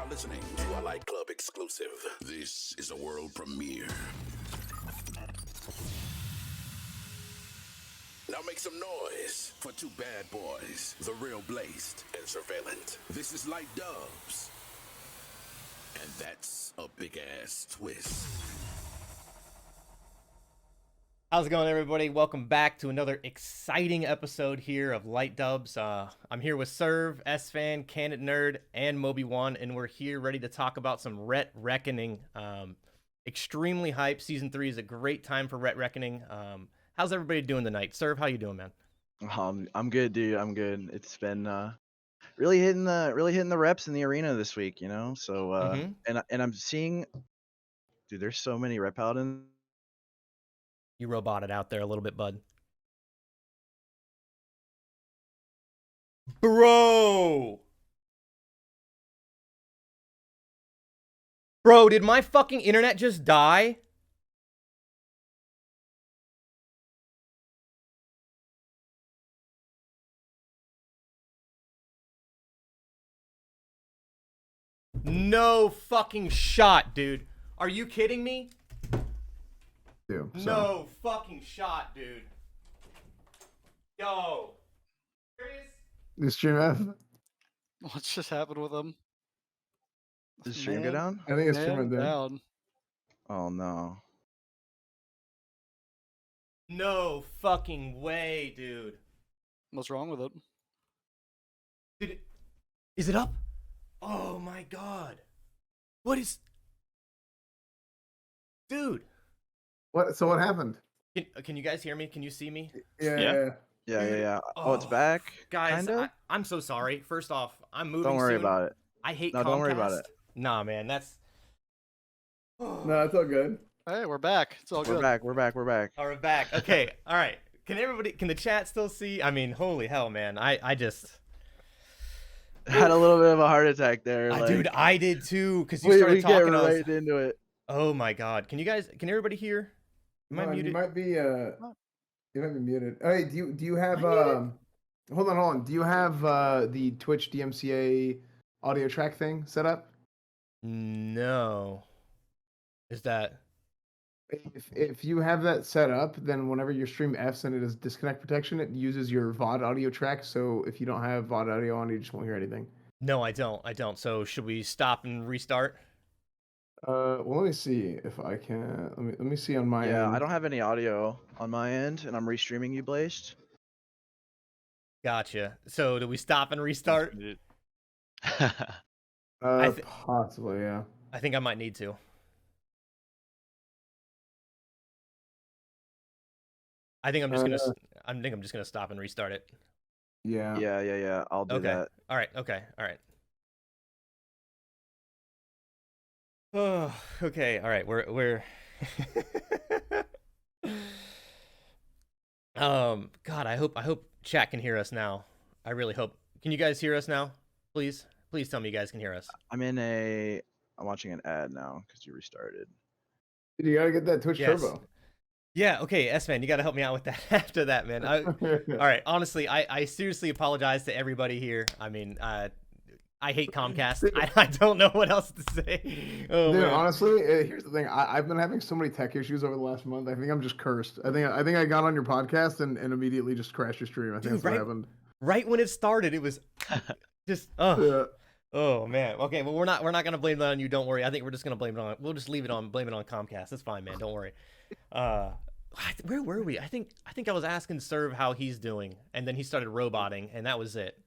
listening to a Light Club exclusive. This is a world premiere. Now make some noise for two bad boys, the real Blazed and Surveillant. This is Light Dubs. And that's a big ass twist. How's it going, everybody? Welcome back to another exciting episode here of Light Dubs. I'm here with Serv, Esfand, Canitnerd, and Mobywan, and we're here ready to talk about some Ret Reckoning. Extremely hyped. Season 3 is a great time for Ret Reckoning. How's everybody doing tonight? Serv, how you doing, man? I'm good, dude. I'm good. It's been really hitting the reps in the arena this week, you know. So and I'm seeing, dude, there's so many rep paladins. You roboted out there a little bit, bud. Bro, did my fucking internet just die? No fucking shot, dude. Are you kidding me? No fucking shot, dude. Yo. Serious? The stream F? What's just happened with him? Did the stream go down? I think it's stream Man went down. down. Oh no. No fucking way, dude. What's wrong with it? Dude, is it up? Oh my god. What is... Dude. What? So what happened? Can you guys hear me? Can you see me? Yeah. Yeah. Oh, it's back. Guys, kinda? I'm so sorry. First off, I'm moving Don't worry soon. about it. I hate No, Comcast. don't worry about it. Nah, man, that's... No, it's all good. Hey, we're back. It's all We're good. back. We're back. All right, back. Okay, all right. Can the chat still see? I mean, holy hell, man. I just... Had a little bit of a heart attack there. Dude, I did too, because you started we talking. get I was... right into it. Oh my god. Can everybody hear? Am I No, muted? you might be muted. Hey, do you have hold on. Do you have the Twitch DMCA audio track thing set up? No. Is that... If you have that set up, then whenever your stream Fs and it is disconnect protection, it uses your VOD audio track. So if you don't have VOD audio on, you just won't hear anything. No, I don't. So should we stop and restart? Well, let me see if I can. Let me see on my end. Yeah, I don't have any audio on my end, and I'm restreaming you, Blazed. Gotcha. So do we stop and restart? Possibly, yeah. I think I might need to. I think I'm just gonna stop and restart it. Yeah. Yeah. I'll do Okay. that. All right. Oh, okay. All right. We're God, I hope chat can hear us now. I really hope. Can you guys hear us now? Please tell me you guys can hear us. I'm watching an ad now because you restarted. You gotta get that Twitch Yes. Turbo. Yeah, okay, S-Man, you gotta help me out with that after that, man. All right, honestly, I seriously apologize to everybody here. I mean, I hate Comcast. I don't know what else to say. Oh, Dude, man. honestly, here's the thing. I've been having so many tech issues over the last month. I think I'm just cursed. I think I got on your podcast and immediately just crashed your stream. I think that's what happened. Right when it started, it was just oh man. Okay, well we're not gonna blame that on you. Don't worry. I think we're just gonna blame it on. We'll just blame it on Comcast. That's fine, man. Don't worry. Where were we? I think I was asking Serv how he's doing, and then he started roboting, and that was it.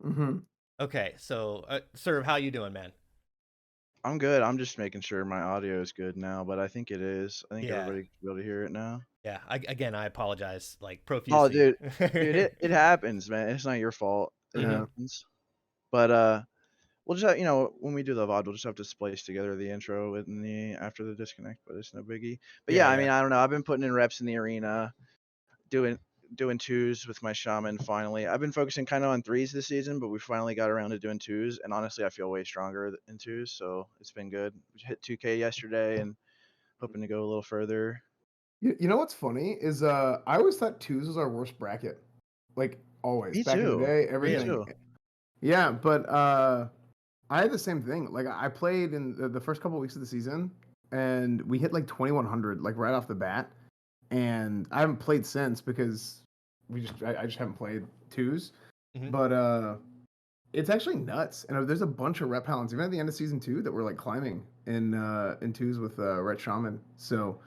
Mm-hmm. Okay, so Serv, how you doing, man? I'm good. I'm just making sure my audio is good now, but I think it is. I think Yeah. everybody will be able to hear it now. Yeah. Again, I apologize, like profusely. Oh, dude, it happens, man. It's not your fault. It Mhm. happens. But we'll just have, when we do the VOD, we'll just have to splice together the intro and the after the disconnect, but it's no biggie. But Yeah, yeah, I yeah. mean, I don't know. I've been putting in reps in the arena, doing twos with my shaman. Finally, I've been focusing kind of on threes this season, but we finally got around to doing twos, and honestly, I feel way stronger in twos, so it's been good. We hit 2K yesterday, and hoping to go a little further. You know what's funny is I always thought twos was our worst bracket, like always. Me Back in too. the day, everything. too. Yeah, but I had the same thing. Like I played in the first couple weeks of the season, and we hit like 2100 like right off the bat, and I haven't played since because I just haven't played twos. Mhm. But it's actually nuts, and there's a bunch of rep Paladins even at the end of season 2 that were like climbing in twos with Ret Shaman. So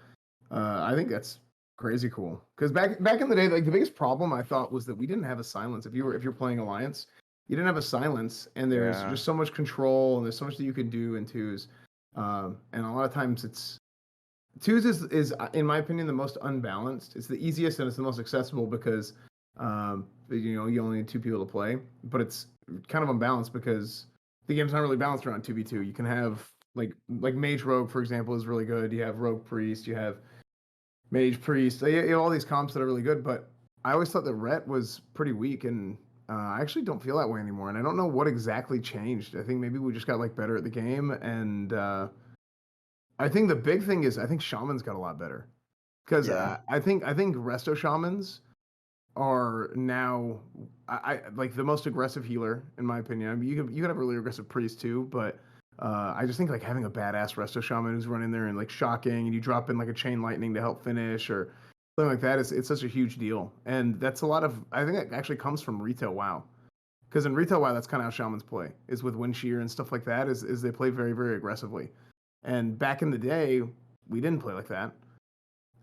I think that's crazy cool. Because back in the day, like the biggest problem I thought was that we didn't have a silence. If you're playing Alliance, you didn't have a silence, and there's Yeah. just so much control, and there's so much that you can do in twos. And a lot of times twos is in my opinion the most unbalanced. It's the easiest and it's the most accessible because you only need 2 people to play, but it's kind of unbalanced because the game's not really balanced around 2v2. You can have like Mage Rogue, for example, is really good. You have Rogue Priest, you have Mage Priest. You have all these comps that are really good, but I always thought that Ret was pretty weak, and I actually don't feel that way anymore. And I don't know what exactly changed. I think maybe we just got like better at the game, and I think the big thing is I think Shamans got a lot better because Yeah. I think Resto Shamans are now I like the most aggressive healer in my opinion. I mean, you could have a really aggressive priest too, but I just think like having a badass Resto Shaman who's running there and like shocking, and you drop in like a chain lightning to help finish or something like that. It's such a huge deal, and that's a lot of I think it actually comes from retail WoW. Because in retail WoW, that's kind of how shamans play, is with wind shear and stuff like that. Is they play very very aggressively, and back in the day, we didn't play like that,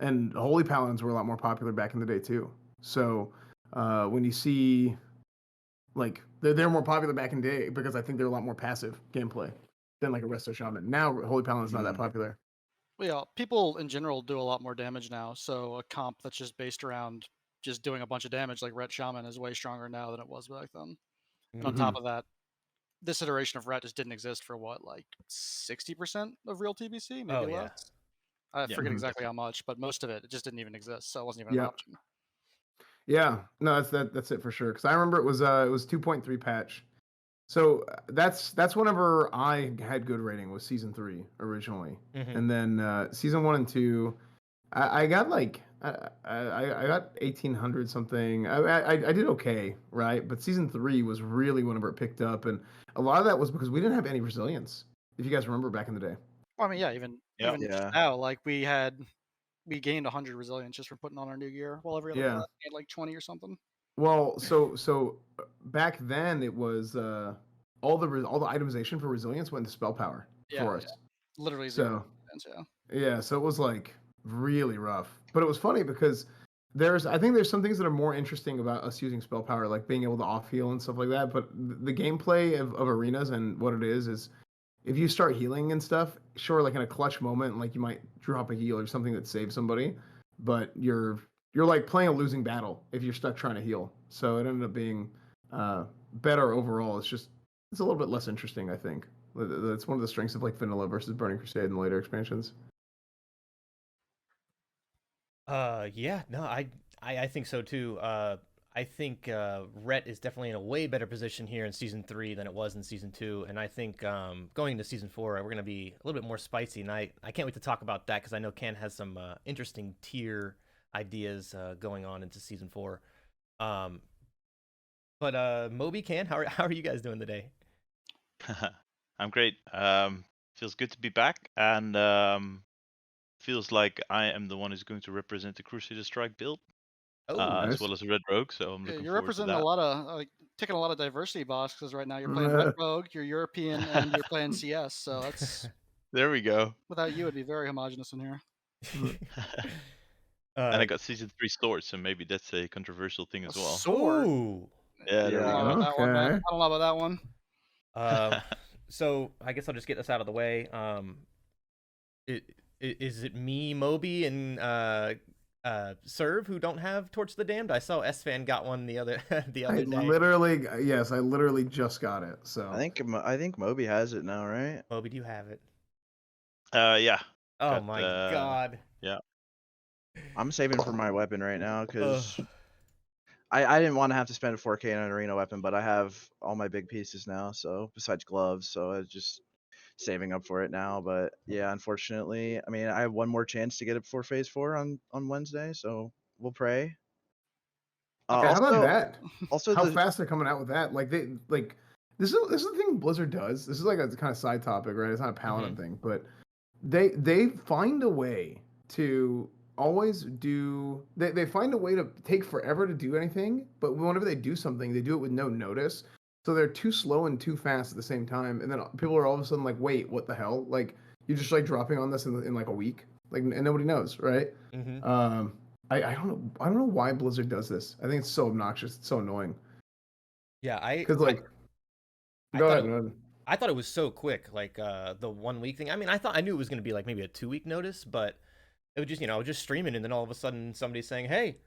and holy paladins were a lot more popular back in the day too. So when you see like they're more popular back in the day because I think they're a lot more passive gameplay than like a resto shaman. Now holy paladin's not that Mhm. popular. Well, yeah, people in general do a lot more damage now. So a comp that's just based around just doing a bunch of damage like Ret Shaman is way stronger now than it was back then. And on Mm-hmm. top of that, this iteration of Ret just didn't exist for what, like 60% of real TBC, maybe Oh yeah. less. I Yeah, forget Mhm. exactly how much, but most of it just didn't even exist, so it wasn't even an Yeah. option. Yeah, no, that's it for sure. Because I remember it was 2.3 patch. So that's whenever I had good rating was season 3 originally, Mhm. and then season 1 and 2, I got like I got 1800 something. I did okay, right? But season 3 was really whenever it picked up, and a lot of that was because we didn't have any resilience. If you guys remember back in the day. Well, I mean, yeah, even Yeah. even just Yeah. now, like we gained 100 resilience just from putting on our new gear, while every other Yeah. class gained like 20 or something. Well, so back then it was all the itemization for resilience went to spell power Yeah, for yeah. us. Literally zero So resilience, yeah. yeah, so it was like really rough. But it was funny because I think there's some things that are more interesting about us using spell power, like being able to off heal and stuff like that. But the gameplay of arenas and what it is if you start healing and stuff, sure, like in a clutch moment, like you might drop a heal or something that saves somebody, but you're like playing a losing battle if you're stuck trying to heal. So it ended up being better overall. It's a little bit less interesting, I think. That's one of the strengths of like vanilla versus Burning Crusade and later expansions. Yeah, no, I think so too. I think Ret is definitely in a way better position here in season 3 than it was in season 2, and I think going into season 4 we're gonna be a little bit more spicy, and I can't wait to talk about that because I know Ken has some interesting tier ideas going on into season 4. Um, but Moby, Ken, how are you guys doing today? I'm great. Feels good to be back, and feels like I am the one who's going to represent the Crusader Strike build, Oh, as nice. well as a Red Rogue. So I'm Yeah, looking you're forward to representing a that. lot of taking a lot of diversity, boss. Because right now you're playing Red Rogue, you're European, and you're playing CS. So that's There we go. without you, it'd be very homogenous in here. And I got season 3 swords, so maybe that's a controversial thing A as well. sword. Ooh. Yeah, there I we don't know go. about that one, man. Okay. I don't know about that one. So I guess I'll just get this out of the way. Is it me, Moby, and Serve who don't have Torch of the Damned? I saw Esfand got one the other I day. literally just got it. So I think Moby has it now, right? Moby, do you have it? Yeah. Oh Got, my god. Yeah. I'm saving for my weapon right now Ugh. because I didn't want to have to spend a 4K on an arena weapon, but I have all my big pieces now. So besides gloves, so I was just saving up for it now. But yeah, unfortunately, I mean, I have one more chance to get it before phase 4 on Wednesday, so we'll pray. how about Also, that? also How the fast they're coming out with that? Like this is the thing Blizzard does. This is like a kind of side topic, right? It's not a Paladin thing, but they find a way to always do. They find a way to take forever to do anything, but whenever they do something, they do it with no notice. So they're too slow and too fast at the same time, and then people are all of a sudden like, "Wait, what the hell?" Like you're just like dropping on this in like a week, like and nobody knows, right? I don't know why Blizzard does this. I think it's so obnoxious. It's so annoying. Yeah, Because like, I go thought ahead. it, I thought it was so quick, like the 1 week thing. I mean, I knew it was going to be like maybe a 2 week notice, but it was just just streaming, and then all of a sudden somebody's saying, "Hey,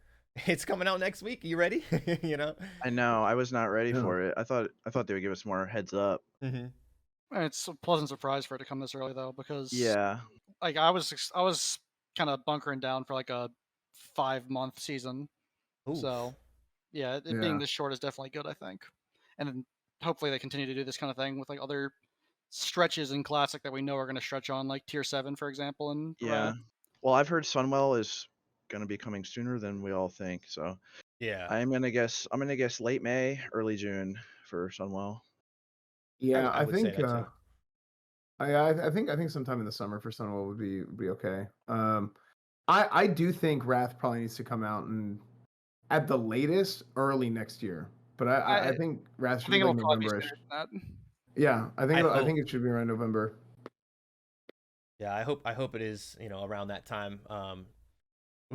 it's coming out next week. Are you ready?" you know. I know. I was not ready Yeah. for it. I thought they would give us more heads up. And it's a pleasant surprise for it to come this early though, because Yeah. like I was kind of bunkering down for like a 5-month season. Oof. So yeah, it being this short is definitely good, I think. And then hopefully they continue to do this kind of thing with like other stretches in Classic that we know are going to stretch on, like Tier 7, for example, and Yeah. Well, I've heard Sunwell is going to be coming sooner than we all think. So Yeah. I'm gonna guess late May, early June for Sunwell. Yeah, I I would say think that too. I think sometime in the summer for Sunwell would be okay. I do think Wrath probably needs to come out and at the latest early next year. But I think Wrath should be it'll like probably be November-ish. sooner than that. Yeah, I hope. think it should be around November. Yeah, I hope it is around that time. It'll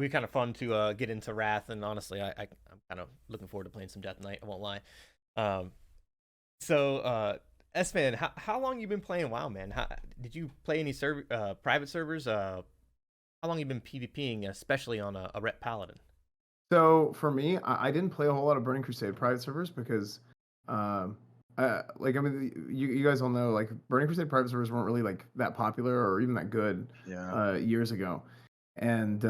be kind of fun to get into Wrath, and honestly, I'm kind of looking forward to playing some Death Knight. I won't lie. So Esfand, how long you been playing WoW, man? Did you play any private servers? How long you been PvPing, especially on a Ret Paladin? So for me, I didn't play a whole lot of Burning Crusade private servers because, like I mean, you guys all know like Burning Crusade private servers weren't really like that popular or even that good years ago, and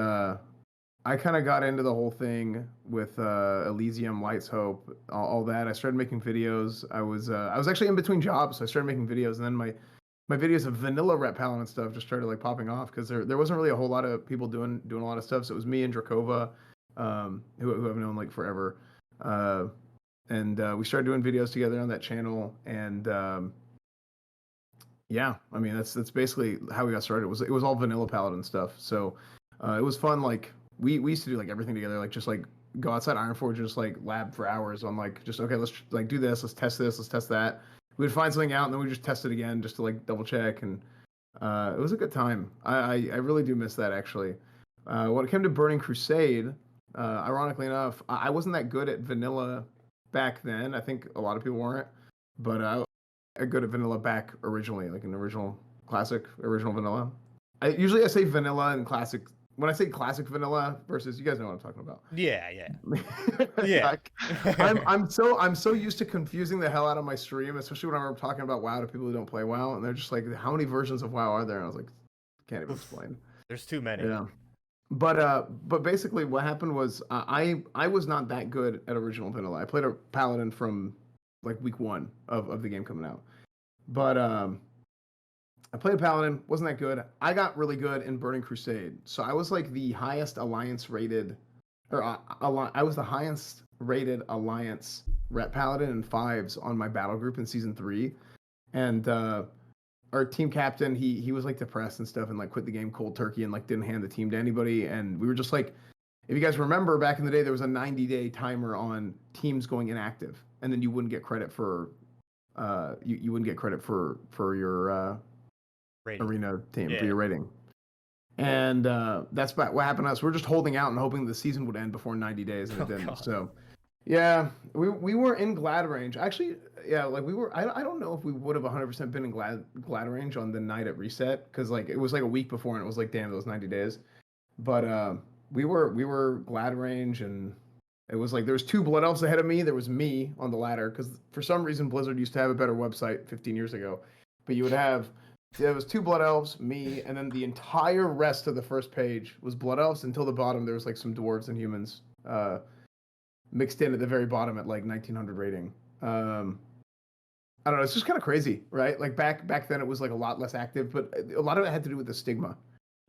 I kind of got into the whole thing with Elysium, Light's Hope, all that. I started making videos. I was actually in between jobs, so I started making videos, and then my videos of vanilla Ret Paladin and stuff just started like popping off because there wasn't really a whole lot of people doing a lot of stuff. So it was me and Drakova, who I've known like forever, and we started doing videos together on that channel. And yeah, I mean that's basically how we got started. It was all vanilla Paladin stuff. So it was fun. Like we used to do like everything together, like just like go outside Ironforge and just like lab for hours on like just okay, let's like do this, let's test that. We'd find something out and then we just test it again just to like double check, and it was a good time. I really do miss that actually. When it came to Burning Crusade, ironically enough, I wasn't that good at vanilla back then. I think a lot of people weren't, but I was good at vanilla back originally, like an original classic, original vanilla. I say vanilla and classic. When I say classic vanilla versus, you guys know what I'm talking about. Yeah. Yeah. I'm so used to confusing the hell out of my stream, especially when I'm talking about WoW to people who don't play WoW, and they're just like, "How many versions of WoW are there?" And I was like, "Can't even explain." There's too many. Yeah. But basically what happened was I was not that good at original vanilla. I played a Paladin from like week 1 of the game coming out. But I played a Paladin, wasn't that good. I got really good in Burning Crusade. So I was like the highest alliance rated I was the highest rated alliance Ret Paladin in 5s on my battle group in season 3. And our team captain, he was like depressed and stuff and like quit the game cold turkey and like didn't hand the team to anybody. And we were just like, if you guys remember back in the day, there was a 90-day timer on teams going inactive, and then you wouldn't get credit for you wouldn't get credit for your rating. Arena team for your rating. And that's what happened to us. We're just holding out and hoping the season would end before 90 days, and it didn't. God. So yeah, we were in glad range. Actually, yeah, like we were. I don't know if we would have 100% been in glad range on the night at reset, because like it was like a week before, and it was like damn, those 90 days. But we were glad range, and it was like there was 2 blood elves ahead of me. There was me on the ladder, because for some reason Blizzard used to have a better website 15 years ago. But you would have there was 2 blood elves, me, and then the entire rest of the first page was blood elves until the bottom. There was like some dwarves and humans mixed in at the very bottom at like 1900 rating. I don't know. It's just kind of crazy, right? Like back then, it was like a lot less active, but a lot of it had to do with the stigma,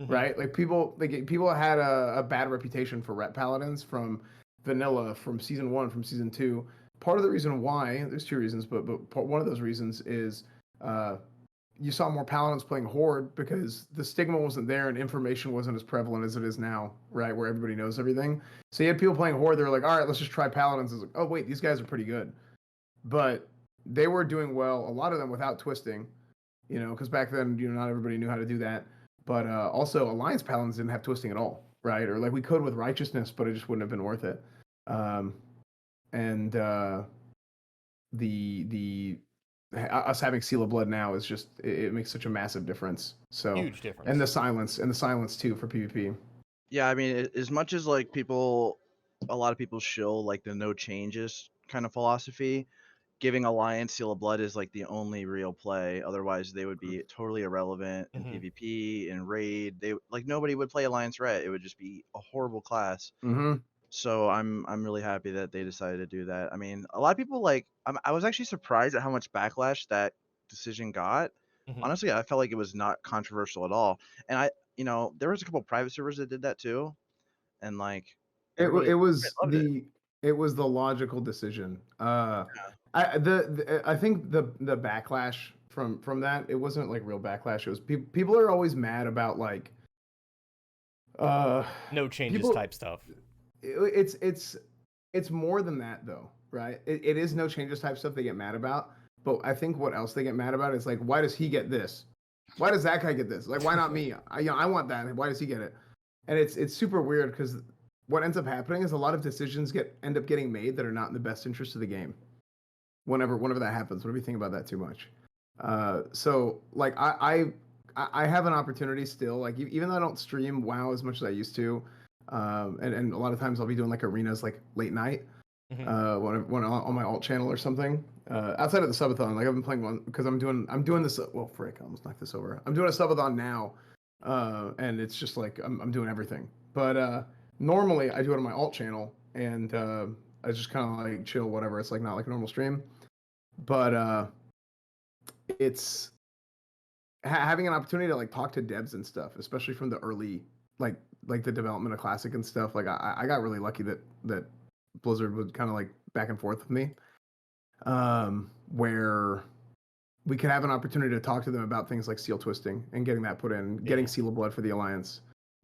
right? Like people had a bad reputation for Ret Paladins from vanilla, from season 1, from season 2, part of the reason why, there's two reasons, but one of those reasons is you saw more paladins playing Horde because the stigma wasn't there and information wasn't as prevalent as it is now, right? Where everybody knows everything. So you had people playing Horde, they were like, all right, let's just try paladins. It's like, oh wait, these guys are pretty good. But they were doing well, a lot of them without twisting, you know, because back then, you know, not everybody knew how to do that. But also Alliance paladins didn't have twisting at all, right? Or like we could with righteousness, but it just wouldn't have been worth it. The us having Seal of Blood now is just it makes such a massive difference. So Huge difference. And the silence too for PvP. Yeah, I mean, as much as like a lot of people shill like the no changes kind of philosophy, giving Alliance Seal of Blood is like the only real play. Otherwise, they would be totally irrelevant in PvP, in raid. They like nobody would play Alliance Ret. It would just be a horrible class. So I'm really happy that they decided to do that. I mean, a lot of people like I was actually surprised at how much backlash that decision got. Honestly, I felt like it was not controversial at all. And there was a couple private servers that did that too, and like it was it. the logical decision. I think the backlash from that, it wasn't like real backlash. It was people are always mad about like no changes type stuff. It's more than that though, right? It is no changes type stuff they get mad about, but I think what else they get mad about is like, why does he get this? Why does that guy get this? Like, why not me? I want that. Why does he get it? And it's super weird because what ends up happening is a lot of decisions end up getting made that are not in the best interest of the game. Whenever that happens, whenever you think about that too much. So like I have an opportunity still, like even though I don't stream WoW as much as I used to. And a lot of times I'll be doing like arenas like late night when on my alt channel or something. Outside of the subathon, like I've been playing one because I'm doing this. Well, frick, I almost knocked this over. I'm doing a subathon now, and it's just like I'm doing everything. But normally I do it on my alt channel, and I just kind of like chill, whatever. It's like not like a normal stream, but it's having an opportunity to like talk to devs and stuff, especially from the early like the development of Classic and stuff. Like I got really lucky that Blizzard would kind of like back and forth with me, where we could have an opportunity to talk to them about things like seal twisting and getting that put in, getting Seal of Blood for the Alliance.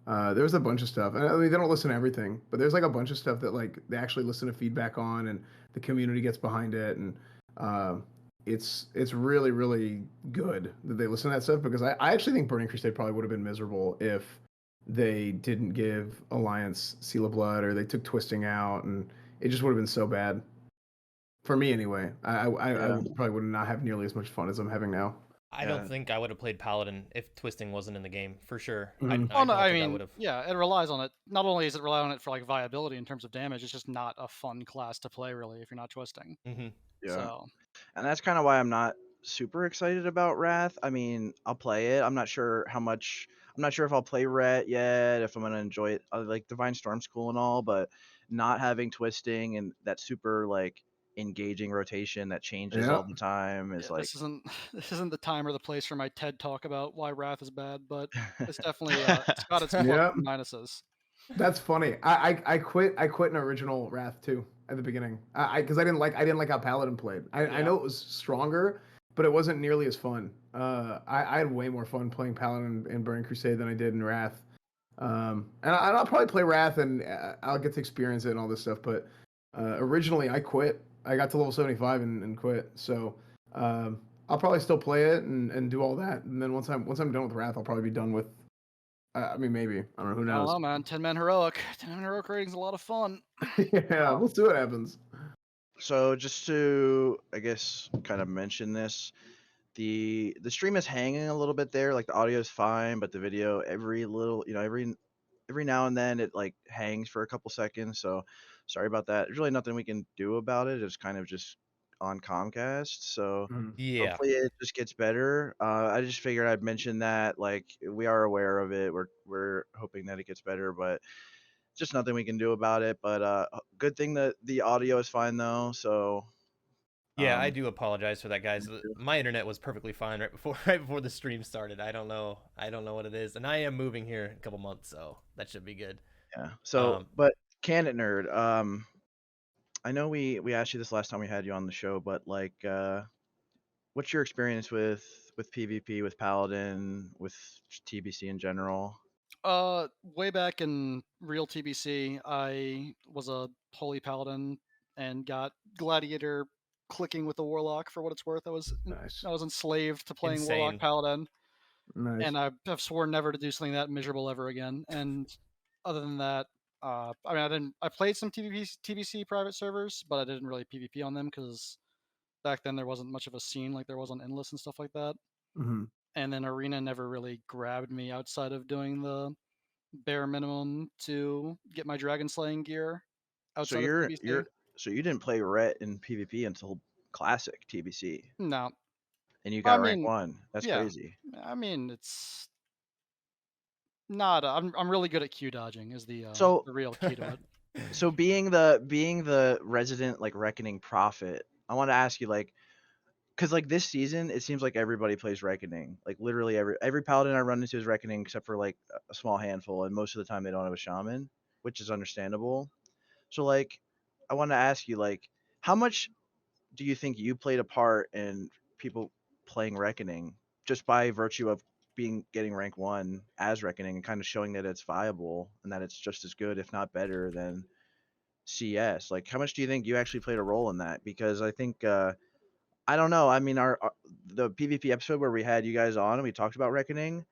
There's a bunch of stuff, and I mean they don't listen to everything, but there's like a bunch of stuff that like they actually listen to feedback on, and the community gets behind it, and it's really really good that they listen to that stuff, because I actually think Burning Crusade probably would have been miserable if they didn't give Alliance Seal of Blood, or they took twisting out, and it just would have been so bad for me anyway. I probably would not have nearly as much fun as I'm having now. I don't think I would have played Paladin if twisting wasn't in the game, for sure. I mean, yeah, it relies on it. Not only is it rely on it for like viability in terms of damage, it's just not a fun class to play really if you're not twisting. Yeah. So. And that's kind of why I'm not super excited about Wrath. I mean, I'll play it. I'm not sure if I'll play Ret yet, if I'm gonna enjoy it. Like Divine Storm's cool and all, but not having twisting and that super like engaging rotation that changes all the time is like this isn't the time or the place for my TED talk about why Wrath is bad, but it's definitely it's got its pluses and minuses. That's funny. I quit an original Wrath too at the beginning. Because I didn't like how Paladin played. I know it was stronger, but it wasn't nearly as fun. I had way more fun playing Paladin in Burning Crusade than I did in Wrath. And I'll probably play Wrath and I'll get to experience it and all this stuff. But originally I quit. I got to level 75 and quit. So I'll probably still play it and do all that. And then once I'm done with Wrath, I'll probably be done with. I mean, maybe. I don't know. Who knows? I don't know, man. 10-man heroic. 10-man heroic rating's a lot of fun. Yeah, we'll see what happens. So just to, I guess, kind of mention this, the stream is hanging a little bit there. Like the audio is fine, but the video every now and then it like hangs for a couple seconds. So sorry about that. There's really nothing we can do about it. It's kind of just on Comcast. So hopefully it just gets better. I just figured I'd mention that. Like we are aware of it. We're hoping that it gets better, but just nothing we can do about it. But good thing that the audio is fine though. So yeah, I do apologize for that, guys. My internet was perfectly fine right before the stream started. I don't know what it is, and I am moving here in a couple months, so that should be good. Yeah. So, but Canitnerd, I know we asked you this last time we had you on the show, but like, what's your experience with PvP, with Paladin, with TBC in general? Way back in real TBC, I was a holy paladin and got gladiator clicking with the warlock for what it's worth. Nice. I was enslaved to playing warlock Insane. paladin, Nice. and I've sworn never to do something that miserable ever again. And other than that, I mean, I played some TBC private servers, but I didn't really PvP on them because back then there wasn't much of a scene like there was on Endless and stuff like that. Hmm. And then Arena never really grabbed me outside of doing the bare minimum to get my dragon slaying gear So outside of you're TBC. you're so you didn't play Ret in PvP until Classic TBC, No, and you I got rank mean, 1. That's yeah, crazy. I mean it's not. I'm really good at Q dodging. Is So the real key to it. so being the resident like Reckoning prophet, I want to ask you like, because like this season it seems like everybody plays Reckoning. Like literally every paladin I run into is Reckoning except for like a small handful, and most of the time they don't have a shaman, which is understandable. So like, I want to ask you like, how much do you think you played a part in people playing Reckoning just by virtue of getting rank 1 as Reckoning and kind of showing that it's viable and that it's just as good, if not better, than CS? Like, how much do you think you actually played a role in that? Because I think I don't know. I mean, our the PvP episode where we had you guys on and we talked about Reckoning.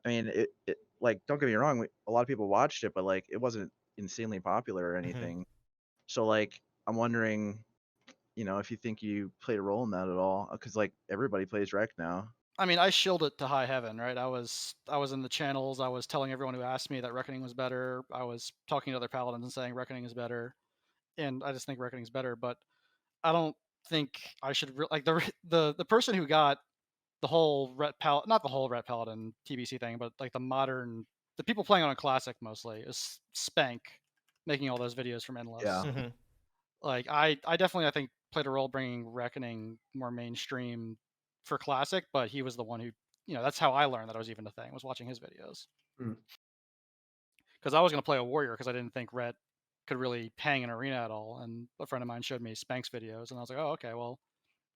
I mean, it like don't get me wrong, a lot of people watched it, but like it wasn't insanely popular or Mhm. anything. So like, I'm wondering, if you think you played a role in that at all, because like everybody plays Rec now. I mean, I shilled it to high heaven, right? I was in the channels. I was telling everyone who asked me that Reckoning was better. I was talking to other paladins and saying Reckoning is better, and I just think Reckoning's better. But I don't think I should like the person who got the whole not the whole Ret Paladin TBC thing, but like the people playing on a classic mostly is Spank making all those videos from Yeah. Endless. Mhm. Like I definitely I think played a role bringing Reckoning more mainstream for classic, but he was the one who that's how I learned that it was even a thing, was watching his videos. Mm. Because I was going to play a warrior because I didn't think Ret could really hang an arena at all, and a friend of mine showed me Spank's videos, and I was like, oh okay, well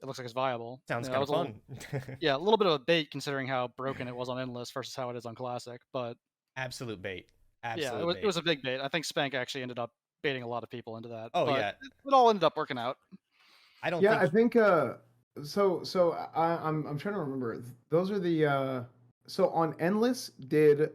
it looks like it's viable. Sounds That kind of was a little, fun. yeah, a little bit of a bait considering how broken it was on Endless versus how it is on Classic. But Absolute bait. yeah, Absolute it bait. was a big bait. I think Spank actually ended up baiting a lot of people into that. Oh But yeah. it all ended up working out. I don't Yeah, think I think so I'm trying to remember. Those are the so on Endless did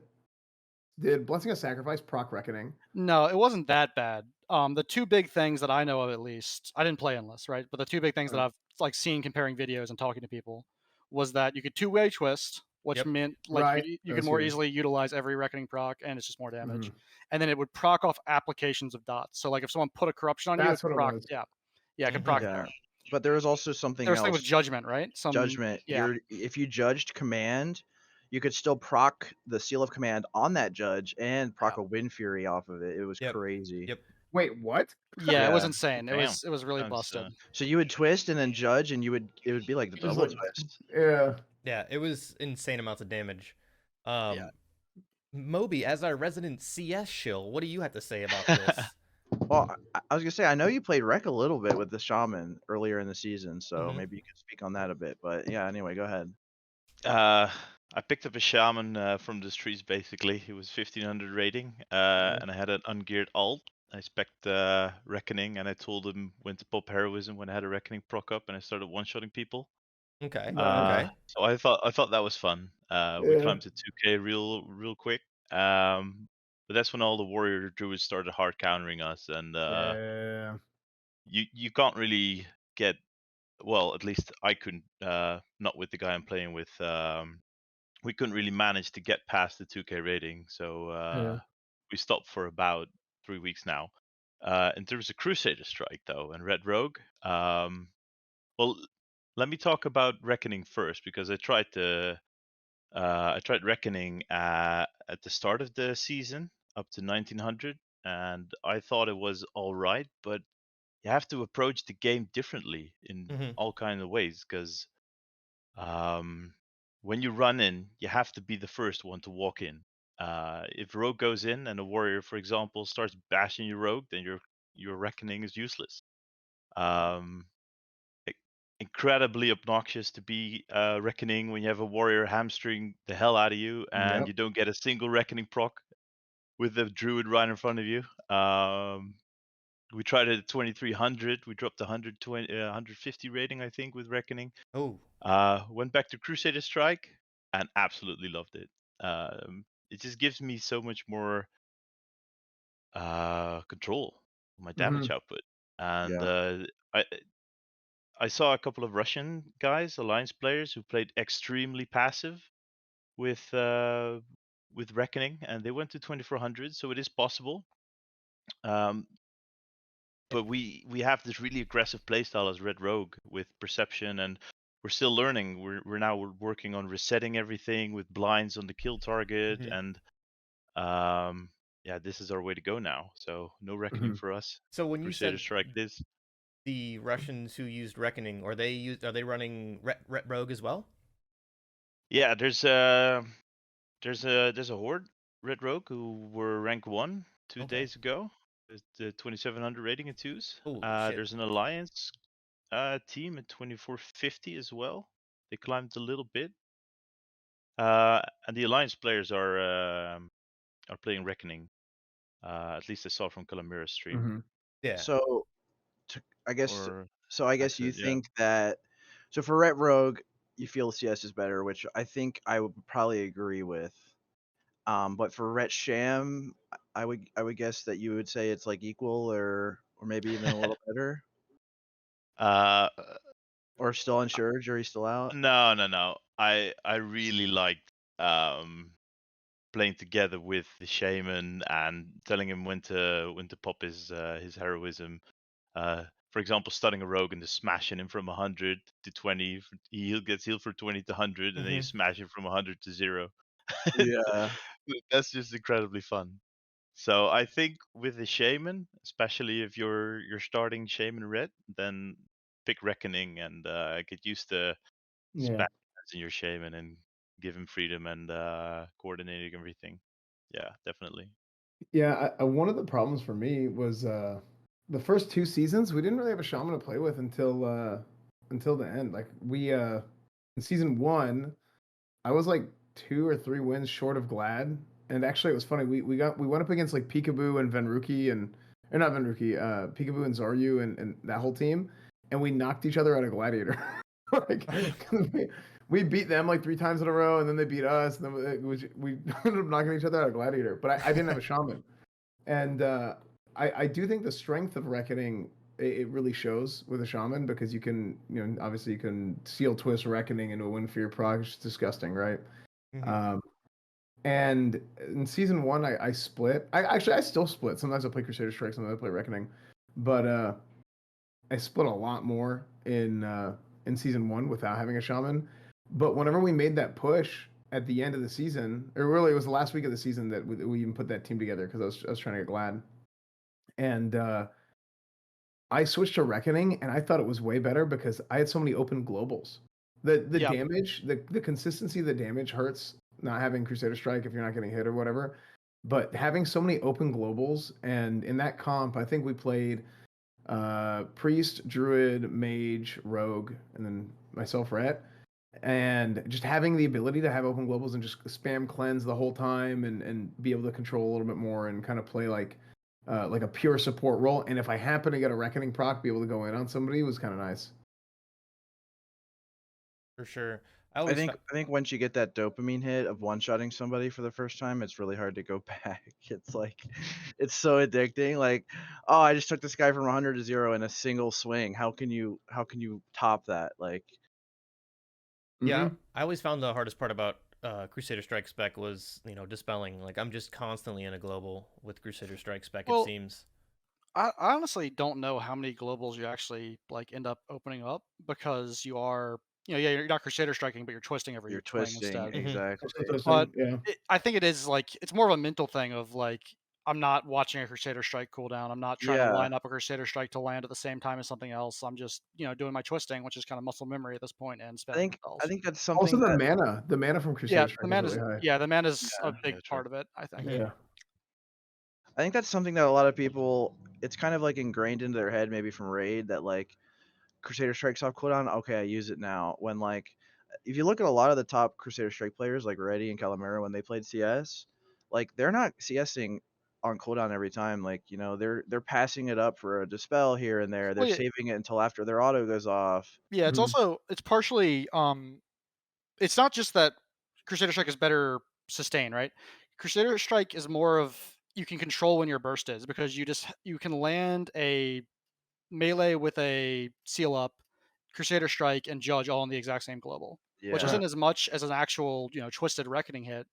Blessing of Sacrifice proc Reckoning? No, it wasn't that bad. The two big things that I know of, at least, I didn't play Endless, right? But the two big things that Uh, I've like seen comparing videos and talking to people was that you could two-way twist, which Yep. meant like right. you could That's more huge. easily utilize every Reckoning proc, and it's just more Hmm. damage. And then it would proc off applications of dots. So like if someone put a corruption on you, it That's could what it proc. was. Yeah, yeah, it could Mhm. proc Yeah. there. But there was also There something was something with else. judgment, right? Judgment. Yeah, If you judged command, you could still proc the seal of command on that judge and yeah, proc a wind fury off of it. It was Yep. crazy. Yep. Wait, what? yeah. It was Yeah. insane. Damn. It was really Sounds busted. So you would twist and then judge, and it would be like the Just double like twist. yeah. Yeah, it was insane amounts of damage. Yeah. Moby, as our resident CS shill, what do you have to say about this? Well, I was gonna say I know you played Rec a little bit with the shaman earlier in the season, so Mhm. maybe you could speak on that a bit. But yeah, anyway, go ahead. I picked up a shaman from the streets basically. He was 1500 rating, and I had an ungeared alt. I spec Reckoning, and I told him when to pop heroism when I had a Reckoning proc up, and I started one-shotting people. Okay. Nice. Okay. So I thought that was fun. We Yeah. climbed to 2K real quick. But that's when all the warrior druids started hard countering us, and Yeah. you can't really get, well, at least I couldn't, not with the guy I'm playing with. We couldn't really manage to get past the 2K rating, so Yeah. we stopped for about 3 weeks now. In terms of Crusader Strike, though, and Red Rogue, well, let me talk about Reckoning first because I tried Reckoning at the start of the season up to 1900, and I thought it was all right, but you have to approach the game differently in Mhm. all kinds of ways because um, when you run in, you have to be the first one to walk in. If rogue goes in and a warrior, for example, starts bashing your rogue, then your reckoning is useless. Um, Incredibly obnoxious to be reckoning when you have a warrior hamstring the hell out of you and Yep. you don't get a single reckoning proc with the druid right in front of you. We tried it at 2300. We dropped 120, 150 rating, I think, with reckoning. Oh, Went back to Crusader Strike and absolutely loved it. It just gives me so much more control of my damage output. And I saw a couple of Russian guys, alliance players, who played extremely passive with reckoning, and they went to 2400. So it is possible. But we have this really aggressive playstyle as Red Rogue with perception, and we're still learning. We're now working on resetting everything with blinds on the kill target, and yeah, this is our way to go now. So no reckoning for us. so when you Crusader said Strike this. the Russians who used reckoning, are they running Ret Rogue as well? Yeah, there's a horde Red Rogue who were rank 1 2 days ago. The 2700 rating in twos. Shit. There's an alliance team at 2450 as well. They climbed a little bit. And the alliance players are playing reckoning. At least I saw from Calamira's stream. Yeah. So, I guess you yeah. think that. So for Ret Rogue, you feel CS is better, which I think I would probably agree with. But for Ret Sham, I would guess that you would say it's like equal or maybe even a little better. Or still unsure, jury's still out. No. I really liked playing together with the shaman and telling him when to pop his heroism. For example, starting a rogue and just smashing him from 100 to 20. He gets healed for 20 to 100, and then you smash him from 100 to 0. Yeah. That's just incredibly fun. So I think with the shaman, especially if you're starting shaman red, then pick reckoning and get used to Yeah. in your shaman and give him freedom and coordinating everything. Yeah, definitely. Yeah, one of the problems for me was the first 2 seasons we didn't really have a shaman to play with until the end. Like we in season 1, I was like 2 or 3 wins short of Glad, and actually it was funny. We went up against like Peekaboo and Venruki or not Venruki, Peekaboo and Zaryu and that whole team, and we knocked each other out of Gladiator. Like we beat them like 3 times in a row, and then they beat us, and then we ended up knocking each other out of Gladiator. But I didn't have a shaman, and I do think the strength of Reckoning it really shows with a shaman because you can obviously you can seal twist Reckoning into a win for your proc. It's disgusting, right? And in season 1, I split. I still split. Sometimes I play Crusader Strike, sometimes I play Reckoning, but I split a lot more in season 1 without having a shaman. But whenever we made that push at the end of the season, or really it was the last week of the season that we even put that team together because I was trying to get Glad, and I switched to Reckoning, and I thought it was way better because I had so many open globals. The damage, the consistency of the damage hurts not having Crusader Strike if you're not getting hit or whatever. But having so many open globals, and in that comp, I think we played Priest, Druid, Mage, Rogue, and then myself, Ret. And just having the ability to have open globals and just spam cleanse the whole time and be able to control a little bit more and kind of play like a pure support role. And if I happen to get a Reckoning proc, be able to go in on somebody was kind of nice. For sure. I think once you get that dopamine hit of one-shotting somebody for the first time, it's really hard to go back. It's like, it's so addicting. Like, oh, I just took this guy from 100 to 0 in a single swing. How can you top that? Like, yeah, I always found the hardest part about Crusader Strike spec was dispelling. Like I'm just constantly in a global with Crusader Strike spec. It seems. I honestly don't know how many globals you actually like end up opening up because you are you're not Crusader striking, but you're twisting every you're swing twisting instead. exactly. But I think it is like it's more of a mental thing of like I'm not watching a Crusader Strike cooldown. I'm not trying to line up a Crusader Strike to land at the same time as something else. I'm just doing my twisting, which is kind of muscle memory at this point, and spending spells. I think that's something. Also, the mana from Crusader Strike is really high. Yeah, the mana's a big part of it, I think. Yeah. I think that's something that a lot of people, it's kind of like ingrained into their head, maybe from Raid, that like Crusader Strike's off cooldown. Okay, I use it now. When like, if you look at a lot of the top Crusader Strike players, like Reddy and Calamera, when they played CS, like they're not CSing on cooldown every time. Like they're passing it up for a dispel here and there. They're Well, yeah, saving it until after their auto goes off. yeah. It's Mhm. also it's partially it's not just that Crusader Strike is better sustained, right? Crusader Strike is more of you can control when your burst is because you can land a melee with a seal up, Crusader Strike, and Judge all in the exact same global, which Yeah, isn't as much as an actual twisted Reckoning hit,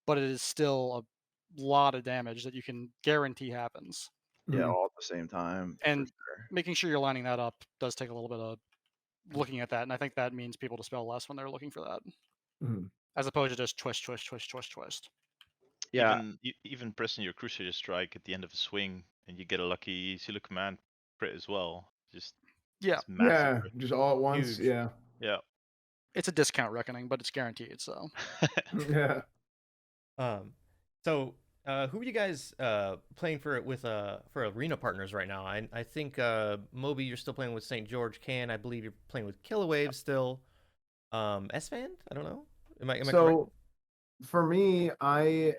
but it is still a lot of damage that you can guarantee happens. yeah, Mhm. all at the same time for And sure. making sure you're lining that up does take a little bit of looking at that, and I think that means people dispel less when they're looking for that, Mhm. as opposed to just twist, twist, twist, twist, twist. Yeah, Even pressing your Crusader strike at the end of a swing, and you get a lucky Silo command crit as well. Just Yeah, it's massive Yeah, crit. just all at once. Huge. Yeah. Yeah. it's a discount Reckoning, but it's guaranteed. So Yeah. Um, so who are you guys playing for arena partners right now? I think Moby, you're still playing with St. George. Can I believe you're playing with Kilowave still? Esfand? I don't know. Am I correct? So for me, I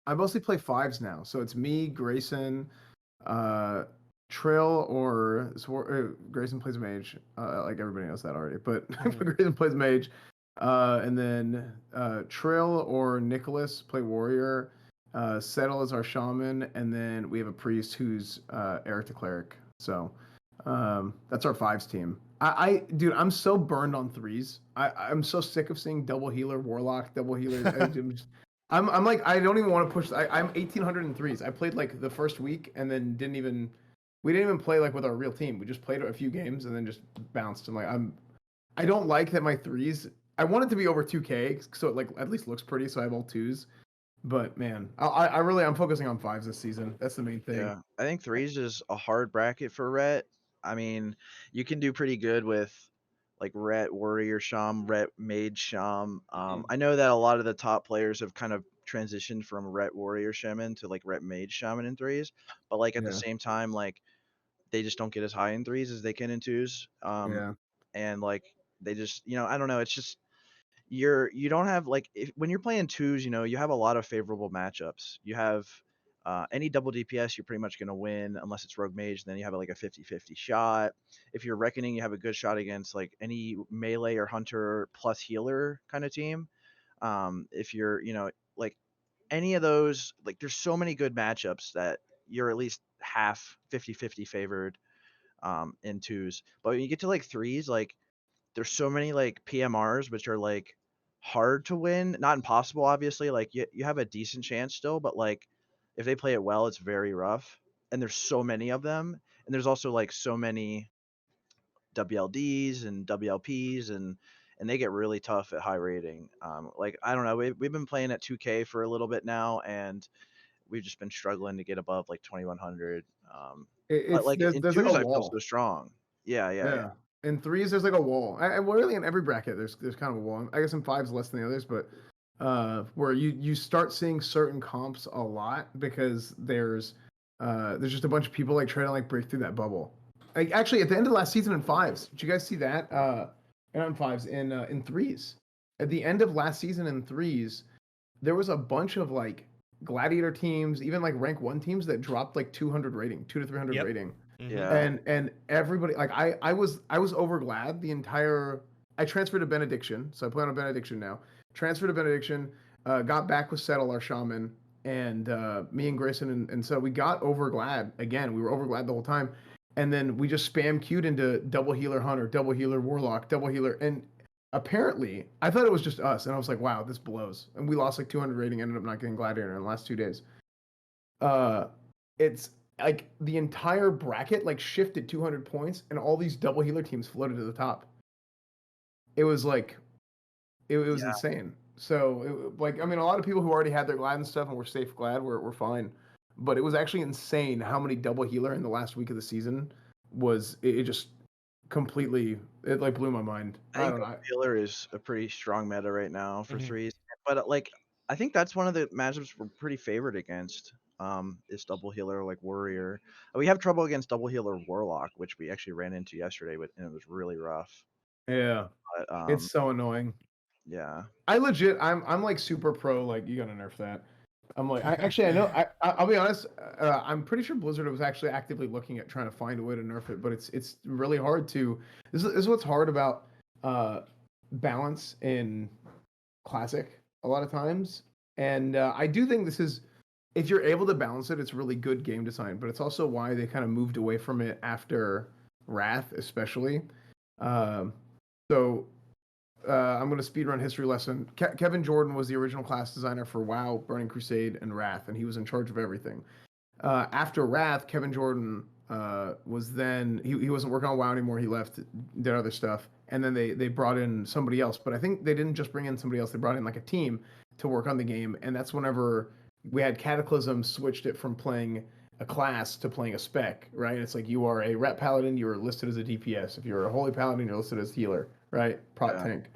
mostly play fives now. So it's me, Grayson, uh, Trill, or Grayson plays mage. Like everybody knows that already, but Mhm. Grayson plays mage. And then Trill or Nicholas play warrior. Settle is our shaman, and then we have a priest who's Eric the cleric. So that's our fives team. Dude, I'm so burned on threes. I'm so sick of seeing double healer, warlock, double healer. I'm like, I don't even want to push. I'm 1800 in threes. I played like the first week and then we didn't even play like with our real team. We just played a few games and then just bounced. I don't like that my threes. I want it to be over 2K so it like at least looks pretty. So I have all twos. But man, I'm focusing on fives this season. That's the main thing. yeah. I think threes is a hard bracket for Ret. I mean, you can do pretty good with like Ret Warrior Sham, Ret Mage Sham. I know that a lot of the top players have kind of transitioned from Ret Warrior Shaman to like Ret Mage Shaman in threes, but like at the Yeah, same time, like they just don't get as high in threes as they can in twos. yeah, And like they just, I don't know. It's just you don't have like when you're playing twos, you have a lot of favorable matchups. You have any double DPS, you're pretty much going to win unless it's Rogue Mage. Then you have like a 50-50 shot. If you're Reckoning, you have a good shot against like any melee or hunter plus healer kind of team. If you're, like any of those, like there's so many good matchups that you're at least half 50-50 favored in twos. But when you get to like threes, like there's so many like PMRs which are like hard to win. Not impossible, obviously. Like you have a decent chance still, but like if they play it well, it's very rough. And there's so many of them. And there's also like so many WLDs and WLPs and they get really tough at high rating. Like I don't know, we've been playing at 2K for a little bit now, and we've just been struggling to get above like 2100. But it's like in there's like a twos, I feel so wall. strong. Yeah, yeah, yeah. Yeah. In threes, there's like a wall. Well, really in every bracket, there's kind of a wall. I guess in fives less than the others, but where you start seeing certain comps a lot because there's just a bunch of people like trying to like break through that bubble. Like actually, at the end of last season in fives, did you guys see that? Not in fives, in threes. At the end of last season in threes, there was a bunch of like gladiator teams, even like rank one teams that dropped like 200 rating, 200 to 300 Yep. rating Mm-hmm. Yeah. and everybody like I was over glad the entire I transferred to benediction, so I play on a benediction now. Transferred to benediction, got back with Settle our shaman, and me and Grayson and so we got over glad again. We were over glad the whole time, and then we just spam queued into double healer hunter, double healer warlock, double healer, and apparently I thought it was just us, and I was like, wow, this blows, and we lost like 200 rating, ended up not getting gladiator in the last 2 days. uh it's like the entire bracket like shifted 200 points and all these double healer teams floated to the top. It was like it was Yeah. insane. So like I mean a lot of people who already had their glad and stuff and were safe glad were fine, but it was actually insane how many double healer in the last week of the season was. It just completely, it like blew my mind. I I think don't know. Double Healer is a pretty strong meta right now for Mm-hmm. threes. But like I think that's one of the matchups we're pretty favored against. is double healer like warrior. We have trouble against double healer warlock, which we actually ran into yesterday, and it was really rough. Yeah, But it's so annoying. yeah. I'm like super pro. Like you gotta nerf that. I'm like, I know. I'll be honest. I'm pretty sure Blizzard was actually actively looking at trying to find a way to nerf it, but it's really hard to. This is what's hard about balance in Classic a lot of times, and I do think this is, if you're able to balance it, it's really good game design. But it's also why they kind of moved away from it after Wrath, especially. Um, so I'm going to speedrun history lesson. Kevin Jordan was the original class designer for WoW, Burning Crusade, and Wrath, and he was in charge of everything. After Wrath, Kevin Jordan was then he wasn't working on WoW anymore. He left, did other stuff, and then they brought in somebody else. But I think they didn't just bring in somebody else; they brought in like a team to work on the game, and that's whenever we had Cataclysm switched it from playing a class to playing a spec, right? It's like you are a Ret Paladin, you are listed as a DPS. If you're a Holy Paladin, you're listed as healer, right? Prot tank.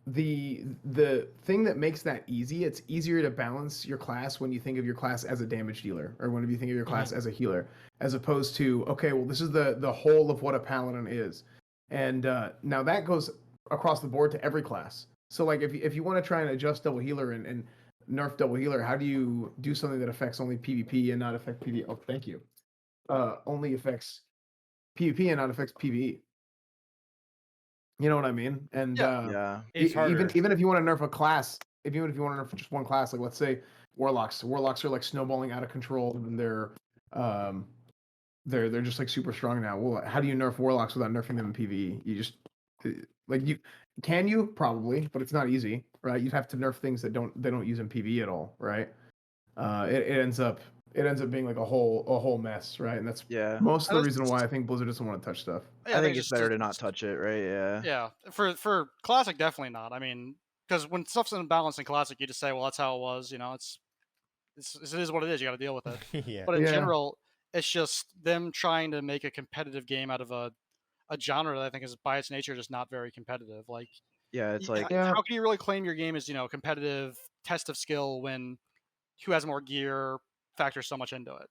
The thing that makes that easy, it's easier to balance your class when you think of your class as a damage dealer, or when you think of your class as a healer, as opposed to, okay, well, this is the whole of what a paladin is. And now that goes across the board to every class. So like if you want to try and adjust double healer and nerf double healer, how do you do something that affects only PvP and not affect PvE? Oh, thank you. Only affects PvP and not affects PvE. You know what I mean? And Yeah. It's harder. even if you want to nerf a class, even if you want to nerf just one class, like let's say warlocks are like snowballing out of control, and they're just like super strong now. Well, how do you nerf warlocks without nerfing them in PvE? You just like you probably, but it's not easy, right? You'd have to nerf things that they don't use in PvE at all, right? It ends up being like a whole mess, right? And that's most of the reason why I think Blizzard doesn't want to touch stuff. Yeah, I think it's better to not touch it, right? Yeah. Yeah, for Classic, definitely not. I mean, because when stuff's in balance in Classic, you just say, well, that's how it was. You know, it is what it is. You got to deal with it. Yeah. But in general, it's just them trying to make a competitive game out of a genre that I think is by its nature just not very competitive. Like, Yeah, it's like how can you really claim your game is competitive test of skill when who has more gear factors so much into it?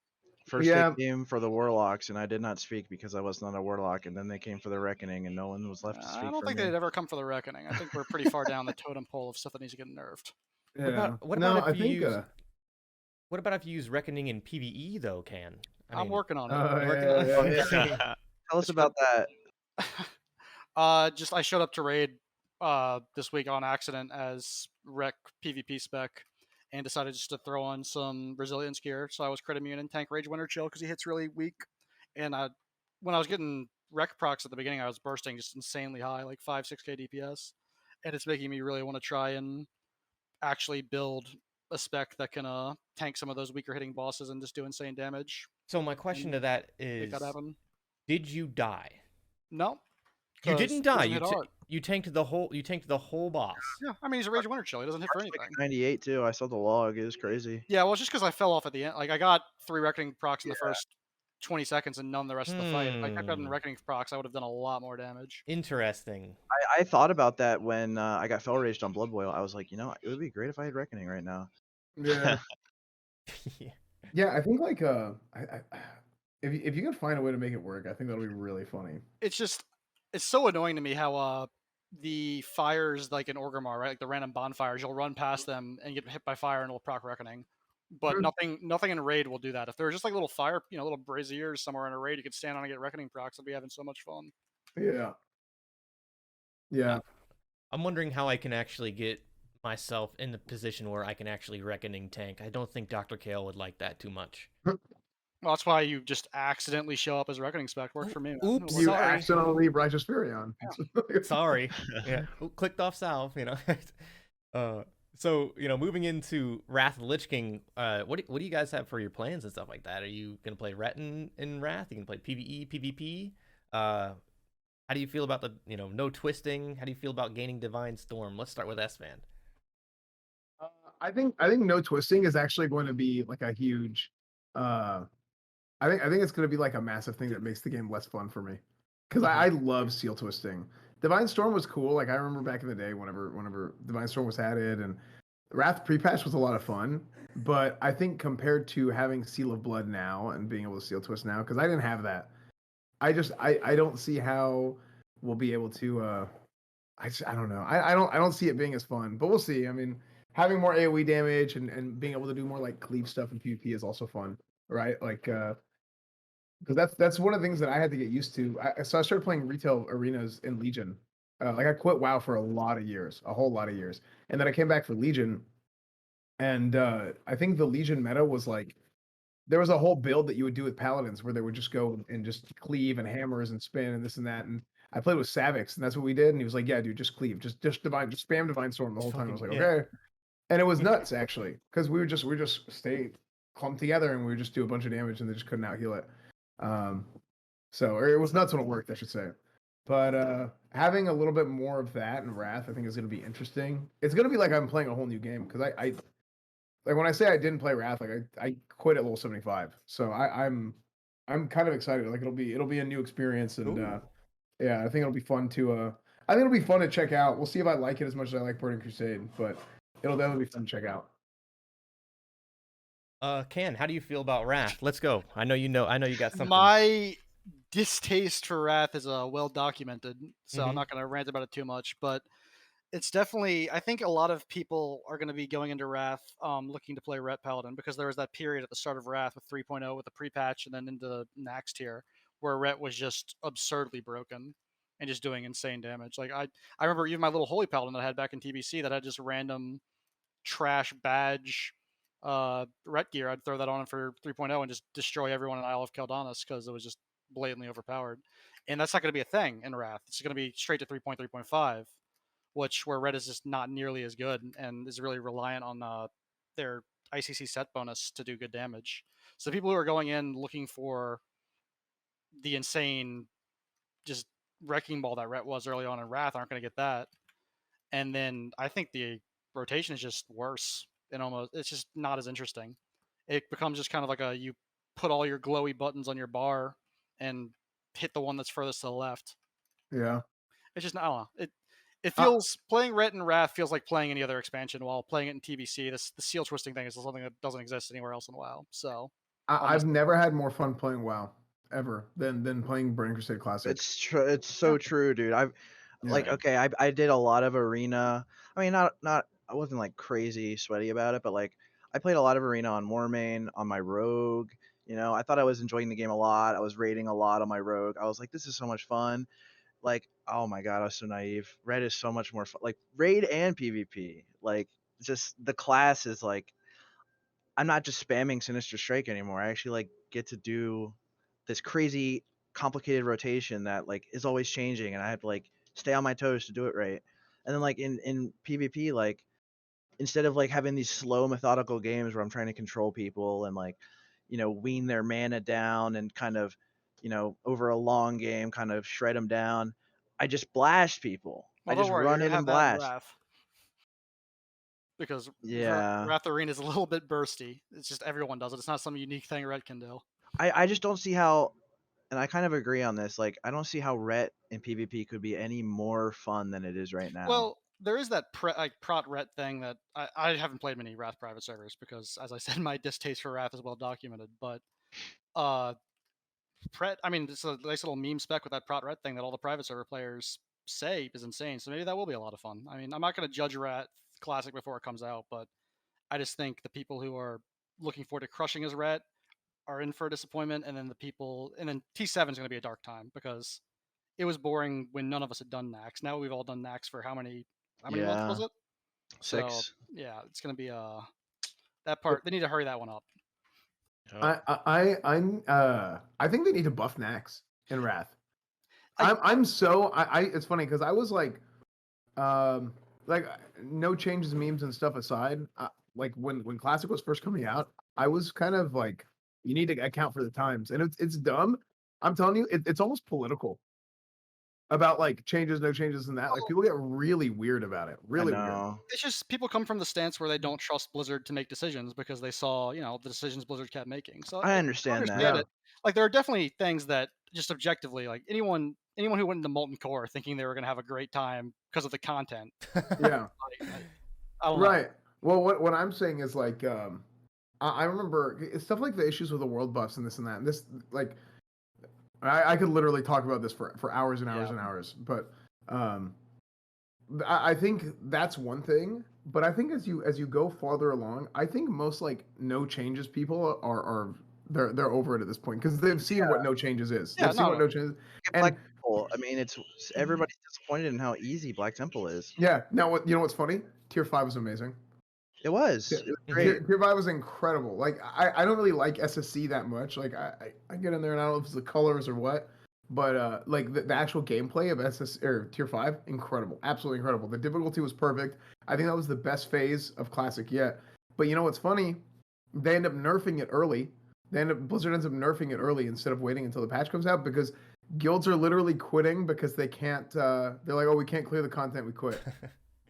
first they came for the warlocks, and I did not speak because I was not a warlock, and then they came for the reckoning, and no one was left to speak. I don't think they'd ever come for the reckoning. I think we're pretty far down the totem pole of stuff that needs to get nerfed. Yeah. What about if you use reckoning in PvE though, Can? I'm working on it. Tell us about that. I showed up to raid this week on accident as Ret PVP spec and decided just to throw on some resilience gear. So I was crit immune and tank rage winter chill because he hits really weak. And when I was getting rec procs at the beginning, I was bursting just insanely high, like 5-6k DPS. And it's making me really want to try and actually build a spec that can tank some of those weaker hitting bosses and just do insane damage. So my question to that is, did you die? No. You didn't die. You tanked the whole boss. Yeah, I mean he's a rage winter chill. He doesn't hit for anything. 98 too. I saw the log. It was crazy. Yeah, well, it's just because I fell off at the end. Like I got 3 reckoning procs in the first 20 seconds and none the rest of the fight. If I kept getting reckoning procs, I would have done a lot more damage. Interesting. I thought about that when I got fell raged on Blood Boil. I was like, it would be great if I had reckoning right now. Yeah. Yeah, I think like if you can find a way to make it work, I think that'll be really funny. It's so annoying to me how the fires like in Orgrimmar, right? Like the random bonfires, you'll run past them and get hit by fire and it'll proc reckoning. But nothing in a raid will do that. If there were just like little fire, little braziers somewhere in a raid, you could stand on and get reckoning procs. I'd be having so much fun. Yeah. Yeah. I'm wondering how I can actually get myself in the position where I can actually reckoning tank. I don't think Dr. Kale would like that too much. Well, that's why you just accidentally show up as reckoning spec. Worked for me. Oops, you accidentally Righteous Fury on. Yeah. Sorry. Yeah. Clicked off south, So, moving into Wrath of the Lich King, what do you guys have for your plans and stuff like that? Are you going to play Ret in Wrath? You can play PvE, PvP? How do you feel about the, no twisting? How do you feel about gaining Divine Storm? Let's start with Esfand. I think no twisting is actually going to be like a huge I think it's going to be like a massive thing that makes the game less fun for me, because I love seal twisting. Divine Storm was cool. Like I remember back in the day, whenever Divine Storm was added, and Wrath pre-patch was a lot of fun, but I think compared to having Seal of Blood now and being able to Seal Twist now, because I didn't have that, I don't see how we'll be able to. I don't know. I don't see it being as fun, but we'll see. I mean, having more AOE damage and being able to do more like cleave stuff in PvP is also fun, right? Like, because that's one of the things that I had to get used to. So I started playing retail arenas in Legion. Like I quit WoW for a lot of years, a whole lot of years, and then I came back for Legion, and I think the Legion meta was like there was a whole build that you would do with Paladins where they would just go and just cleave and hammers and spin and this and that. And I played with Savix, and that's what we did. And he was like, "Yeah, dude, just cleave, just spam Divine Storm the whole time." I was like, "Okay," and it was nuts actually because we just stay clumped together and we would just do a bunch of damage and they just couldn't out heal it. Or it was nuts when it worked, I should say. But having a little bit more of that in Wrath, I think is going to be interesting. It's going to be like I'm playing a whole new game because I like when I say I didn't play Wrath, like I quit at level 75. So I'm kind of excited. Like it'll be a new experience, and yeah, I think it'll be fun to I think it'll be fun to check out. We'll see if I like it as much as I like Burning Crusade, but it'll definitely be fun to check out. Ken, how do you feel about Wrath? Let's go. I know you got something. My distaste for Wrath is well documented, so Mhm. I'm not going to rant about it too much, but it's definitely, I think a lot of people are going to be going into Wrath looking to play Ret Paladin because there was that period at the start of Wrath with 3.0 with the pre-patch and then into the next tier where Ret was just absurdly broken and just doing insane damage. Like I remember even my little Holy Paladin that I had back in TBC that had just random trash badge Ret gear. I'd throw that on for 3.0 and just destroy everyone in Isle of Caldanis because it was just blatantly overpowered. And that's not going to be a thing in Wrath. It's going to be straight to 3.3.5. Where Red is just not nearly as good and is really reliant on their ICC set bonus to do good damage. So people who are going in looking for the insane just wrecking ball that Ret was early on in Wrath aren't going to get that. And then I think the rotation is just worse and it's just not as interesting. It becomes just kind of like you put all your glowy buttons on your bar and hit the one that's furthest to the left. Yeah. It's just, I don't know. It feels playing Ret and Wrath feels like playing any other expansion while playing it in TBC. The seal twisting thing is something that doesn't exist anywhere else in WoW. So I've never had more fun playing WoW ever than playing Burning Crusade Classic. It's true. It's so true, dude. Like, okay, I did a lot of arena. I mean, not I wasn't like crazy sweaty about it, but like I played a lot of arena on Warmane, on my rogue. You know, I thought I was enjoying the game a lot. I was raiding a lot on my rogue. I was like, this is so much fun. Like, oh my god, I was so naive. Red is so much more fun. Like raid and PvP. Like, just the class is like, I'm not just spamming Sinister Strike anymore. I actually like get to do this crazy complicated rotation that like is always changing, and I have to like stay on my toes to do it right. And then like in PvP, like instead of like having these slow methodical games where I'm trying to control people and like, you know, wean their mana down and kind of, you know, over a long game kind of shred them down, I just blast people. Well, I just don't worry, run you're in gonna and have that in blast. Wrath. Because Yeah. Wrath Arena is a little bit bursty. It's just everyone does it. It's not some unique thing Red can do. I just don't see how, and I kind of agree on this. Like, I don't see how Ret in PvP could be any more fun than it is right now. Well, there is that prot Ret thing that I haven't played many Wrath private servers because, as I said, my distaste for Wrath is well documented. But Pret, I mean, it's a nice little meme spec with that prot Ret thing that all the private server players say is insane. So maybe that will be a lot of fun. I mean, I'm not going to judge Ret Classic before it comes out, but I just think the people who are looking forward to crushing his Ret are in for a disappointment, and then T7 is going to be a dark time because it was boring when none of us had done Nax. Now we've all done Nax for how many months was it? 6. So yeah, it's going to be that part. They need to hurry that one up. I think they need to buff Nax in Wrath. It's funny because I was like no changes, memes and stuff aside. Like when Classic was first coming out, I was kind of like, you need to account for the times, and it's dumb. I'm telling you, it's almost political about like changes, no changes, and that. Like people get really weird about it. Really weird. It's just people come from the stance where they don't trust Blizzard to make decisions because they saw, you know, the decisions Blizzard kept making. So I understand that. it. Like there are definitely things that just objectively, like anyone who went into Molten Core thinking they were going to have a great time because of the content. Yeah. I don't right. know. Well, what I'm saying is like, I remember stuff like the issues with the world buffs and this and that. And this like, I could literally talk about this for hours and hours Yeah. and hours. But I think that's one thing. But I think as you go farther along, I think most like no changes people are they're over it at this point because they've seen what no changes is. Yeah, They've seen no, what no. no changes. Look at And Black Temple. I mean, it's everybody's disappointed in how easy Black Temple is. yeah, now what you know what's funny? Tier 5 was amazing. It was. Yeah, It was Mhm. great. Tier 5 was incredible. Like I don't really like SSC that much. Like I get in there and I don't know if it's the colors or what, but like the actual gameplay of SS or Tier 5, incredible, absolutely incredible. The difficulty was perfect. I think that was the best phase of Classic yet. But you know what's funny? They end up nerfing it early. Blizzard ends up nerfing it early instead of waiting until the patch comes out because guilds are literally quitting because they can't. They're like, oh, we can't clear the content, we quit.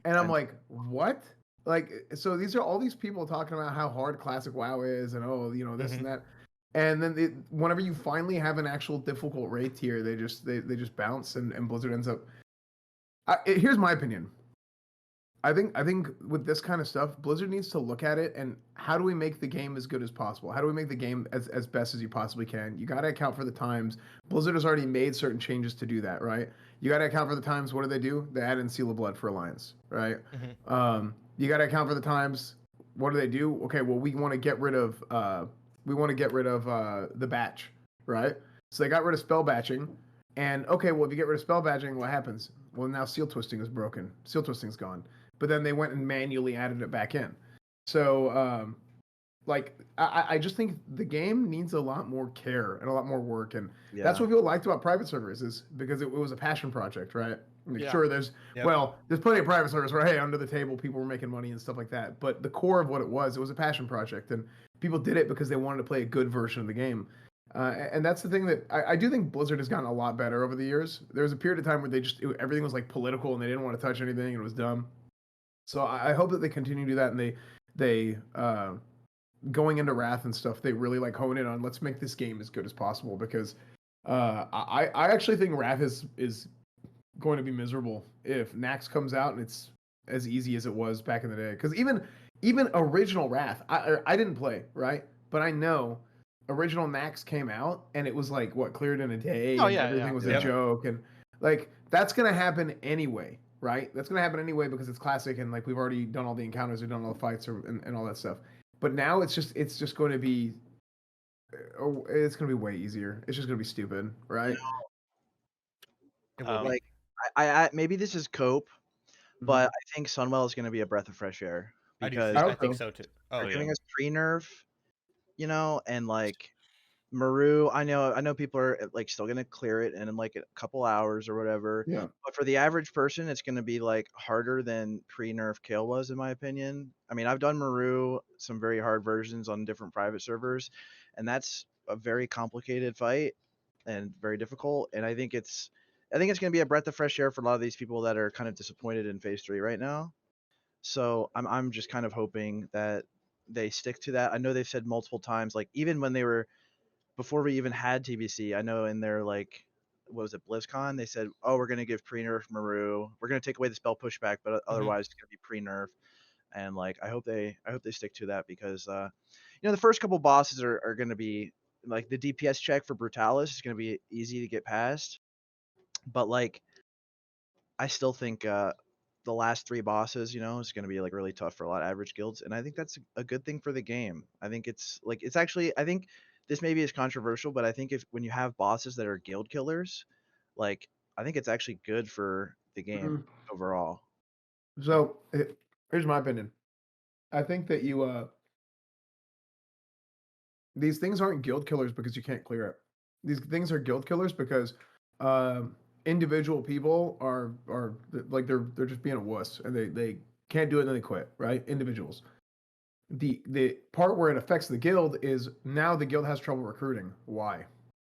And I'm And- like, what? Like, so these are all these people talking about how hard Classic WoW is, and oh, you know this and that, and then whenever you finally have an actual difficult raid tier, they just bounce, and Blizzard ends up. Here's my opinion. I think with this kind of stuff, Blizzard needs to look at it and how do we make the game as good as possible? How do we make the game as best as you possibly can? You got to account for the times. Blizzard has already made certain changes to do that, right? You got to account for the times. What do? They add in Seal of Blood for Alliance, right? You got to account for the times. What do? Okay, well we want to get rid of the batch, right? So they got rid of spell batching, and okay, well if you get rid of spell batching, what happens? Well now seal twisting is broken. Seal twisting's gone. But then they went and manually added it back in. So, like, I just think the game needs a lot more care and a lot more work, and that's what people liked about private servers is because it was a passion project, right? I mean, Yeah. sure, there's Yep. well, there's plenty of private servers where hey, under the table people were making money and stuff like that, but the core of what it was a passion project, and people did it because they wanted to play a good version of the game. And that's the thing that I do think Blizzard has gotten a lot better over the years. There was a period of time where everything was like political and they didn't want to touch anything and it was dumb. So I hope that they continue to do that, and they going into Wrath and stuff, they really like hone in on let's make this game as good as possible because I actually think Wrath is going to be miserable if Nax comes out and it's as easy as it was back in the day. Because even original Wrath, I didn't play, right, but I know original Nax came out and it was like what cleared in a day. Oh, And yeah, everything yeah. was Yeah. a joke, and like that's gonna happen anyway. Right, that's gonna happen anyway because it's classic, and like we've already done all the encounters, we've done all the fights, and all that stuff. But now it's just going to be, it's going to be way easier. It's just going to be stupid, right? It will be. Like, I maybe this is cope, Mm-hmm. but I think Sunwell is going to be a breath of fresh air I do. because I think so too. Oh, they're yeah. giving us pre-nerf, you know, and like Maru, I know people are like still gonna clear it in like a couple hours or whatever. Yeah. But for the average person, it's gonna be like harder than pre-nerf Kale was, in my opinion. I mean, I've done Maru, some very hard versions on different private servers, and that's a very complicated fight and very difficult. And I think it's gonna be a breath of fresh air for a lot of these people that are kind of disappointed in Phase 3 right now. So I'm just kind of hoping that they stick to that. I know they've said multiple times, like even when they were before we even had TBC, I know in their like, what was it, BlizzCon, they said, oh, we're gonna give pre-nerf Maru, we're gonna take away the spell pushback, but otherwise it's gonna be pre-nerf. And like, I hope they stick to that because you know the first couple bosses are gonna be like the DPS check for Brutalis is gonna be easy to get past, but like I still think the last 3 bosses, you know, is going to be like really tough for a lot of average guilds, and I think that's a good thing for the game. I think it's like it's actually I think this maybe is controversial, but I think if when you have bosses that are guild killers, like I think it's actually good for the game overall. So here's my opinion. I think that these things aren't guild killers because you can't clear it. These things are guild killers because individual people are like they're just being a wuss and they can't do it and then they quit, right? Individuals. The part where it affects the guild is now the guild has trouble recruiting. Why?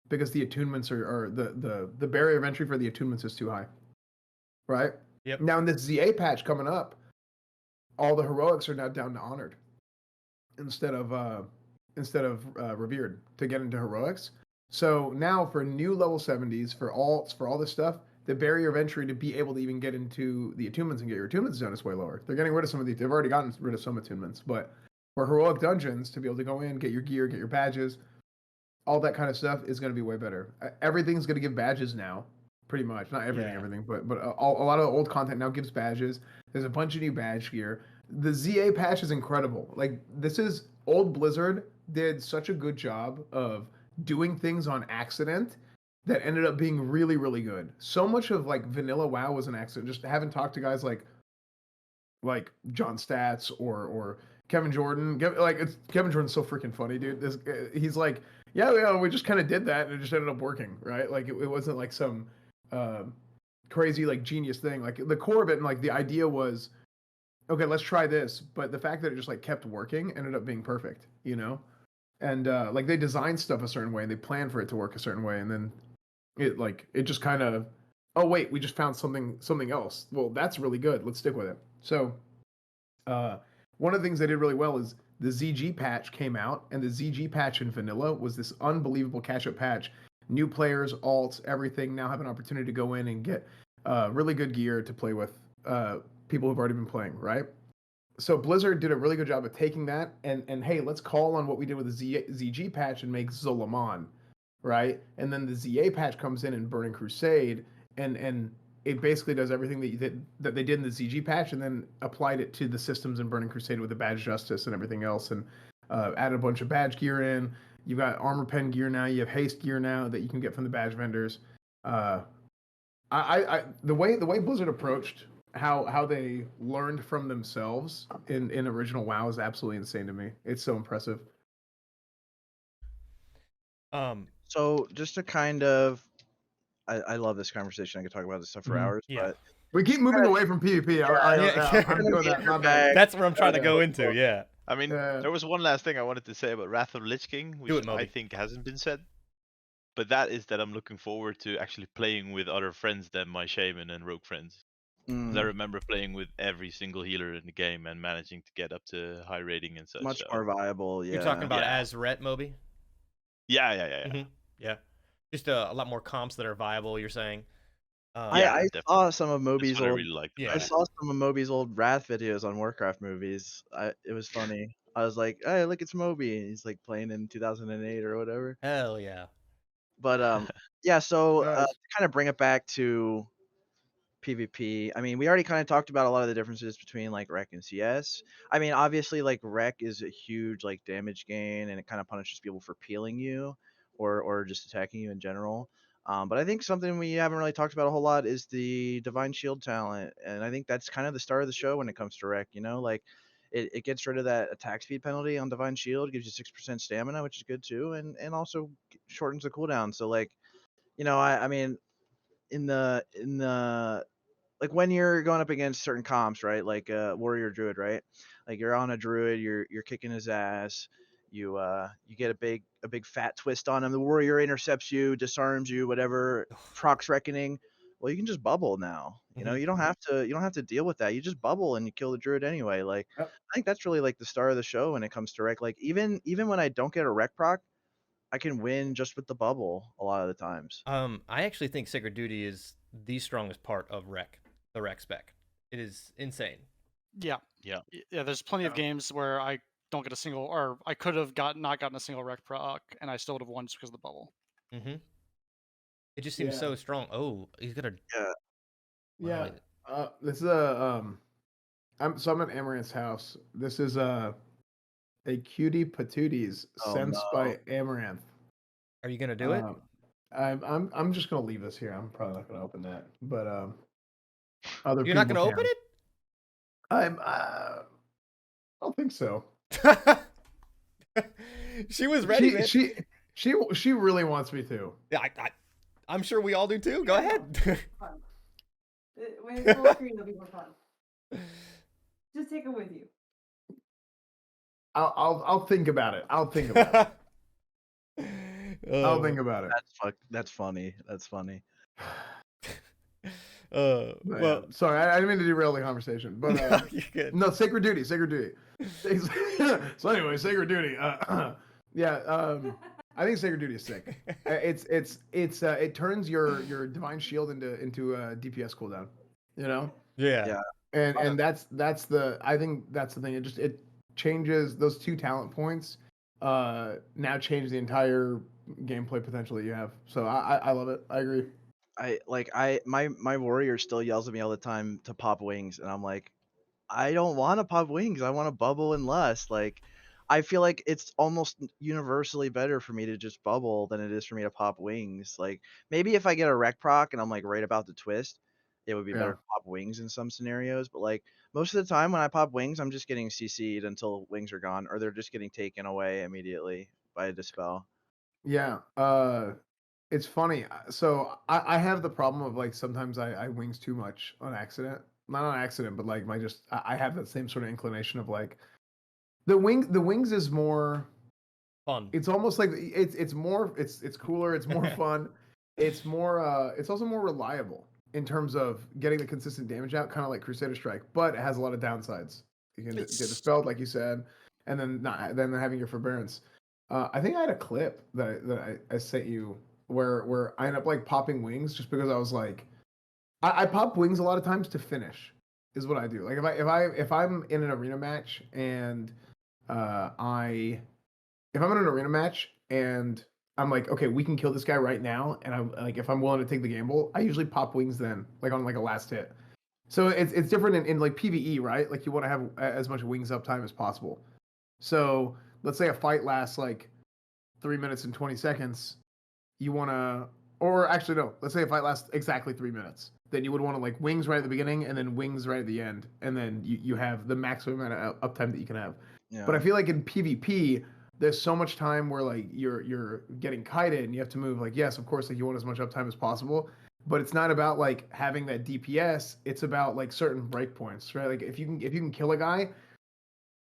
Because the attunements are the barrier of entry for the attunements is too high. Right? Yep. Now in this ZA patch coming up, all the heroics are now down to honored instead of revered to get into heroics. So now for new level 70s, for alts, for all this stuff, the barrier of entry to be able to even get into the attunements and get your attunements done is way lower. They're getting rid of some of these. They've already gotten rid of some attunements, but for heroic dungeons to be able to go in, get your gear, get your badges, all that kind of stuff is going to be way better. Everything's going to give badges now, pretty much. Not everything, but a lot of the old content now gives badges. There's a bunch of new badge gear. The ZA patch is incredible. Like, this is old Blizzard did such a good job of doing things on accident that ended up being really, really good. So much of like vanilla WoW was an accident. Just having talked to guys like John Stats or Kevin Jordan. Kevin Jordan's so freaking funny, dude. He's like, yeah, we just kind of did that and it just ended up working, right? Like it wasn't like some crazy like genius thing. Like the core of it and like the idea was, okay, let's try this. But the fact that it just like kept working ended up being perfect, you know? And like they designed stuff a certain way and they planned for it to work a certain way, and then it just kind of, oh wait, we just found something else. Well, that's really good. Let's stick with it. So one of the things they did really well is the ZG patch came out, and the ZG patch in vanilla was this unbelievable catch-up patch. New players, alts, everything now have an opportunity to go in and get really good gear to play with people who've already been playing, right? So Blizzard did a really good job of taking that and hey, let's call on what we did with the ZG patch and make Zolaman, right? And then the ZA patch comes in Burning Crusade, and it basically does everything that they did in the ZG patch, and then applied it to the systems in Burning Crusade with the badge justice and everything else, and added a bunch of badge gear in. You've got armor pen gear now. You have haste gear now that you can get from the badge vendors. The way Blizzard approached how they learned from themselves in original WoW is absolutely insane to me. It's so impressive. So just to kind of, I love this conversation. I could talk about this stuff for hours, Yeah. but We keep moving away from PvP. I'm doing that. My bad. That's where I'm trying to go into. Yeah. I mean, there was one last thing I wanted to say about Wrath of Lich King, Do which it, Moby. I think hasn't been said. But that is that I'm looking forward to actually playing with other friends than my shaman and rogue friends. 'Cause I remember playing with every single healer in the game and managing to get up to high rating and such. much so. more viable. Yeah. You're talking about Yeah. as Ret, Moby? Yeah. Yeah. Just a lot more comps that are viable, you're saying? I saw some of That's Moby's what I old. really liked. Yeah. I saw some of Moby's old Wrath videos on Warcraft movies. It was funny. I was like, hey, look, it's Moby. And he's like playing in 2008 or whatever. Hell yeah. But yeah. So Nice. to kind of bring it back to PvP. I mean, we already kind of talked about a lot of the differences between like Rec and CS. I mean, obviously, like Rec is a huge like damage gain, and it kind of punishes people for peeling you, or just attacking you in general. But I think something we haven't really talked about a whole lot is the Divine Shield talent, and I think that's kind of the star of the show when it comes to Rec. You know, like it gets rid of that attack speed penalty on Divine Shield, gives you 6% stamina, which is good too, and also shortens the cooldown. So like, you know, I mean, in the like when you're going up against certain comps, right? Like warrior druid, right? Like you're on a druid, you're kicking his ass. You get a big fat twist on him. The warrior intercepts you, disarms you, whatever. Procs reckoning. Well, you can just bubble now. You know, you don't have to deal with that. You just bubble and you kill the druid anyway. Like Yep. I think that's really like the star of the show when it comes to Rec. Like even when I don't get a Rec proc, I can win just with the bubble a lot of the times. I actually think Sacred Duty is the strongest part of Rec, the Rec spec. It is insane. Yeah. Yeah. Yeah, there's plenty of games where I don't get a single, or I could have not gotten a single rec proc, and I still would have won just because of the bubble. Mm-hmm. It just seems so strong. Oh, he's gonna. Yeah. This is a I'm at Amaranth's house. This is a cutie patooties sensed by Amaranth. Are you gonna do it? I'm just gonna leave this here. I'm probably not gonna open that, but other You're not people gonna can. open I don't think so. it? She was ready. man. She really wants me to. Yeah, I'm sure we all do too. Go ahead. Fun. When it's full screen, it'll be more fun. Just take it with you. I'll think about it. I'll think about it. I'll think about it. That's funny. That's funny. Well, sorry, I didn't mean to derail the conversation, but you're good. no, Sacred Duty. So anyway, Sacred Duty. Yeah, I think Sacred Duty is sick. It turns your divine shield into a DPS cooldown. You know, Yeah. Yeah. and that's the I think that's the thing. It changes those 2 talent points. Now change the entire gameplay potential that you have. So I love it. I agree. My warrior still yells at me all the time to pop wings, and I'm like, I don't want to pop wings. I want to bubble and lust. Like, I feel like it's almost universally better for me to just bubble than it is for me to pop wings. Like, maybe if I get a rec proc and I'm like right about to twist, it would be better Yeah. to pop wings in some scenarios. But like most of the time when I pop wings, I'm just getting CC'd until wings are gone, or they're just getting taken away immediately by a dispel. Yeah. It's funny. So I have the problem of like sometimes I wings too much on accident. Not on accident, but like I have that same sort of inclination of like the wings is more. Fun. It's almost like it's more it's cooler. It's more fun. It's more. It's also more reliable in terms of getting the consistent damage out, kind of like Crusader Strike, but it has a lot of downsides. You can get It's dispelled, like you said, and then having your forbearance. I think I had a clip I sent you where I ended up like popping wings just because I was like, I pop wings a lot of times to finish is what I do. Like if I'm in an arena match and I if I'm in an arena match and I'm like, okay, we can kill this guy right now, and I'm like, if I'm willing to take the gamble, I usually pop wings then, like on like a last hit. So it's different in like PVE, right? Like you want to have as much wings uptime as possible. So let's say a fight lasts like 3 minutes and 20 seconds. You want to, or actually no, let's say a fight lasts exactly 3 minutes. Then you would want to like wings right at the beginning and then wings right at the end, and then you have the maximum amount of uptime that you can have. But I Yeah. feel like in PvP, there's so much time where like you're getting kited and you have to move. Like yes, of course, like you want as much uptime as possible, but it's not about like having that DPS. It's about like certain breakpoints, right? Like if you can kill a guy,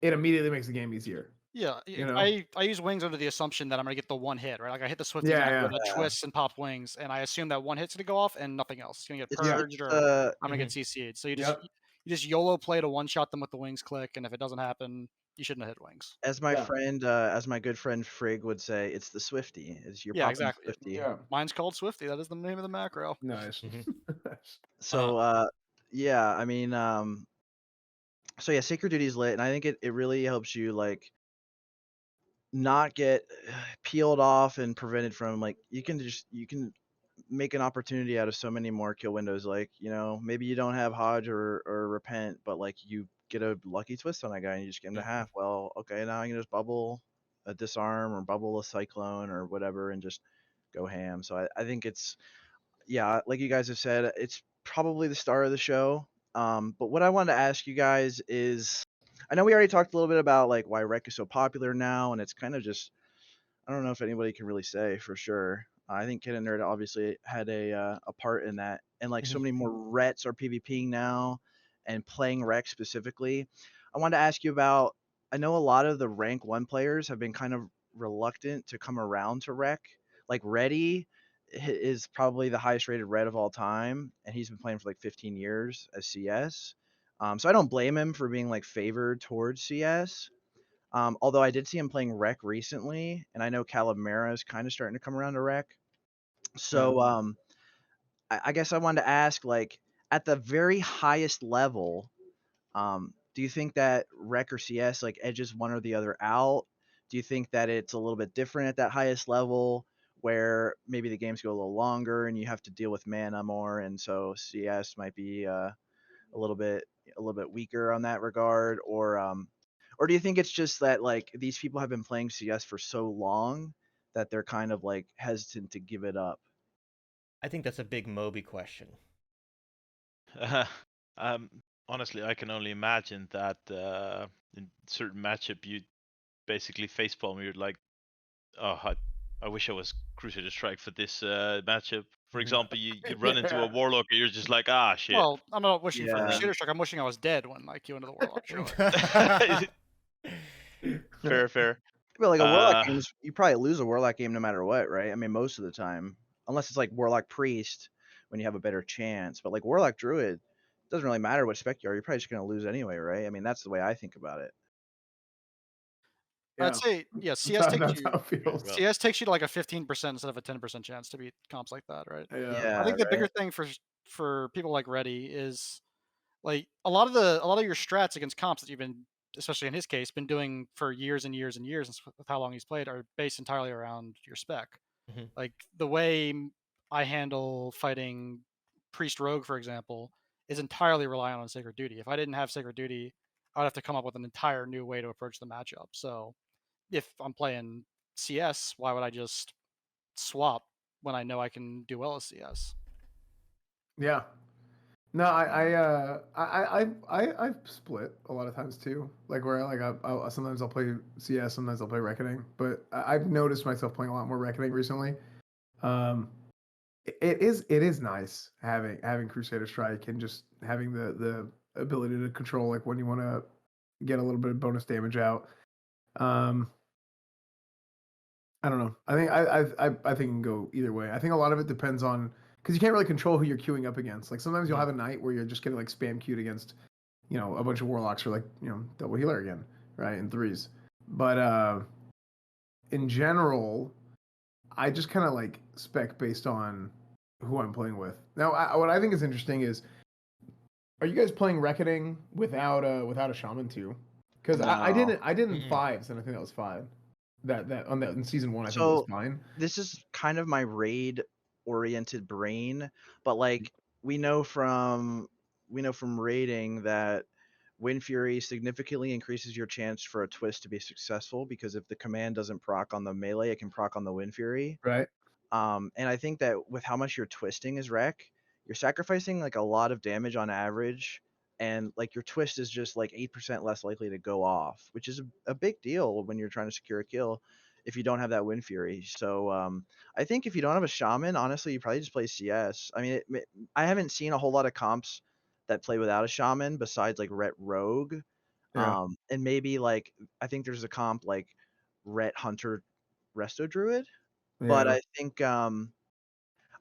it immediately makes the game easier. Yeah, You know? I use wings under the assumption that I'm gonna get the one hit, right? Like I hit the Swifty Yeah, guy yeah. with a twist and pop wings, and I assume that one hit's gonna go off and nothing else. It's gonna get It's purged or I'm gonna get CC'd. So Yep. you just YOLO play to one shot them with the wings click, and if it doesn't happen, you shouldn't have hit wings. Yeah. As my good friend Frigg would say, it's the Swifty. It's you're Yeah, popping the exactly. Swifty. Yeah. Mine's called Swifty. That is the name of the macro. Nice. So yeah, I mean so yeah, Sacred Duty is lit, and I think it really helps you like not get peeled off and prevented from like you can make an opportunity out of so many more kill windows. Like, you know, maybe you don't have Hodge or Repent, but like you get a lucky twist on that guy and you just get him to half. Well, okay, now I can just bubble a disarm or bubble a cyclone or whatever and just go ham. So I think it's yeah, like you guys have said, it's probably the star of the show. But what I wanted to ask you guys is, I know we already talked a little bit about like why Rec is so popular now, and it's kind of just I don't know if anybody can really say for sure. I think Canitnerd obviously had a part in that, and like so many more Rets are PvPing now, and playing Rec specifically. I wanted to ask you about. I know a lot of the rank 1 players have been kind of reluctant to come around to Rec. Like Reddy is probably the highest rated Red of all time, and he's been playing for like 15 years as CS. So I don't blame him for being like favored towards CS. Although I did see him playing Rec recently, and I know Calamera is kind of starting to come around to Rec. So I guess I wanted to ask, like, at the very highest level, do you think that Rec or CS like edges one or the other out? Do you think that it's a little bit different at that highest level, where maybe the games go a little longer and you have to deal with mana more, and so CS might be a little bit weaker on that regard, or do you think it's just that like these people have been playing CS for so long that they're kind of like hesitant to give it up? I think that's a big Moby question. um, honestly, I can only imagine that in certain matchup you basically facepalm. You're like, oh, I wish I was Crusader Strike for this matchup. For example, you run into a Warlock and you're just like, ah, shit. Well, I'm not wishing for Yeah. Crusader Strike. I'm wishing I was dead when I queue into the Warlock. Surely. Fair. But like a Warlock game, you probably lose a Warlock game no matter what, right? I mean, most of the time, unless it's like Warlock Priest when you have a better chance. But like Warlock Druid, it doesn't really matter what spec you are. You're probably just gonna lose anyway, right? I mean, that's the way I think about it. I'd say CS That's how it feels. well. CS takes you to like a 15% instead of a 10% chance to beat comps like that, right? Yeah, I think the right. bigger thing for people like Reddy is like a lot of your strats against comps that you've been, especially in his case, been doing for years and years and years, and with how long he's played, are based entirely around your spec. Mhm. Like the way I handle fighting priest rogue, for example, is entirely reliant on sacred duty. If I didn't have sacred duty, I'd have to come up with an entire new way to approach the matchup. So if I'm playing CS, why would I just swap when I know I can do well as CS? Yeah. No, I've split a lot of times too. Like where like sometimes I'll play CS, sometimes I'll play Reckoning. But I've noticed myself playing a lot more Reckoning recently. Um, it is nice having Crusader Strike and just having the ability to control like when you want to get a little bit of bonus damage out. Um, I don't know. I think I think it can go either way. I think a lot of it depends on because you can't really control who you're queuing up against. Like sometimes you'll have a night where you're just getting like spam queued against, a bunch of warlocks or like double healer again, right, in threes. But in general, I just kind of like spec based on who I'm playing with. Now, what I think is interesting is, are you guys playing Reckoning without a shaman too? Because I No. didn't Mm-mm. fives, and I think that was fine. That on that in season 1, I think it was So fine. this is kind of my raid oriented brain, but like we know from raiding that Wind Fury significantly increases your chance for a twist to be successful because if the command doesn't proc on the melee, it can proc on the Wind Fury. Right. And I think that with how much you're twisting as Rec, you're sacrificing like a lot of damage on average, and like your twist is just like 8% less likely to go off, which is a big deal when you're trying to secure a kill if you don't have that Wind Fury. So I think if you don't have a Shaman, honestly, you probably just play CS. I mean, I haven't seen a whole lot of comps that play without a Shaman besides like Ret Rogue. Yeah. And maybe like I think there's a comp like Ret Hunter Resto Druid. But Yeah.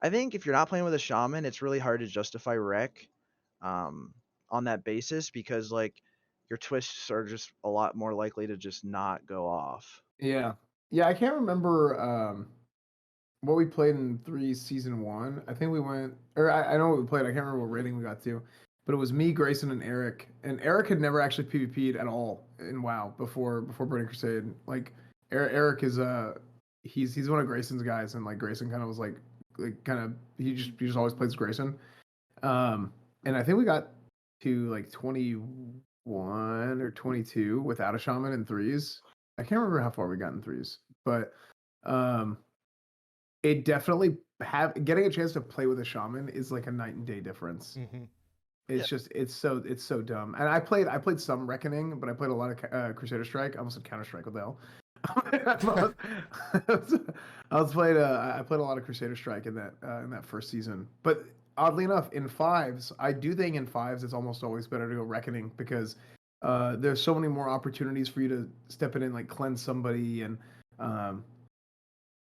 I think if you're not playing with a shaman, it's really hard to justify Rec um, on that basis because like your twists are just a lot more likely to just not go off. Yeah. Yeah, I can't remember what we played in 3 season 1. I think we went or I know what we played. I can't remember what rating we got to. But it was me, Grayson, and Eric. And Eric had never actually PvP'd at all in WoW before Burning Crusade. Like Eric is he's one of Grayson's guys, and like Grayson kind of was like kind of he just always plays Grayson. And I think we got to like 21 or 22 without a shaman in threes. I can't remember how far we got in threes, but um, it definitely getting a chance to play with a shaman is like a night and day difference. Mm-hmm. It's just it's so dumb. And I played some Reckoning, but I played a lot of Crusader Strike. I almost said Counter Strike. What the hell? I played a lot of Crusader Strike in that first season. But oddly enough, in fives, I do think in fives it's almost always better to go Reckoning because there's so many more opportunities for you to step in and like cleanse somebody, and um,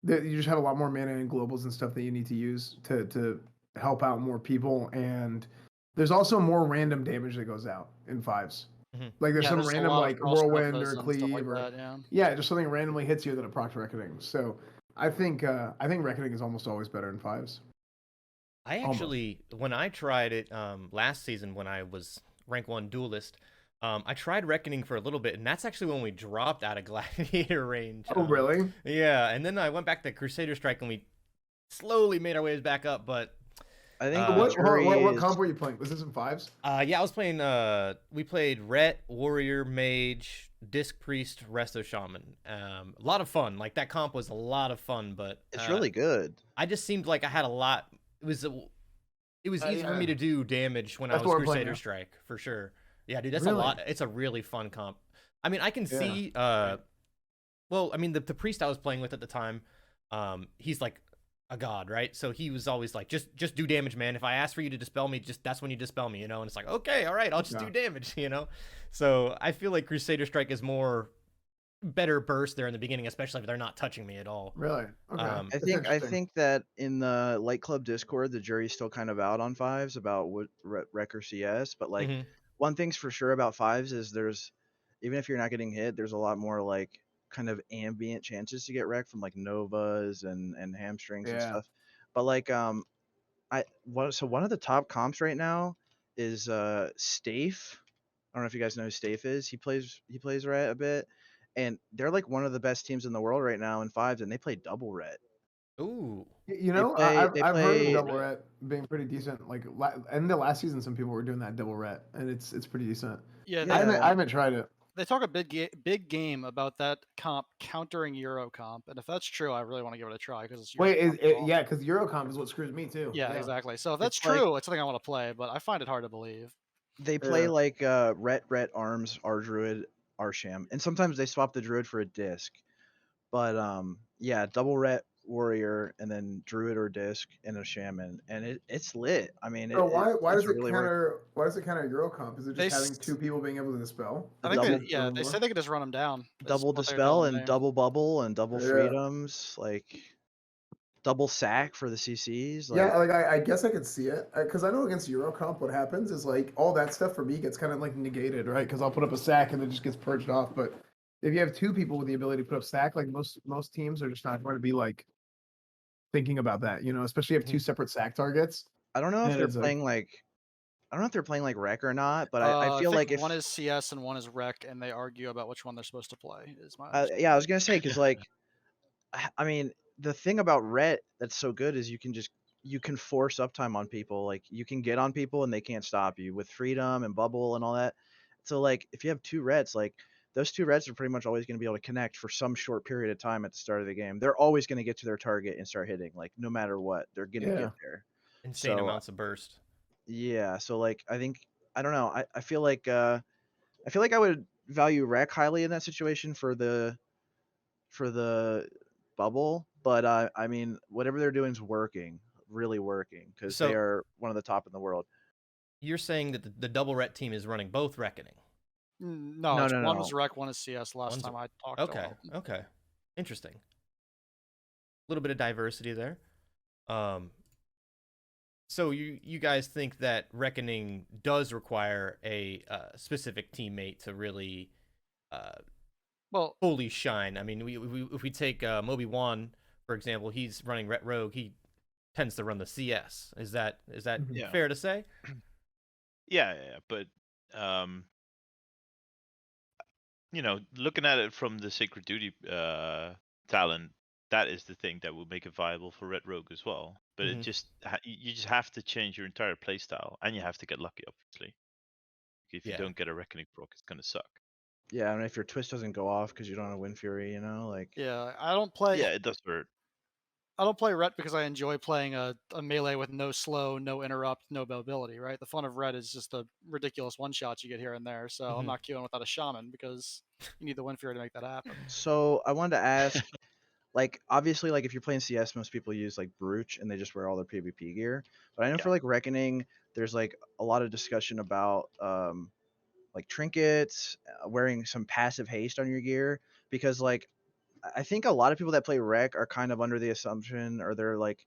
you just have a lot more mana and globals and stuff that you need to use to help out more people, and there's also more random damage that goes out in fives. Mm-hmm. Like there's Yeah, some there's a random lot of like cross whirlwind or combos and stuff cleave like or that, yeah, just something randomly hits you that a proc reckoning. So I think reckoning is almost always better in fives. I actually, when I tried it last season when I was rank 1 duelist, I tried Reckoning for a little bit, and that's actually when we dropped out of Gladiator range. Oh, really? Yeah, and then I went back to Crusader Strike, and we slowly made our ways back up, but... I think what comp were you playing? Was this in fives? Yeah, I was playing, we played Ret, Warrior, Mage, Disc Priest, Resto Shaman. A lot of fun. Like, that comp was a lot of fun, but... it's really good. I just seemed like I had a lot... It was easy for me to do damage when I was Crusader Strike, for sure. Yeah, dude, that's a lot. It's a really fun comp. I mean, I can see... well, I mean, the priest I was playing with at the time, he's like a god, right? So he was always like, just do damage, man. If I ask for you to dispel me, that's when you dispel me, you know? And it's like, okay, all right, I'll just do damage, you know? So I feel like Crusader Strike is more better burst there in the beginning, especially if they're not touching me at all. Really? Okay. I think that in the Light Club Discord, the jury's still kind of out on fives about what Rec or CS, but like one thing's for sure about fives is there's even if you're not getting hit, there's a lot more like kind of ambient chances to get wrecked from like novas and hamstrings and Yeah. stuff. But like so one of the top comps right now is Stafe. I don't know if you guys know who Stafe is. He plays Ret a bit, and they're like one of the best teams in the world right now in fives, and they play double Ret. Ooh. You They know, play I've heard of play double ret being pretty decent. Like in the last season, some people were doing that double ret, and it's pretty decent. Yeah, Yeah. I haven't tried it. they talk a big game about that comp countering Euro comp, and if that's true, I really want to give it a try because it's Wait, Euro comp. yeah, because Eurocomp is what screws me too. Yeah, exactly. So if that's It's like true, it's something I want to play, but I find it hard to believe. they play Yeah. like Ret Arms, R Druid, Arsham, and sometimes they swap the Druid for a disc. But yeah, double Ret Warrior and then Druid or disc and a Shaman, and it's lit. I mean, So why it's does it really counter? Why does it counter Eurocomp? Is it They just having s- two people being able to dispel? I Like think double they say they can just run them down. is double what they're dispel telling and me. double bubble and double Yeah. freedoms, like double sack for the CCs. Like Yeah, like I guess I could see it because I know against Eurocomp what happens is like all that stuff for me gets kind of like negated, right? Because I'll put up a sack and it just gets purged off. But if you have two people with the ability to put up stack, like most teams are just not going to be like thinking about that, you know, especially if you have two separate sack targets. I don't know if And they're it's like, playing like I don't know if they're playing like Rec or not, but I I feel think like if one is CS and one is Rec, and they argue about which one they're supposed to play. Is my yeah, I was gonna say because like I mean the thing about Ret that's so good is you can force uptime on people. Like you can get on people and they can't stop you with freedom and bubble and all that. So like if you have two Reds, like those two Reds are pretty much always going to be able to connect for some short period of time at the start of the game. They're always going to get to their target and start hitting. Like no matter what, they're going to Yeah. get there. Insane So amounts of burst. yeah, so like I don't know. I feel like I would value Rec highly in that situation for the bubble, but I mean whatever they're doing is working, really working because they So- are one of the top in the world. You're saying that the double ret team is running both reckoning. No, No, it's no, one no. was Rec, one is CS. Last One's time I talked. Okay. To all of them. Okay. Interesting. A little bit of diversity there. So you guys think that reckoning does require a specific teammate to really Well, fully shine? I mean, if we take Mobywan for example, he's running Ret Rogue. He tends to run the CS. Is that Yeah. fair to say? Yeah, but looking at it from the Sacred Duty talent, that is the thing that will make it viable for Red Rogue as well. But Mhm. it just you just have to change your entire playstyle, and you have to get lucky, obviously. If you Yeah. don't get a Reckoning proc, it's gonna suck. Yeah, and if your twist doesn't go off because you don't have Wind Fury, like yeah, I don't play. Yeah, it does hurt. I don't play Ret because I enjoy playing a melee with no slow, no interrupt, no mobility, right? The fun of Ret is just the ridiculous one-shots you get here and there, so Mhm. I'm not queuing without a Shaman because you need the Wind Fury to make that happen. So I wanted to ask, like obviously, like if you're playing CS, most people use like Brooch and they just wear all their PvP gear. But I know Yeah. for like Reckoning, there's like a lot of discussion about like trinkets, wearing some passive haste on your gear because like I think a lot of people that play Rec are kind of under the assumption or they're like,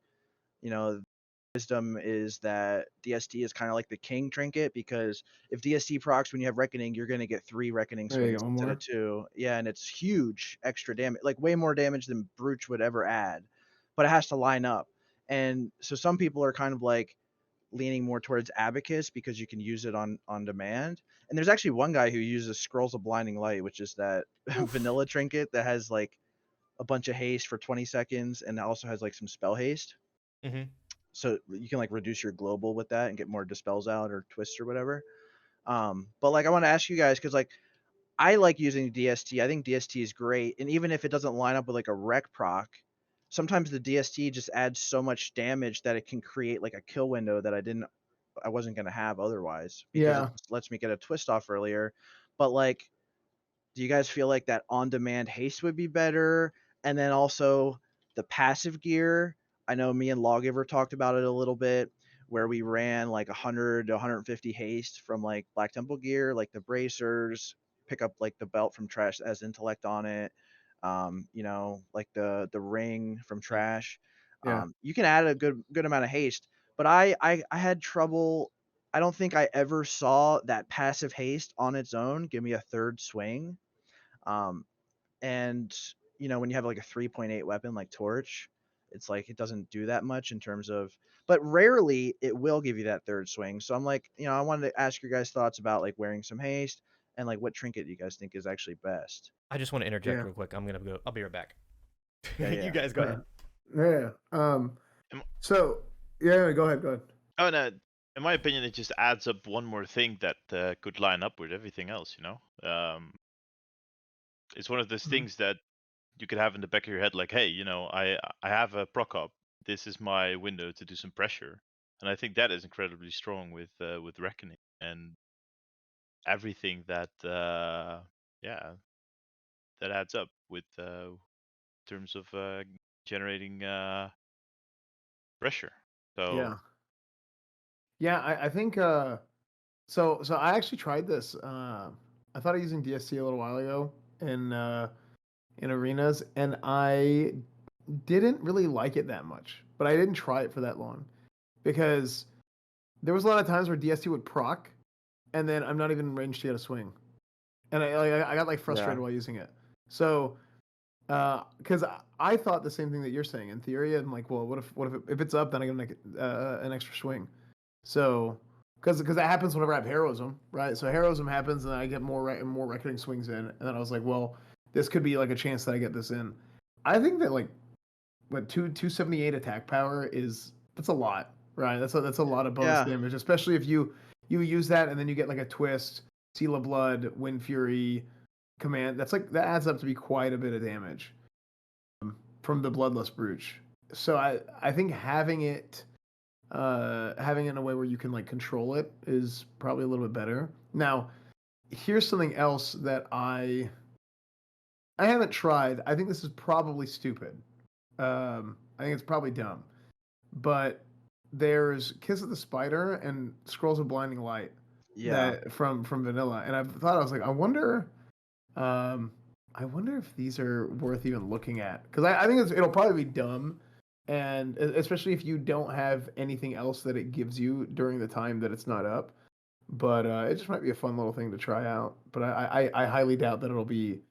wisdom is that DST is kind of like the king trinket because if DST procs when you have Reckoning, you're going to get 3 Reckoning There you swings go, instead more. of 2. Yeah, and it's huge extra damage, like way more damage than Brooch would ever add, but it has to line up. And so some people are kind of like leaning more towards Abacus because you can use it on demand. And there's actually one guy who uses Scrolls of Blinding Light, which is that vanilla trinket that has like a bunch of haste for 20 seconds and also has like some spell haste. Mhm. So you can like reduce your global with that and get more dispels out or twists or whatever. But like I want to ask you guys because like I like using DST. I think DST is great, and even if it doesn't line up with like a rec proc, sometimes the DST just adds so much damage that it can create like a kill window that I wasn't gonna have otherwise because Yeah. it just lets me get a twist off earlier. But like, do you guys feel like that on-demand haste would be better? And then also the passive gear. I know me and Lawgiver talked about it a little bit, where we ran like 100 to 150 haste from like Black Temple gear, like the bracers, pick up like the belt from Trash that has intellect on it. Like the ring from Trash. Yeah. You can add a good amount of haste, but I had trouble. I don't think I ever saw that passive haste on its own give me a third swing. And and when you have like a 3.8 weapon like Torch, it's like it doesn't do that much in terms of, but rarely it will give you that third swing. So I'm like, I wanted to ask your guys' thoughts about like wearing some haste and like what trinket you guys think is actually best. I just want to interject Yeah. real quick. I'm gonna go. I'll be right back. Yeah, You yeah. guys go ahead. Yeah. So yeah, go ahead. Go ahead. Oh no, in my opinion, it just adds up one more thing that could line up with everything else. It's one of those Mhm. things that you could have in the back of your head, like, hey, I have a proc op. This is my window to do some pressure, and I think that is incredibly strong with Reckoning and everything that that adds up with in terms of generating pressure. So Yeah. Yeah, I think so I actually tried this. I thought of using DST a little while ago in arenas, and I didn't really like it that much. But I didn't try it for that long because there was a lot of times where DST would proc, and then I'm not even in range to get a swing, and I got like frustrated Yeah. while using it. So because I thought the same thing that you're saying in theory. I'm like, well, what if it's up, then I get an extra swing. So because that happens whenever I have heroism, right? So heroism happens, and then I get more reckoning swings in, and then I was like, well, this could be like a chance that I get this in. I think that like what 278 attack power that's a lot, right? That's a lot of bonus Yeah. damage, especially if you use that and then you get like a twist, Seal of Blood, Wind Fury, command. That adds up to be quite a bit of damage from the Bloodless Brooch. So I think having it in a way where you can like control it is probably a little bit better. Now, here's something else that I haven't tried. I think this is probably stupid. I think it's probably dumb. But there's Kiss of the Spider and Scrolls of Blinding Light Yeah. that from vanilla, and I was like, I wonder if these are worth even looking at, because I think it'll probably be dumb, and especially if you don't have anything else that it gives you during the time that it's not up. But it just might be a fun little thing to try out. But I highly doubt that it'll be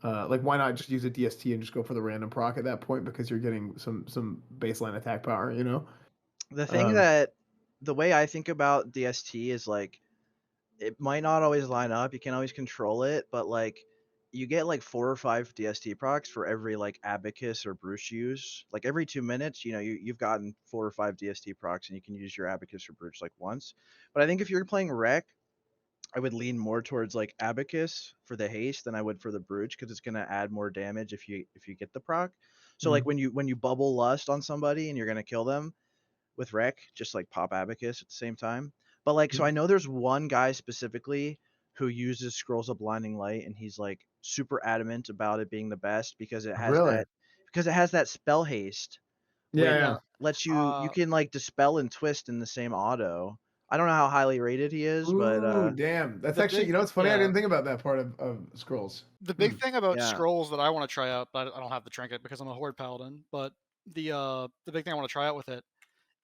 like, why not just use a DST and just go for the random proc at that point, because you're getting some baseline attack power, The thing that the way I think about DST is like it might not always line up. You can't always control it, but like you get like 4 or 5 DST procs for every like Abacus or Bruce use. Like every 2 minutes, you've gotten 4 or 5 DST procs, and you can use your Abacus or Bruce like once. But I think if you're playing Rec, I would lean more towards like Abacus for the haste than I would for the Brooch, because it's gonna add more damage if you get the proc. So like when you bubble Lust on somebody and you're gonna kill them with Rec, just like pop Abacus at the same time. But like, so I know there's one guy specifically who uses Scrolls of Blinding Light, and he's like super adamant about it being the best because it has Really? that spell haste, which Yeah. lets you can like dispel and twist in the same auto. I don't know how highly rated he is, but Ooh, damn. That's The actually, big- it's funny. I yeah. didn't think about that part of Scrolls. The big thing about Yeah. scrolls that I want to try out, but I don't have the trinket because I'm a horde paladin. But the big thing I want to try out with it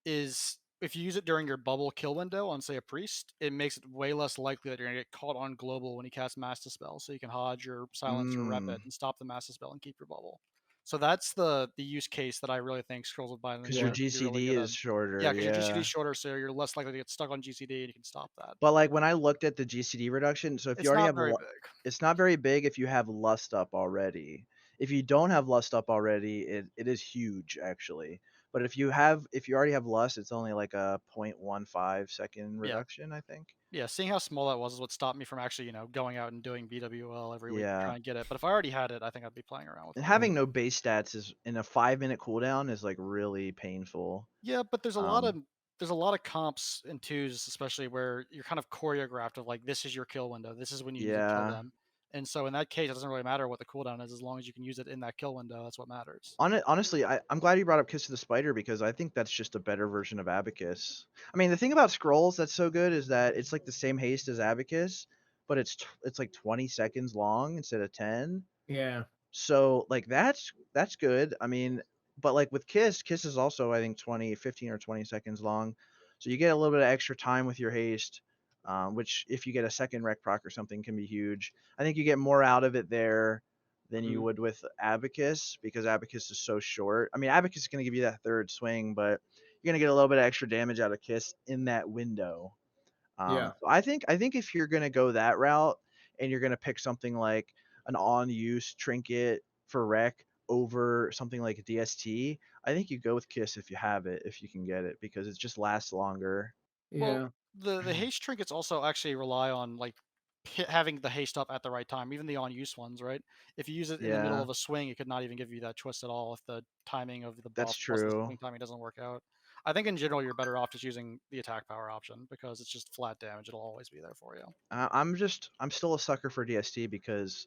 is if you use it during your bubble kill window on, say, a priest, it makes it way less likely that you're gonna get caught on global when he casts Mass Dispel. So you can hodge your silence or rep it and stop the Mass Dispel and keep your bubble. So that's the use case that I really think Scrolls of Blinding because Light your would be GCD really good is at. shorter. Yeah, because your GCD is shorter, so you're less likely to get stuck on GCD, and you can stop that. But like when I looked at the GCD reduction, so if It's you already not have very big. it's not very big if you have Lust up already. If you don't have Lust up already, it is huge actually. But if you already have Lust, it's only like a 0.15 second reduction, I think. Yeah, seeing how small that was is what stopped me from actually, going out and doing BWL every week to Yeah. try and get it. But if I already had it, I think I'd be playing around with And it. having no base stats is in a 5-minute cooldown is like really painful. Yeah, but there's a lot of comps in twos, especially where you're kind of choreographed of like, this is your kill window, this is when you need to kill Yeah. them. And so in that case, it doesn't really matter what the cooldown is, as long as you can use it in that kill window. That's what matters. Honestly, I'm glad you brought up Kiss of the Spider, because I think that's just a better version of Abacus. I mean, the thing about Scrolls that's so good is that it's like the same haste as Abacus, but it's like 20 seconds long instead of 10. Yeah. So like that's good. I mean, but like with Kiss is also I think 15 or 20 seconds long. So you get a little bit of extra time with your haste, which if you get a second rec proc or something can be huge. I think you get more out of it there. than you Mhm. would with Abacus, because Abacus is so short. I mean, Abacus is going to give you that third swing, but you're going to get a little bit of extra damage out of Kiss in that window. Yeah. So I think if you're going to go that route and you're going to pick something like an on-use trinket for Rec over something like a DST, I think you go with Kiss if you have it, if you can get it, because it just lasts longer. Well, Yeah. the haste trinkets also actually rely on like having the haste up at the right time, even the on use ones, right? If you use it in the middle Yeah, of a swing, it could not even give you that twist at all if the timing of the that's buff plus the true. swing timing doesn't work out. I think in general you're better off just using the attack power option because it's just flat damage. It'll always be there for you. I'm still a sucker for DST because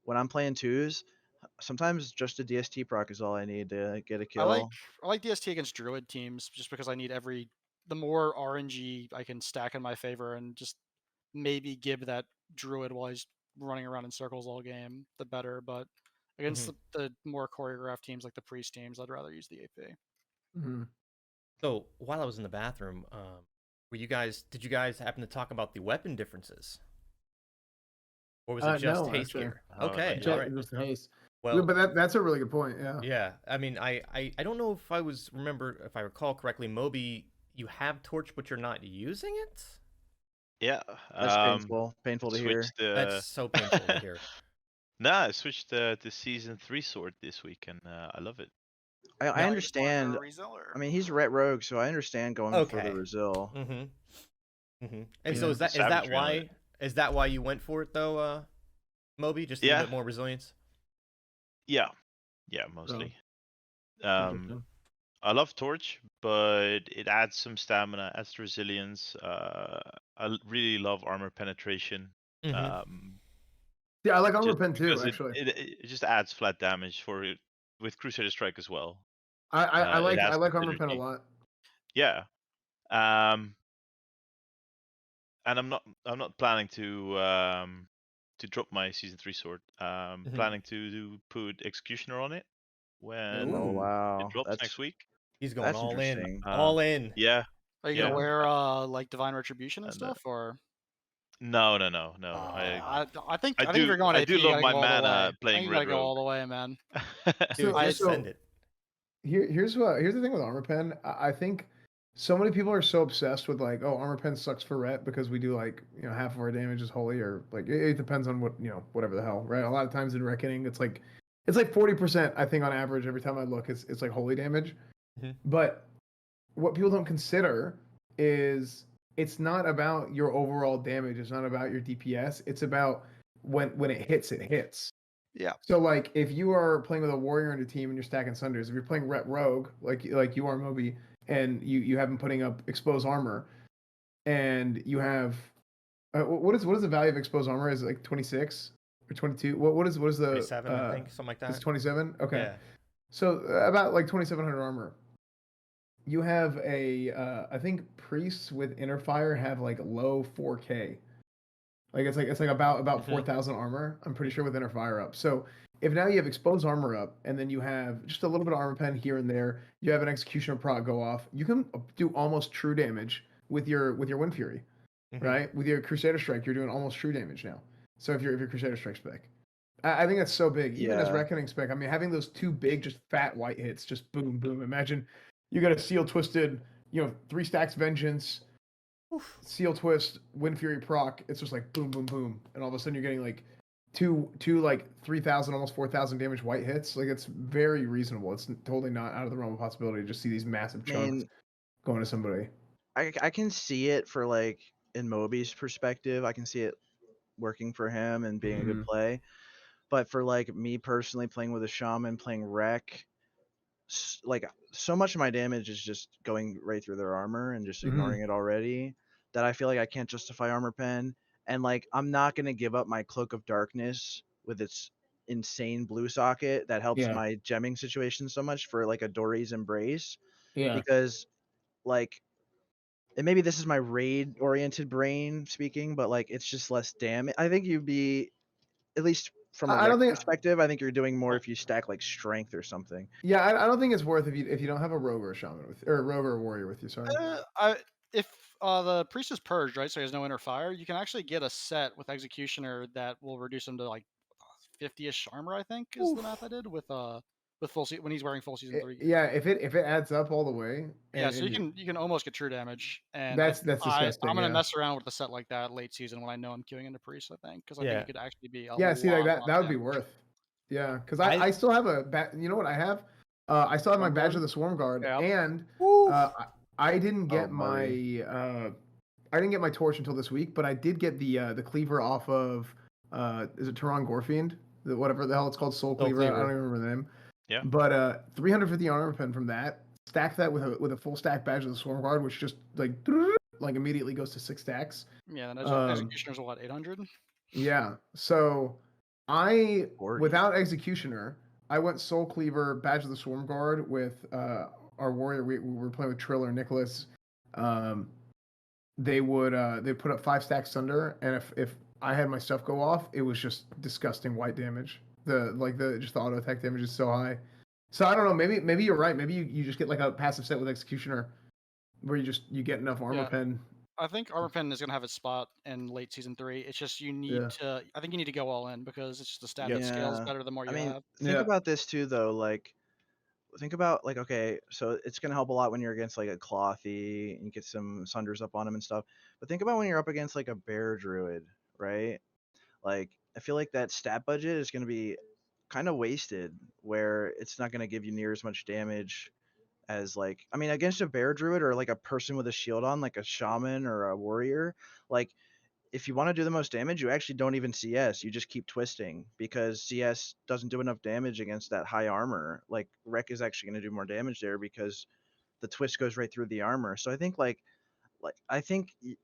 when I'm playing twos, sometimes just a DST proc is all I need to get a I like kill. I like DST against Druid teams just because I need the more RNG I can stack in my favor and just maybe give that Druid while he's running around in circles all game, the better. But against Mhm. the more choreographed teams like the Priest teams, I'd rather use the AP. Mhm. So while I was in the bathroom, did you guys happen to talk about the weapon differences? Or was it just No, haste actually. gear? Oh, not Okay, yet. all Just, right. just haste. Well, But that's a really good point. Yeah. yeah. I mean, I don't know if if I recall correctly, Moby, you have torch, but you're not using it. Yeah. That's painful to hear. Switched That's so painful to hear. Nah, I switched to season 3 sword this week, and I love it. I Now- Just going for understand. a Rezel, or I mean, he's Ret Rogue, so I understand going for the Okay. Resil. Mm-hmm. Mm-hmm. And so Yeah. is that Savagery on it. why you went for it though, Moby? Just a little Yeah. bit more resilience. Yeah, mostly. Interesting. I love Torch, but it adds some stamina, adds resilience. Really love armor penetration. Mhm. Yeah, I like armor Just pen too. because Actually, it just adds flat damage for it with Crusader Strike as well. I It like has the armor pen a synergy. lot. Yeah. And I'm not planning to drop my season 3 sword. Mhm. Planning to put Executioner on it when Oh Ooh. wow, it drops next week. He's going that's all in. interesting. All in. Yeah. Are you Yeah. gonna wear like Divine Retribution and And stuff, or no. Ah. I think I if do you're going I AP, do you love gotta my go all the way. mana I playing think you Red gotta go Rogue. all the way, man. Dude, So- just send it. Here's the thing with armor pen. I think so many people are so obsessed with like, oh, armor pen sucks for ret because we do like half of our damage is holy, or like it depends on what whatever the hell, right? A lot of times in reckoning, it's like 40%. I think on average every time I look, it's like holy damage. Mhm. But what people don't consider is it's not about your overall damage. It's not about your DPS. It's about when it hits, it hits. Yeah. So like if you are playing with a warrior on your team and you're stacking sunders, if you're playing Ret Rogue like you are Moby, and you have him putting up exposed armor, and you have what is the value of exposed armor? Is it like 26 or 22? What is the 27, I think, something like that. It's 27. Okay, Yeah. so about like 2,700 armor. You have I think priests with inner fire have like low 4K. Like it's like about Mhm. 4,000 armor. I'm pretty sure with inner fire up. So if now you have exposed armor up, and then you have just a little bit of armor pen here and there, you have an executioner proc go off. You can do almost true damage with your Wind Fury, Mhm. right? With your Crusader Strike, you're doing almost true damage now. So if you're Crusader Strike spec, I think that's so big. Even as Yeah. Reckoning spec, I mean, having those two big, just fat white hits, just boom, boom. Imagine you got a Seal Twisted, 3 stacks Vengeance, Seal Twist, Wind Fury proc. It's just like boom, boom, boom, and all of a sudden you're getting like two like 3,000, almost 4,000 damage white hits. Like it's very reasonable. It's totally not out of the realm of possibility to just see these massive I chunks mean, going to somebody. I can see it for like in Moby's perspective. I can see it working for him and being a good play. But for like me personally playing with a shaman, playing Rec, like so much of my damage is just going right through their armor and just ignoring it already, that I feel like I can't justify armor pen. And like I'm not gonna give up my Cloak of Darkness with its insane blue socket that helps Yeah. my gemming situation so much for like a Dory's Embrace, Yeah. because like, and maybe this is my raid oriented brain speaking, but like it's just less damage. I think you'd be, at least from a I don't rec think. perspective, I think you're doing more if you stack like strength or something. Yeah, I don't think it's worth if you don't have a rogue or a shaman with, or a rogue or a warrior with you. Sorry. If the priest is purged, right, so he has no inner fire, you can actually get a set with executioner that will reduce him to like 50-ish armor, I think, is the math I did with when he's wearing full season 3 gear. Yeah, if it adds up all the way, Yeah, and, so and you can almost get true damage, and that's disgusting. I'm gonna Yeah. mess around with a set like that late season when I know I'm queuing into priest. I think because I think Yeah. it could actually be a Yeah, see, like lot that would be damage. worth. Yeah, because I- I still have you know what I have? I still have my Swarm badge Guard? of the Swarm Guard, Yep. and Woo. I didn't get buddy. I didn't get my torch until this week, but I did get the cleaver off of is it Tehran Gorfiend? Whatever the hell it's called, Soul Cleaver. I don't even remember the name. Yeah. But 350 armor pen from that. Stack that with a full stack badge of the Swarm Guard, which just like immediately goes to 6 stacks. Yeah, and Um, executioner's what, 800? Yeah. So I 40. without executioner, I went Soul Cleaver, Badge of the Swarm Guard with our warrior. We were playing with Trill or Nicholas. They put up 5 stacks under, and if I had my stuff go off, it was just disgusting white damage. The auto attack damage is so high. So I don't know. Maybe you're right. Maybe you just get like a passive set with executioner, where you get enough armor Yeah. pen. I think armor pen is gonna have its spot in late season 3. It's just you need to. I think you need to go all in because it's just the stat that scales Yeah. better the more you I mean, have. think about this too, though. Like, think about like, okay, so it's gonna help a lot when you're against like a Clothy and you get some Sunders up on him and stuff. But think about when you're up against like a Bear Druid, right? Like, I feel like that stat budget is gonna be kind of wasted, where it's not gonna give you near as much damage as like, I mean, against a Bear Druid or like a person with a shield on, like a Shaman or a Warrior, like if you want to do the most damage, you actually don't even CS. You just keep twisting because CS doesn't do enough damage against that high armor. Like Rec is actually going to do more damage there because the twist goes right through the armor. So I think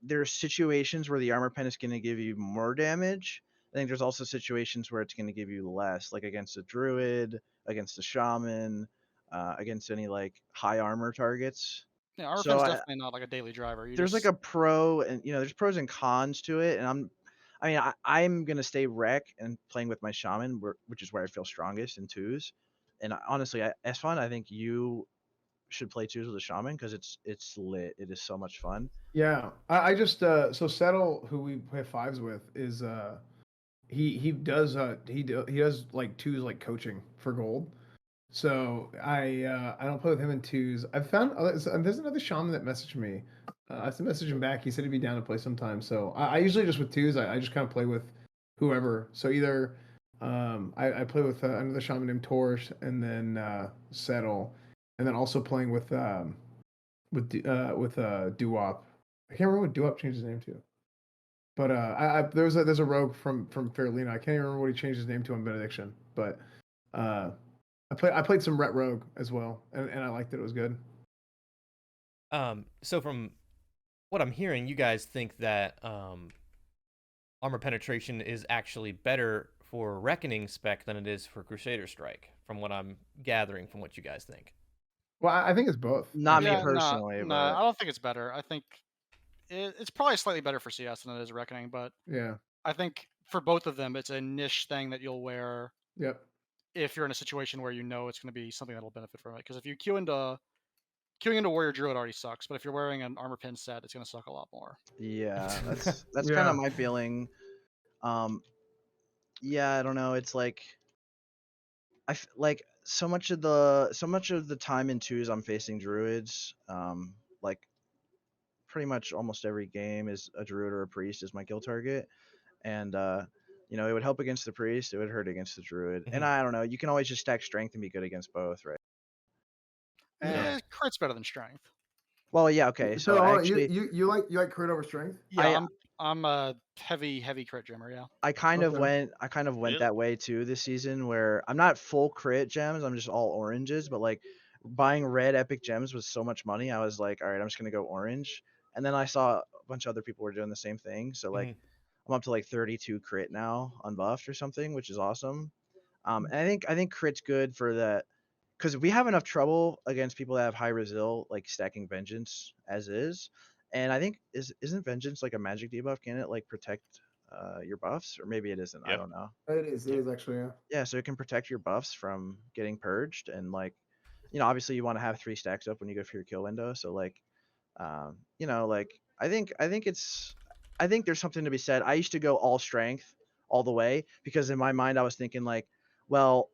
there's situations where the armor pen is going to give you more damage. I think there's also situations where it's going to give you less, like against a druid, against a shaman, against any like high armor targets. Yeah, armor So pen's I, definitely not like a daily driver. You there's just like a pro and there's pros and cons to it, and I'm gonna stay rec and playing with my shaman, which is where I feel strongest in twos. And honestly, Esfand, I think you should play twos with a shaman because it's lit. It is so much fun. Yeah, I just so Settle, who we play 5s with, is he does like 2s like coaching for gold. So I don't play with him in 2s. I found there's another shaman that messaged me. I sent message him back. He said he'd be down to play sometime. So I usually just with 2s. I just kind of play with whoever. So either I play with another shaman named Torch, and then Settle, and then also playing with Duop. I can't remember what Duop changed his name to. But there's a rogue from Fairlena. I can't even remember what he changed his name to on Benediction. But I played some Ret Rogue as well, and I liked it. It was good. So from what I'm hearing, you guys think that armor penetration is actually better for Reckoning spec than it is for Crusader Strike, from what I'm gathering from what you guys think. Well, I think it's both. Not me yeah, personally, no, but I don't think it's better. I think it's probably slightly better for CS than it is Reckoning, but Yeah. I think for both of them, it's a niche thing that you'll wear Yep. if you're in a situation where you know it's going to be something that'll benefit from it. Because if you queuing into Warrior Druid already sucks, but if you're wearing an armor pen set, it's going to suck a lot more. yeah, that's Yeah. kind of my feeling. Yeah, I don't know. It's like like so much of the time in twos I'm facing druids. Like pretty much almost every game is a druid or a priest is my kill target, and it would help against the priest, it would hurt against the druid, and I don't know. You can always just stack strength and be good against both, right? Crit's better than strength. Well, yeah, okay. So actually, you like crit over strength? Yeah, I'm a heavy crit gemmer. Yeah. I kind of went Really? that way too this season, where I'm not full crit gems, I'm just all oranges, but like buying red epic gems was so much money. I was like, all right, I'm just gonna go orange. And then I saw a bunch of other people were doing the same thing. So like I'm up to like 32 crit now unbuffed or something, which is awesome. And I think crit's good for that because we have enough trouble against people that have high resil, like stacking vengeance as is. And I think isn't vengeance like a magic debuff? Can it like protect your buffs, or maybe it isn't? I Yep. don't know. It is actually, yeah. Yeah, so it can protect your buffs from getting purged, and like, obviously you want to have 3 stacks up when you go for your kill window. So like, like I think there's something to be said. I used to go all strength all the way, because in my mind I was thinking like, well,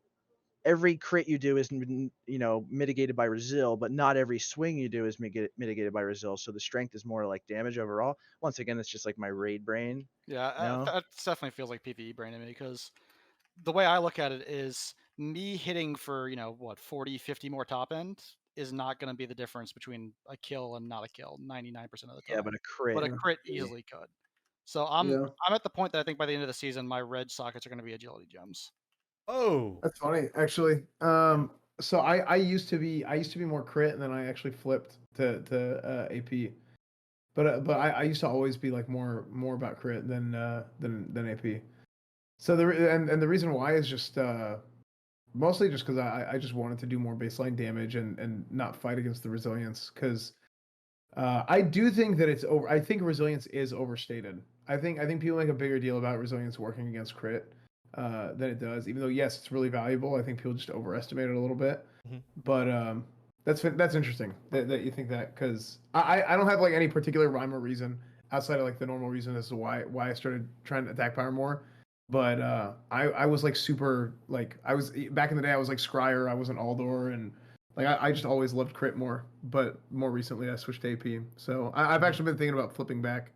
every crit you do is mitigated by resil, but not every swing you do is mitigated by resil. So the strength is more like damage overall. Once again, it's just like my raid brain. Yeah, No. that definitely feels like PvE brain to me, because the way I look at it is me hitting for, 40, 50 more top end is not going to be the difference between a kill and not a kill 99% of the Yeah, but time. a crit. But a Yeah. crit easily could. So I'm Yeah. I'm at the point that I think by the end of the season, my red sockets are going to be agility gems. Oh, That's funny, actually. So I used to be more crit, and then I actually flipped to AP. But I used to always be like more about crit than AP. So and the reason why is just mostly just because I just wanted to do more baseline damage and not fight against the resilience, because I do think that it's over. I think resilience is overstated. I think people make a bigger deal about resilience working against crit than it does. Even though yes, it's really valuable. I think people just overestimate it a little bit. Mhm. But that's interesting that you think that, because I don't have like any particular rhyme or reason outside of like the normal reason as to why I started trying to attack power more. But I was like super, like I was back in the day, I was like Scryer, I wasn't Aldor, and like I just always loved crit more. But more recently I switched to AP. So I've Mhm. actually been thinking about flipping back.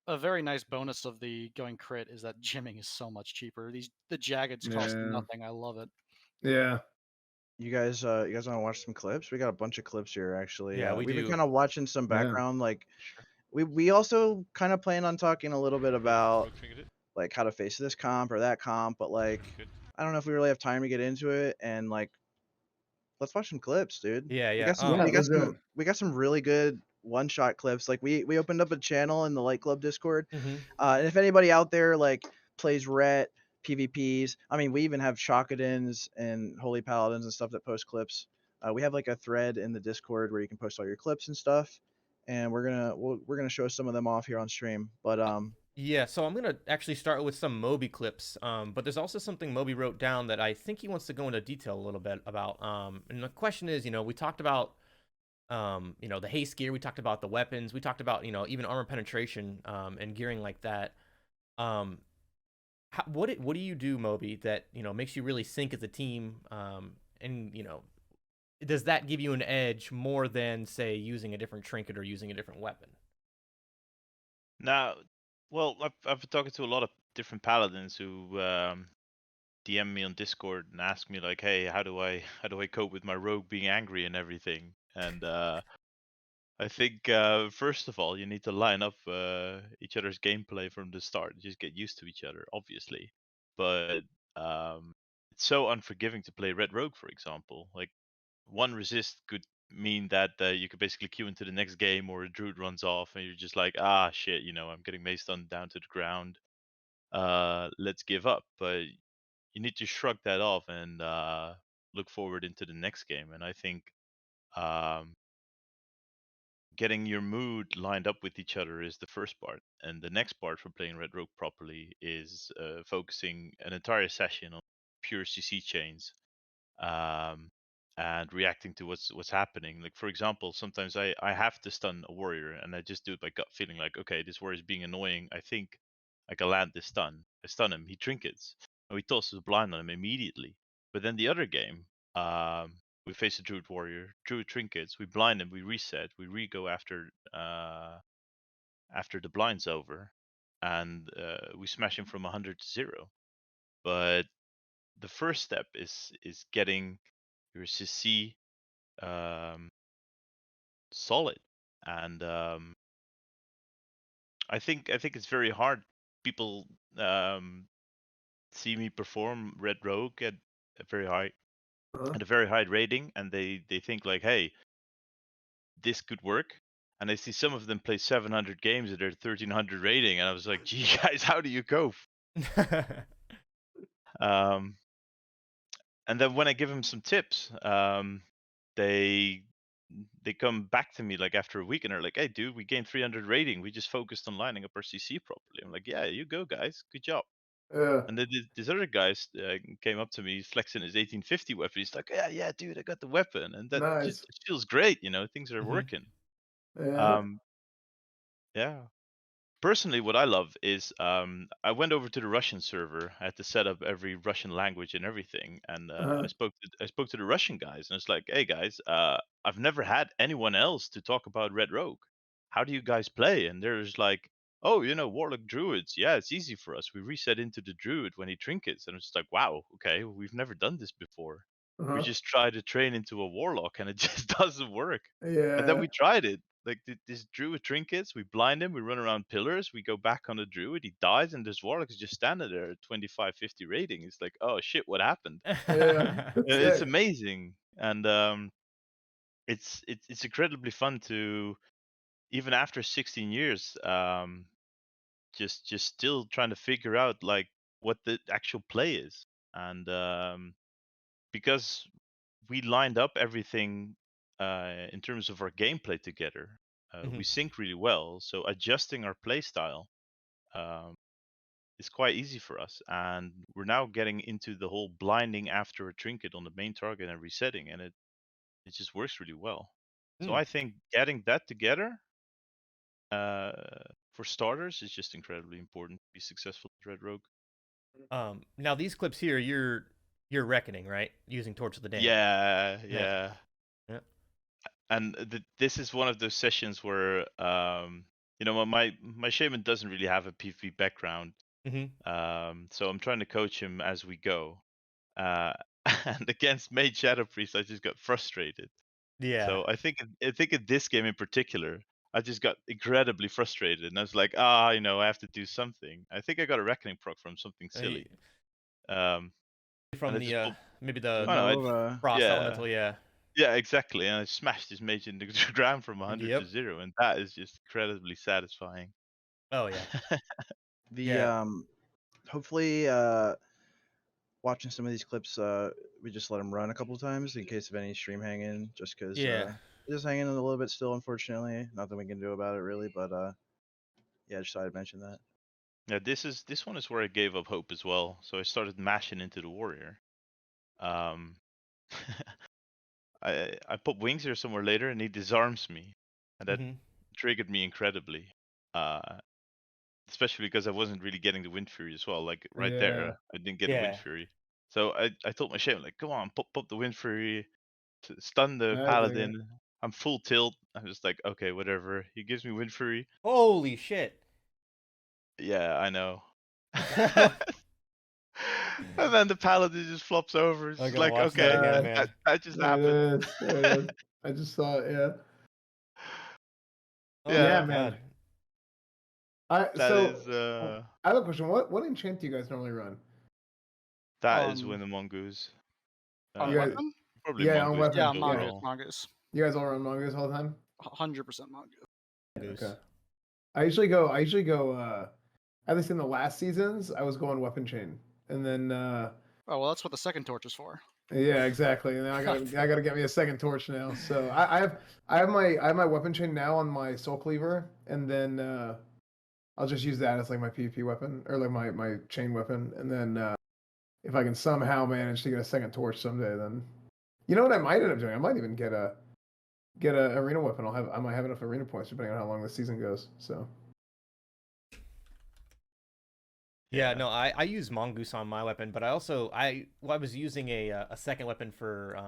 A very nice bonus of the going crit is that gymming is so much cheaper. The jaggeds cost Yeah. nothing. I love it. Yeah. You guys want to watch some clips? We got a bunch of clips here actually. yeah, we We've been do. kind of watching some Yeah. background. Like Sure. we also kind of plan on talking a little bit about Rogue trinket. like how to face this comp or that comp, but like Good. I don't know if we really have time to get into it. And like, let's watch some clips, dude. Yeah, We yeah. got some Yeah, we got let's do some it. we got some really good one shot clips. Like we opened up a channel in the Light Club Discord. Mhm. And if anybody out there like plays Ret PVPs, I mean, we even have Chocodins and Holy Paladins and stuff that post clips. We have like a thread in the Discord where you can post all your clips and stuff, and we're gonna show some of them off here on stream. But Yeah, so I'm gonna actually start with some Moby clips. But there's also something Moby wrote down that I think he wants to go into detail a little bit about. And the question is, we talked about, the haste gear. We talked about the weapons. We talked about, even armor penetration, and gearing like that. Um, what do you do, Moby, that makes you really sync as a team? And does that give you an edge more than say using a different trinket or using a different weapon? Now, well, I've been talking to a lot of different paladins who DM me on Discord and ask me like, "Hey, how do I cope with my rogue being angry and everything?" And I think first of all, you need to line up each other's gameplay from the start. Just get used to each other, obviously. But it's so unforgiving to play Red Rogue, for example. Like one resist could mean that you could basically queue into the next game, or a druid runs off, and you're just like, ah, shit, I'm getting mace done down to the ground. Let's give up. But you need to shrug that off and look forward into the next game. And I think um, getting your mood lined up with each other is the first part, and the next part for playing Red Rogue properly is focusing an entire session on pure CC chains, um, and reacting to what's happening. Like for example, sometimes I have to stun a warrior, and I just do it by gut feeling. Like, okay, this warrior is being annoying. I think I can land this stun. I stun him. He trinkets, and we tosses a blind on him immediately. But then the other game, we face a druid warrior, druid trinkets. We blind him. We reset. We re-go after the blind's over, and we smash him from 100 to 0. But the first step is getting your CC solid, and I think it's very hard. People see me perform Red Rogue a very high Uh, at a very high rating, and they think like, hey, this could work. And I see some of them play 700 games at their 1300 rating, and I was like, gee, guys, how do you cope? Um, and then when I give them some tips, they come back to me like after a week and are like, hey, dude, we gained 300 rating. We just focused on lining up our CC properly. I'm like, yeah, you go, guys. Good job. yeah. And then this other guy came up to me flexing his 1850 weapon. He's like, yeah, dude, I got the weapon. And that just Nice. feels great. Things are Mhm. working. Yeah. Um, yeah. personally, what I love is I went over to the Russian server. I had to set up every Russian language and everything, and Uh-huh. I spoke to the Russian guys, and it's like, hey guys, I've never had anyone else to talk about Red Rogue. How do you guys play? And there's like, oh, Warlock Druids. Yeah, it's easy for us. We reset into the Druid when he trinkets, and it's like, wow, okay, we've never done this before. We Uh-huh. just try to train into a Warlock, and it just doesn't work. And then Yeah. we tried it. Like this Druid trinkets, we blind him, we run around pillars, we go back on the Druid, he dies, and this Warlock is just standing there at 25, 50 rating. It's like, oh shit, what happened? Yeah. That's It's sick. amazing, and it's incredibly fun to, even after 16 years, just still trying to figure out like what the actual play is, and because we lined up everything in terms of our gameplay together. We Mhm. sync really well, so adjusting our play style um, is quite easy for us. And we're now getting into the whole blinding after a trinket on the main target and resetting, and it just works really well. So Mm. I think getting that together uh, for starters is just incredibly important to be successful at Red Rogue. Now these clips here, you're reckoning, right? Using Torch of the Damned. Yeah, Yeah. yeah. Yeah. And this is one of those sessions where my shaman doesn't really have a PvP background, Mm-hmm. so I'm trying to coach him as we go. And against Mage Shadow Priest, I just got frustrated. Yeah. So I think in this game in particular, I just got incredibly frustrated, and I was like, I have to do something. I think I got a Reckoning proc from something silly. Um, and From I just the maybe the oh no, Nova. frost yeah. elemental, yeah. Yeah, exactly. And I smashed his mage into the ground from 100 to Yep. 0, and that is just incredibly satisfying. Oh yeah. The Yeah. hopefully watching some of these clips, we just let them run a couple times in case of any stream hanging, just because Yeah. just hanging a little bit still, unfortunately. Nothing we can do about it really, but yeah, just thought I'd mention that. Yeah, this one is where I gave up hope as well. So I started mashing into the warrior. Um, I pop wings here somewhere later, and he disarms me, and that Mm-hmm. triggered me incredibly. Especially because I wasn't really getting the Wind Fury as well. Like right Yeah. there, I didn't get the Wind Yeah. Fury. So I told my shaman, like, come on, pop the Wind Fury, stun the That's okay. Paladin. I'm full tilt. I'm just like, okay, whatever. He gives me Wind Fury. Holy shit. Yeah, I know. And then the Paladin just flops over. It's I just gotta like, watch that okay, again, Uh, man. that just There happened. it is. There it is. I just saw it. Yeah. Oh Yeah. my Yeah, man. god. That is I have a question. What enchant do you guys normally run? that is On when the mongoose. on You guys, weapon? Probably yeah, on mongoose weapon. Yeah, build Yeah. mongoose, overall. mongoose. You guys all run mongoose all the time? 100% mongoose. Goose. Okay. I usually go at least in the last seasons, I was going weapon chain. And then Oh well, that's what the second torch is for. yeah, exactly. And then I gotta get me a second torch now. So I have my weapon chain now on my soul cleaver, and then I'll just use that as like my PvP weapon or like my chain weapon. And then if I can somehow manage to get a second torch someday, then you know what I might end up doing? I might even get a arena weapon. I might have enough arena points depending on how long the season goes. So Yeah, no, I use mongoose on my weapon, but I also I was using a second weapon for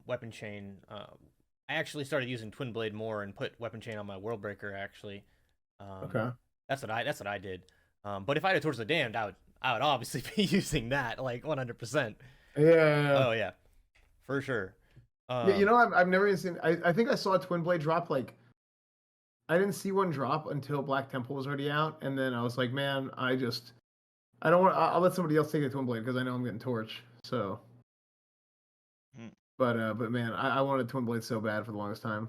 weapon chain. I actually started using twin blade more and put weapon chain on my world breaker actually. okay. That's what I did. But if I had Towards the Damned, I would obviously be using that like 100%. Yeah. Oh yeah, for sure. Yeah, you know, I've never even seen. I think I saw a twin blade drop. Like, I didn't see one drop until Black Temple was already out, and then I was like, man, I don't want. I'll let somebody else take the twin blade because I know I'm getting torch. So, Mm. but man, I wanted twin blade so bad for the longest time.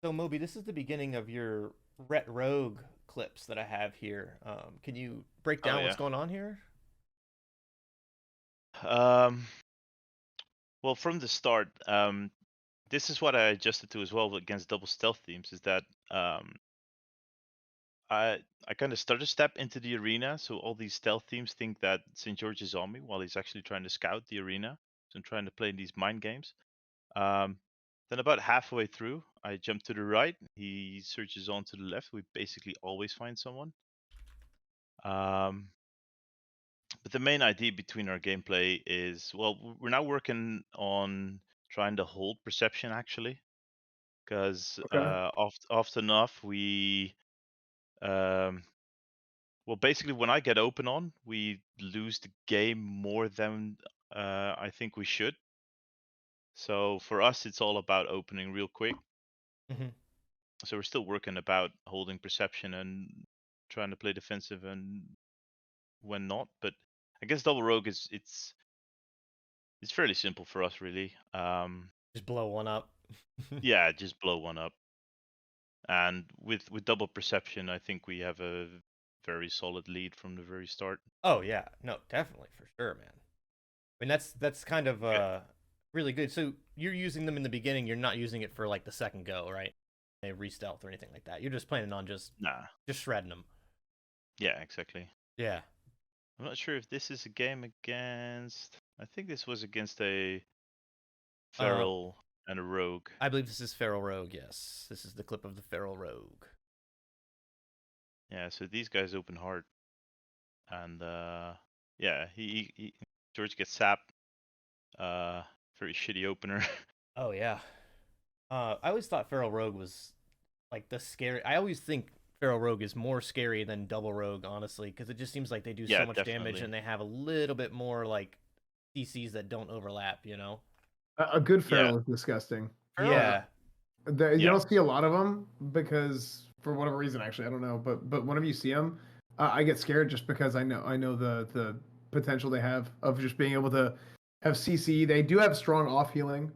So Moby, this is the beginning of your Ret Rogue clips that I have here. Can you break Oh, down what's yeah. going on here? Well, from the start, this is what I adjusted to as well against double stealth teams. Is that I kind of stutter step into the arena, so all these stealth teams think that St. George is on me while he's actually trying to scout the arena. So I'm trying to play these mind games. Then about halfway through, I jump to the right. He searches on to the left. We basically always find someone. Um, but the main idea between our gameplay is, well, we're now working on trying to hold perception actually, because Okay. often enough we, well, basically when I get open on, we lose the game more than I think we should. So for us, it's all about opening real quick. Mhm. So we're still working about holding perception and trying to play defensive and when not. But I guess double rogue is it's fairly simple for us really. Just blow one up. Yeah, just blow one up. And with double perception, I think we have a very solid lead from the very start. Oh yeah, no, definitely for sure, man. I mean that's kind of really good. So you're using them in the beginning. You're not using it for like the second go, right? A re-stealth or anything like that. You're just planning on just Nah. shredding them. Yeah, exactly. Yeah. I'm not sure if this is a game against. I think this was against a Uh, feral and a rogue. I believe this is Feral Rogue. Yes, this is the clip of the Feral Rogue. Yeah, so these guys open hard, and yeah, he George gets sapped. Very shitty opener. Oh yeah. I always thought Feral Rogue was like the scary. I always think Feral Rogue is more scary than Double Rogue, honestly, because it just seems like they do Yeah, so much damage definitely. and they have a little bit more like CCs that don't overlap. You know? A good Yeah. feral is disgusting. Feral- Yeah. You Yeah. don't see a lot of them because for whatever reason, actually, I don't know. But whenever you see them, I get scared just because I know the potential they have of just being able to have CC. They do have strong off healing.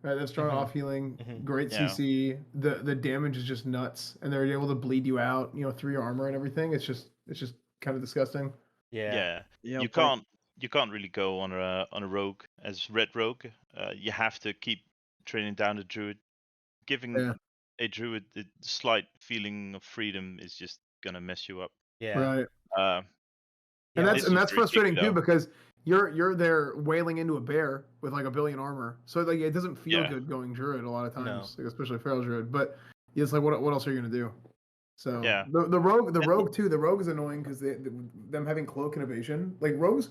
Right, they have strong Mhm. off healing, Mhm. great Yeah. CC. The damage is just nuts, and they're able to bleed you out, through your armor and everything. It's just kind of disgusting. Yeah. Yeah. You Play, can't really go on a rogue as red rogue. You have to keep training down the druid. Giving Yeah, a druid the slight feeling of freedom is just gonna mess you up. Yeah. right. Uh, Yeah. this And was that's very tricky frustrating too though. because you're there wailing into a bear with like a billion armor, so like it doesn't feel Yeah. good going druid a lot of No. times, like, especially feral druid. But it's like what else are you gonna do? So Yeah. the rogue too. The rogue is annoying because them having cloak and evasion. Like rogues,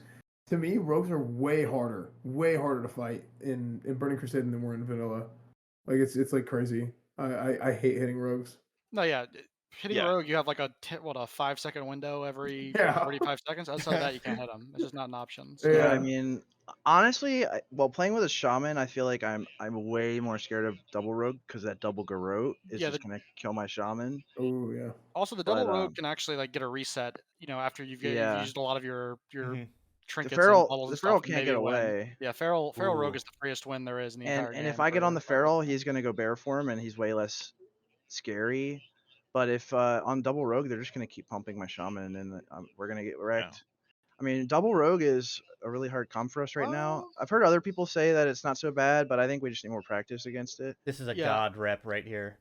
to me, rogues are way harder to fight in Burning Crusade than they were in vanilla. Like it's like crazy. I hate hitting rogues. No, yeah. Hitting Yeah. rogue, you have like a 5-second window every Yeah. 35 seconds. Outside of that, you can't hit them. It's just not an option. So. yeah, I Yeah. mean, honestly, while playing with a shaman, I feel like I'm way more scared of double rogue because that double garrote is Yeah, just gonna kill my shaman. Oh yeah. Also, the double But rogue can actually like get a reset. After you've yeah, used a lot of your Mhm. trinkets and bubbles the and stuff, feral and can't maybe get win. away. Yeah, feral rogue Ooh. is the freest win there is in the And entire if game I get for on the fighting feral, with them. he's gonna go bear form, and he's way less scary. But if on double rogue, they're just gonna keep pumping my shaman, and we're gonna get Yeah. wrecked. I mean, double rogue is a really hard comp for us right now. Well, I've heard other people say that it's not so bad, but I think we just need more practice against it. This is a Yeah, god rep right here.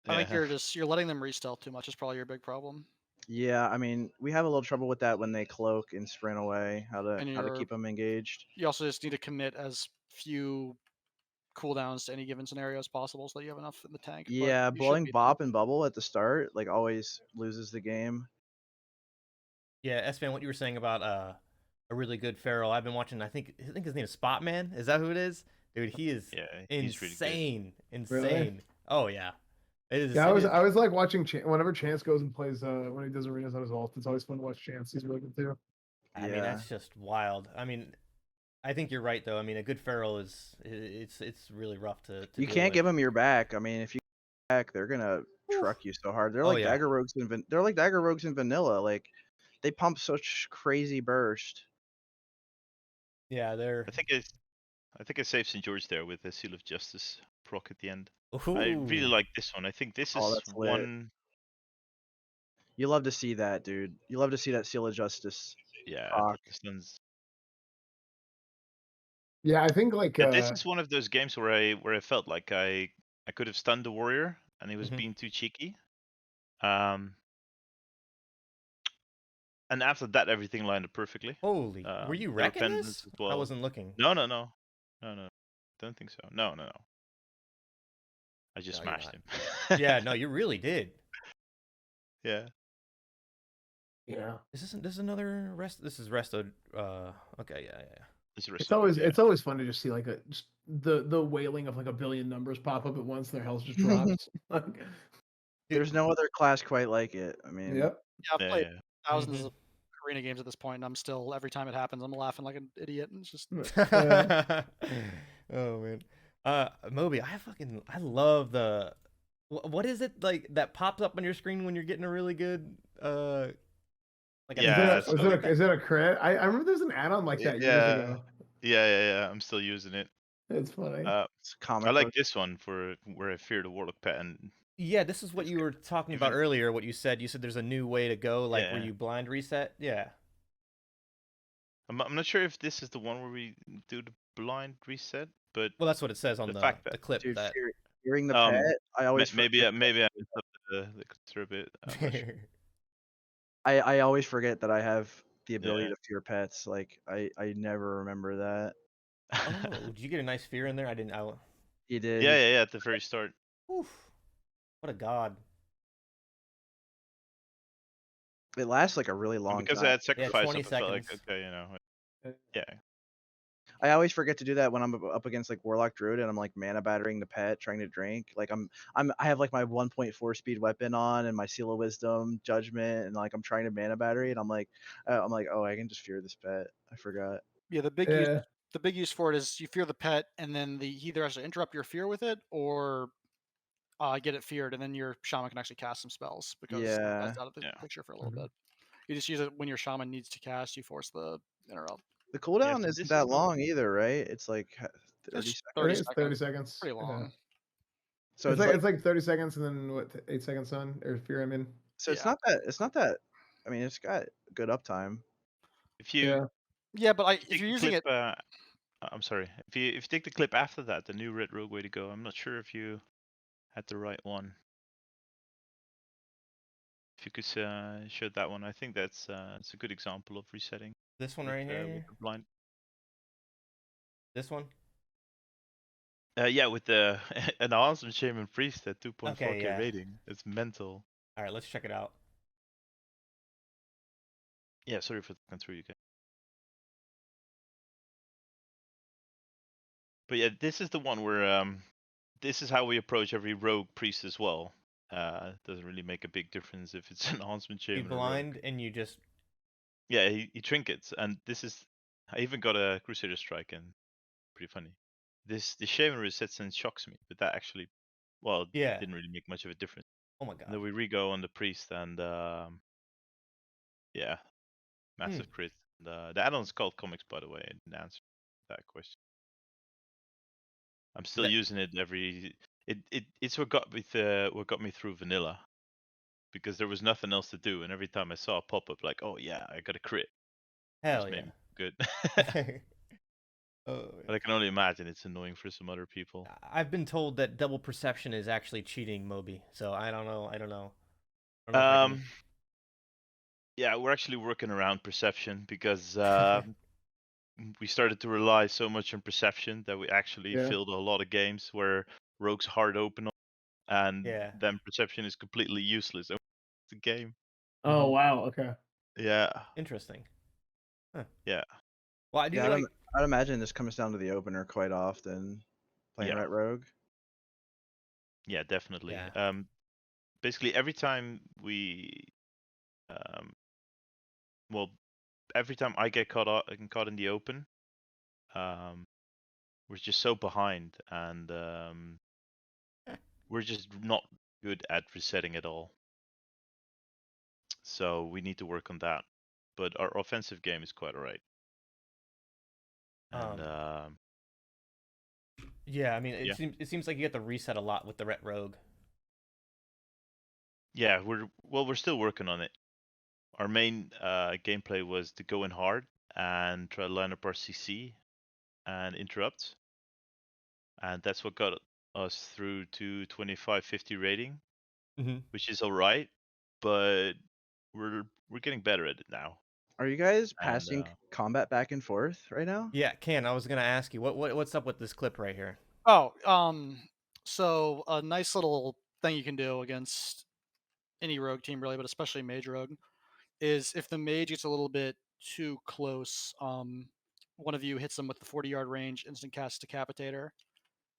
I think Yeah. you're letting them re-stealth too much is probably your big problem. Yeah, I mean, we have a little trouble with that when they cloak and sprint away. How And to keep them engaged. you also just need to commit as few cooldowns to any given scenario as possible so that you have enough in the tank. But Yeah, you should blowing beat them. bop and bubble at the start like always loses the game. Yeah, Esfand, what you were saying about a really good feral. I've been watching. I think his name is Spotman. Is that who it is? Dude, he is Yeah. He's really good. insane. Really? Insane. Oh yeah. It is. Yeah, it is- I was like watching whenever Chance goes and plays when he does arenas on his ult. It's always fun to watch Chance. He's really good too. I mean, Yeah. that's just wild. I mean, I think you're right though. I mean, a good feral is it's really rough to You deal can't with. give them your back. I mean, if you back, they're gonna truck you so hard. They're Oh, like yeah. dagger rogues they're like dagger rogues in vanilla. Like they pump such crazy burst. Yeah, they're. I think I saved St. George there with the Seal of Justice proc at the end. Ooh. I really like this one. I think this Oh, is that's lit. one. You love to see that, dude. You love to see that Seal of Justice. Yeah. proc. This one's. Yeah, I think like Yeah, this is one of those games where I felt like I could have stunned the warrior and he was Mhm. being too cheeky. And after that, everything lined up perfectly. Holy, were you The wrecking repentance this? as I well. wasn't looking. No. Don't think so. No. I just No, you're smashed not. him. Yeah, no, you really did. Yeah. Yeah. This is another rest. This is resto. Okay, yeah. It's It's always fun to just see like just the wailing of like a billion numbers pop up at once. Their health just drops. Like, There's no other class quite like it. I mean, yep. Yeah, I've played yeah. thousands of arena games at this point, and I'm still every time it happens, I'm laughing like an idiot, and it's just Oh man. Moby, I love the what is it like that pops up on your screen when you're getting a really good like Yeah, a Is that a crit? I remember there's an add-on like that years ago. Yeah. I'm still using it. It's funny. it's a comic I like book. this one for where I fear the warlock pet, and Yeah, this is what It's you were talking about even- earlier, what you said. You said there's a new way to go, like where Yeah. you blind reset. Yeah. I'm not sure if this is the one where we do the blind reset, but Well, that's what it says on The the fact that- the clip Dude, that fearing the Um, pet. I always maybe forget maybe I messed up the consider a bit. I'm not sure. I always forget that I have the ability Yeah. to fear pets. Like I never remember that. Oh, did you get a nice fear in there? I didn't. He did. Yeah. At the very start. Oof. What a god. It lasts like a really And long because I time. had sacrifice, 20 I felt like seconds. okay, yeah. I always forget to do that when I'm up against like Warlock Druid and I'm like mana battering the pet, trying to drink. Like I have like my 1.4 speed weapon on and my Seal of Wisdom, Judgment, and like I'm trying to mana battery and I'm like, oh, I can just fear this pet. I forgot. yeah. The big Yeah. use for it is you fear the pet, and then he either has to interrupt your fear with it or get it feared, and then your shaman can actually cast some spells because Yeah. that's out of the Yeah. picture for a little Mhm. bit. You just use it when your shaman needs to cast. You force the interrupt. The cooldown so isn't this that is the- long either, right? It's like 30 It's seconds. 30 It's 30 seconds. seconds. Pretty Yeah. long. So It's like 30 seconds and then what 8 seconds on or fear I'm in. so Yeah. it's not that I mean it's got good uptime. If you Yeah. Yeah, but if take you're the using clip, it, I'm sorry. If you take the clip after that, the new Red Rogue way to go. I'm not sure if you had the right one. If you could show that one, I think that's it's a good example of resetting. This one with, right here. with the blind. This one. Yeah, with the an awesome Shaman Priest at 2.4k Okay, yeah. rating. It's mental. All right, let's check it out. Yeah, sorry for talking through you guys. But yeah, this is the one where this is how we approach every rogue priest as well. Doesn't really make a big difference if it's an enhancement You shaman or rogue. blind and you just Yeah, he trinkets, and this is I even got a Crusader strike in. Pretty funny. The shaman resets and shocks me, but that actually, well, Yeah. it didn't really make much of a difference. Oh my And god. then we re-go on the priest, and yeah, massive crit. The add-on's called comics, by the way. I didn't answer that question. I'm still That- using it every. It's what got me through vanilla, because there was nothing else to do, and every time I saw a pop-up like, oh yeah, I got a crit. Hell Just yeah. made me good. Oh, But I can only imagine it's annoying for some other people. I've been told that double perception is actually cheating, Moby. So I don't know. I don't know if I can- Yeah, we're actually working around perception because we started to rely so much on perception that we actually Yeah. filled a lot of games where rogues hard open, and Yeah. then perception is completely useless. The game. Oh wow. Okay. Yeah. Interesting. Huh. Yeah. Well, I do Yeah, like. I'd imagine this comes down to the opener quite often. Playing Yeah. Ret Rogue. Yeah, definitely. Yeah. Basically every time well, every time I get caught in the open, we're just so behind, and we're just not good at resetting at all. So we need to work on that. But our offensive game is quite alright. And Yeah, I mean, yeah. it seems like you get to reset a lot with the Ret Rogue. Yeah, we're still working on it. Our main gameplay was to go in hard and try to line up our CC and interrupt. And that's what got us through to 2550 rating, which is alright, but we're getting better at it now. Are you guys And, passing combat back and forth right now? Yeah, Ken, I was gonna ask you what's up with this clip right here. Oh, so a nice little thing you can do against any rogue team really, but especially mage rogue, is if the mage gets a little bit too close, one of you hits them with the 40-yard range, instant cast Decapitator.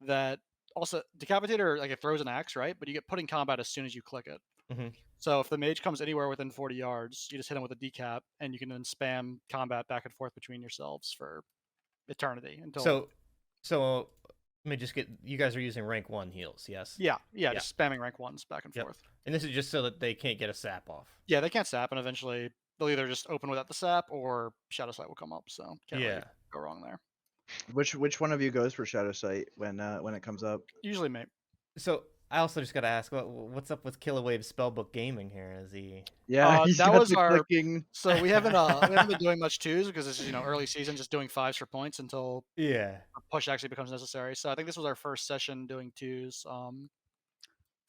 That also Decapitator, like it throws an axe, right? But you get put in combat as soon as you click it. Mhm. So if the mage comes anywhere within 40 yards, you just hit him with a decap, and you can then spam combat back and forth between yourselves for eternity until. So let me just get. You guys are using rank 1 heals, yes? Yeah, Yeah. just spamming rank 1s back and Yep. forth. And this is just so that they can't get a sap off. Yeah, they can't sap, and eventually they'll either just open without the sap or Shadow Sight will come up. So can't really go wrong there. Which one of you goes for Shadow Sight when it comes up? Usually me. So I also just gotta ask, what's up with Killawave's Spellbook Gaming here? Is he? Yeah, he's that got was the our. clicking. So we haven't been doing much twos because this is early season, just doing 5s for points until Yeah. a push actually becomes necessary. So I think this was our first session doing 2s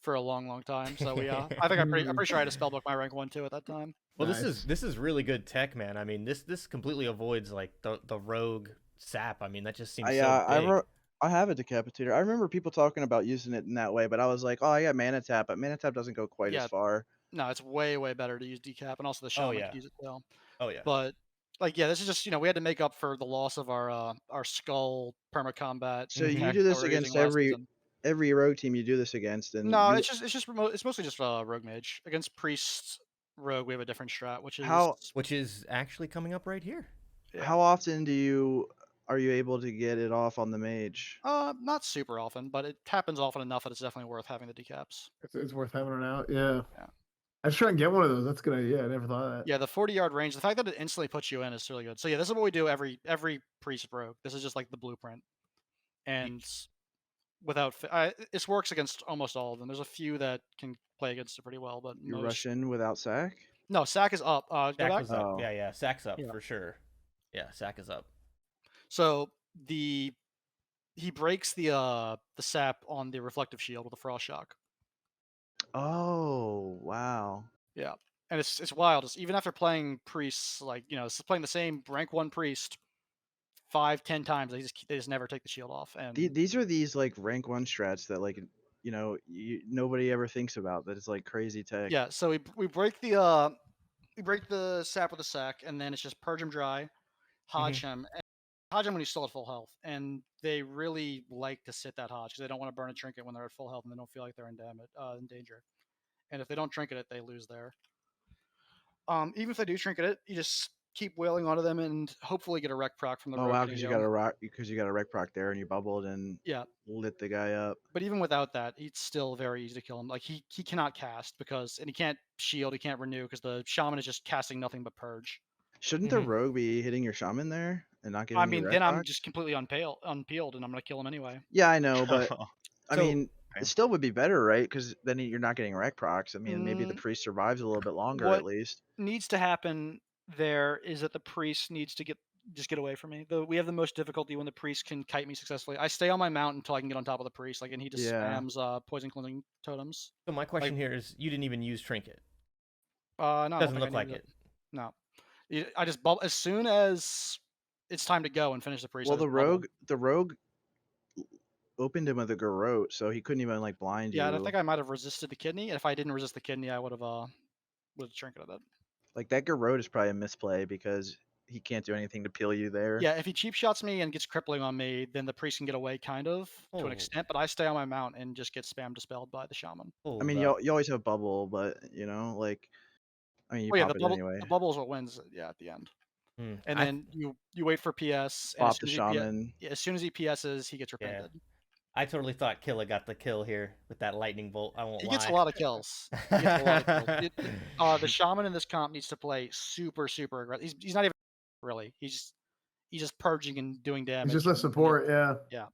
for a long time. So we I think I'm pretty sure I had a Spellbook my rank 1 too at that time. Well, this is really good tech, man. I mean, this completely avoids like the rogue sap. I mean, that just seems so big. I have a Decapitator. I remember people talking about using it in that way, but I was like, oh, I got Mana Tap, but Mana Tap doesn't go quite as far. No, it's way better to use decap, and also the shaman can use it too. Oh yeah. But like, this is just we had to make up for the loss of our skull perma combat. So you do this against every rogue team you do this against, and no, it's mostly just rogue mage against priest rogue. We have a different strat, which is actually coming up right here. Yeah. How often are you able to get it off on the mage? Not super often, but it happens often enough that it's definitely worth having the decaps. It's worth having it out. Yeah. I should try and get one of those. That's a good idea. I never thought of that. Yeah, the 40-yard range. The fact that it instantly puts you in is really good. So yeah, this is what we do every priest rogue. This is just like the blueprint, and without this works against almost all of them. There's a few that can play against it pretty well, but you rush in without sack. No, sack is up. Sack was up. Yeah, sack's up for sure. Yeah, sack is up. So he breaks the sap on the reflective shield with a frost shock. Oh wow! Yeah, and it's wild. Even after playing priests, like playing the same rank 1 priest 5-10 times, they just never take the shield off. And these are like rank 1 strats that like nobody ever thinks about. That it's like crazy tech. Yeah, so we break the sap with a sack, and then it's just purge him dry, hodge him. Hodge him when he's still at full health, and they really like to sit that hodge because they don't want to burn a trinket when they're at full health and they don't feel like they're in danger. And if they don't trinket it, they lose there. Even if they do trinket it, you just keep wailing onto them and hopefully get a wreck proc from the rogue. Oh wow, because you got a wreck proc there and you bubbled and lit the guy up. But even without that, it's still very easy to kill him. Like he cannot cast and he can't shield, he can't renew because the shaman is just casting nothing but purge. Shouldn't the rogue be hitting your shaman there and not giving you then I'm just completely unpeeled and I'm gonna kill him anyway. Yeah, I know, but I mean, it still would be better, right? Because then you're not getting wreck procs. I mean, maybe the priest survives a little bit longer at least. What needs to happen there is that the priest needs to get away from me. We have the most difficulty when the priest can kite me successfully. I stay on my mount until I can get on top of the priest, and he just spams poison cleansing totems. So my question here is, you didn't even use trinket. No, doesn't look like it. No, I just bubble as soon as it's time to go and finish the priest. Well, the rogue opened him with a garrote, so he couldn't even like blind you. Yeah, I think I might have resisted the kidney. And if I didn't resist the kidney, I would have trinketed it. Like that garrote is probably a misplay because he can't do anything to peel you there. Yeah, if he cheap shots me and gets crippling on me, then the priest can get away kind of to an extent. But I stay on my mount and just get spam dispelled by the shaman. I mean, you always have bubble, but you pop it anyway. The bubble is what wins. Yeah, at the end. And then you wait for PS. Pop the shaman. As soon as he PSs, he gets repented. Yeah. I totally thought Killa got the kill here with that lightning bolt. I won't lie. He gets a lot of kills. The shaman in this comp needs to play super aggressive. He's not even really. He's just purging and doing damage. He's just a support. Yeah.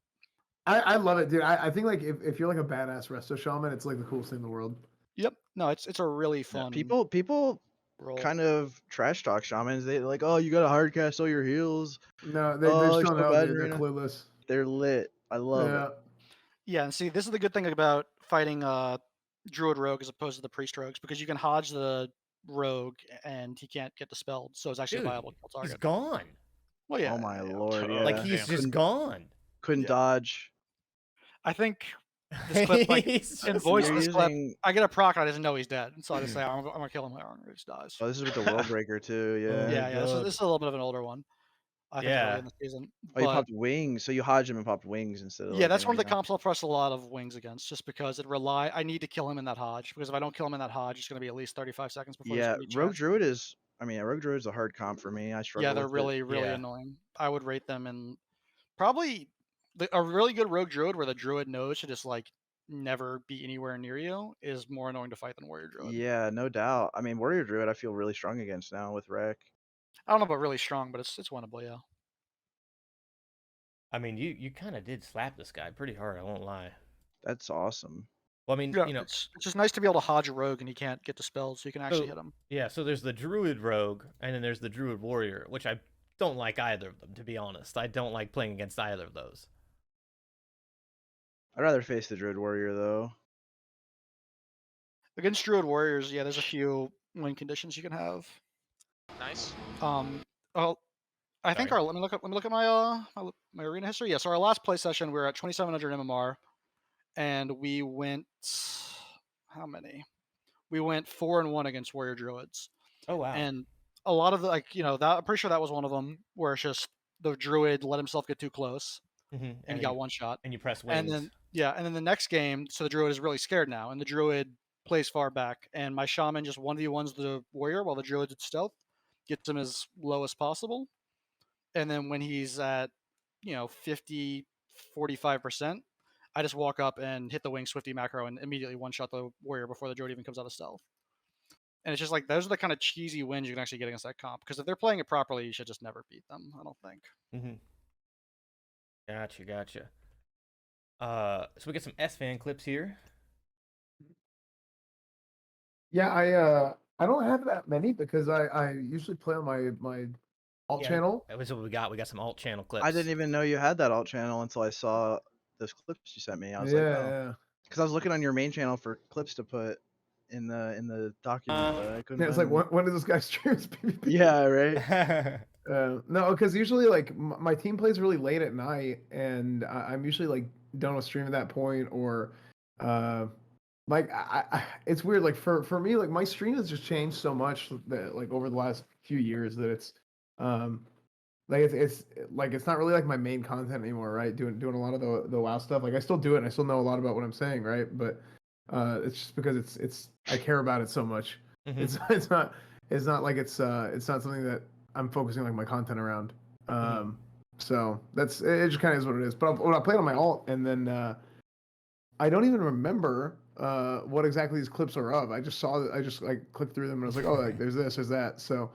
I love it, dude. I think like if you're like a badass resto shaman, it's like the coolest thing in the world. Yep. No, it's a really fun. Yeah, people roll. Kind of trash talk shamans. They like, oh, you got to hard cast all your heals. No, they just don't know. They're clueless. They're lit. I love it. Yeah, and see, this is the good thing about fighting druid rogue as opposed to the priest rogues, because you can hodge the rogue and he can't get dispelled, so it's actually a viable kill target. He's gone. Well, yeah. Oh my lord! Yeah. Like he's just gone. Couldn't dodge. I think this clip, like He's in just voice You're of this clip, using. I get a proc and I just know he's dead, so I just say I'm gonna kill him. He just dies. Oh, this is with the World Breaker too. Oh Yeah. my Yeah, this God. is a little bit of an older one. I think early Yeah. in the season. Oh, you But popped wings. So you hodged him and popped wings instead of yeah, like that's one of the arena. comps I'll press a lot of wings against, just because I need to kill him in that hodge, because if I don't kill him in that hodge, it's gonna be at least 35 seconds before there's Yeah, gonna be Rogue chat. Druid is. I mean, Rogue Druid is a hard comp for me. I Yeah, struggle they're with it. really, really Yeah. annoying. I would rate them in probably a really good rogue druid where the druid knows to just like never be anywhere near you is more annoying to fight than warrior druid. Yeah, no doubt. I mean, Warrior Druid, I feel really strong against now with Wreck. I don't know about really strong, but it's winnable, yeah. I mean, you kind of did slap this guy pretty hard. I won't lie. That's awesome. Well, I mean, Yeah, you know, it's just nice to be able to hodge a rogue and he can't get dispelled, so you can actually hit him. yeah. So there's the druid rogue, and then there's the druid warrior, which I don't like either of them, to be honest. I don't like playing against either of those. I'd rather face the Druid Warrior though. Against druid warriors, yeah, there's a few win conditions you can have. Nice. Well, I think Sorry. let me look at my my arena history. Yeah, so our last play session we were at 2700 MMR, and we went how many? We went 4-1 against warrior druids. Oh wow. And a lot of the that I'm pretty sure that was one of them where it's just the druid let himself get too close and he got one shot. And you press wings. And then the next game, so the druid is really scared now, and the druid plays far back, and my shaman just 1v1s the warrior while the druid did stealth, gets him as low as possible, and then when he's at 50, 45%, I just walk up and hit the wing swifty macro and immediately one shot the warrior before the druid even comes out of stealth. And it's just like those are the kind of cheesy wins you can actually get against that comp, because if they're playing it properly, you should just never beat them, I don't think. Gotcha. So we get some Esfand clips here. Yeah, I don't have that many because I usually play on my alt channel. That was what we got. We got some alt channel clips. I didn't even know you had that alt channel until I saw those clips you sent me. I was like, oh, Yeah. because I was looking on your main channel for clips to put in the document, but I couldn't. Yeah, it's find like them. when does this guy stream PvP? Yeah, right. No, because usually like my team plays really late at night, and I'm usually like done with stream at that point, or like it's weird. Like for me, like my stream has just changed so much that like over the last few years that it's like it's like it's not really like my main content anymore, right? Doing a lot of the WoW stuff. Like I still do it, and I still know a lot about what I'm saying, right? But it's just because it's I care about it so much. It's not like it's not something that I'm focusing like my content around. So that's it. Just kind of is what it is. But when I played on my alt, and then I don't even remember what exactly these clips are of. I just saw that. I just like clicked through them, and I was like, oh, like there's this, there's that. So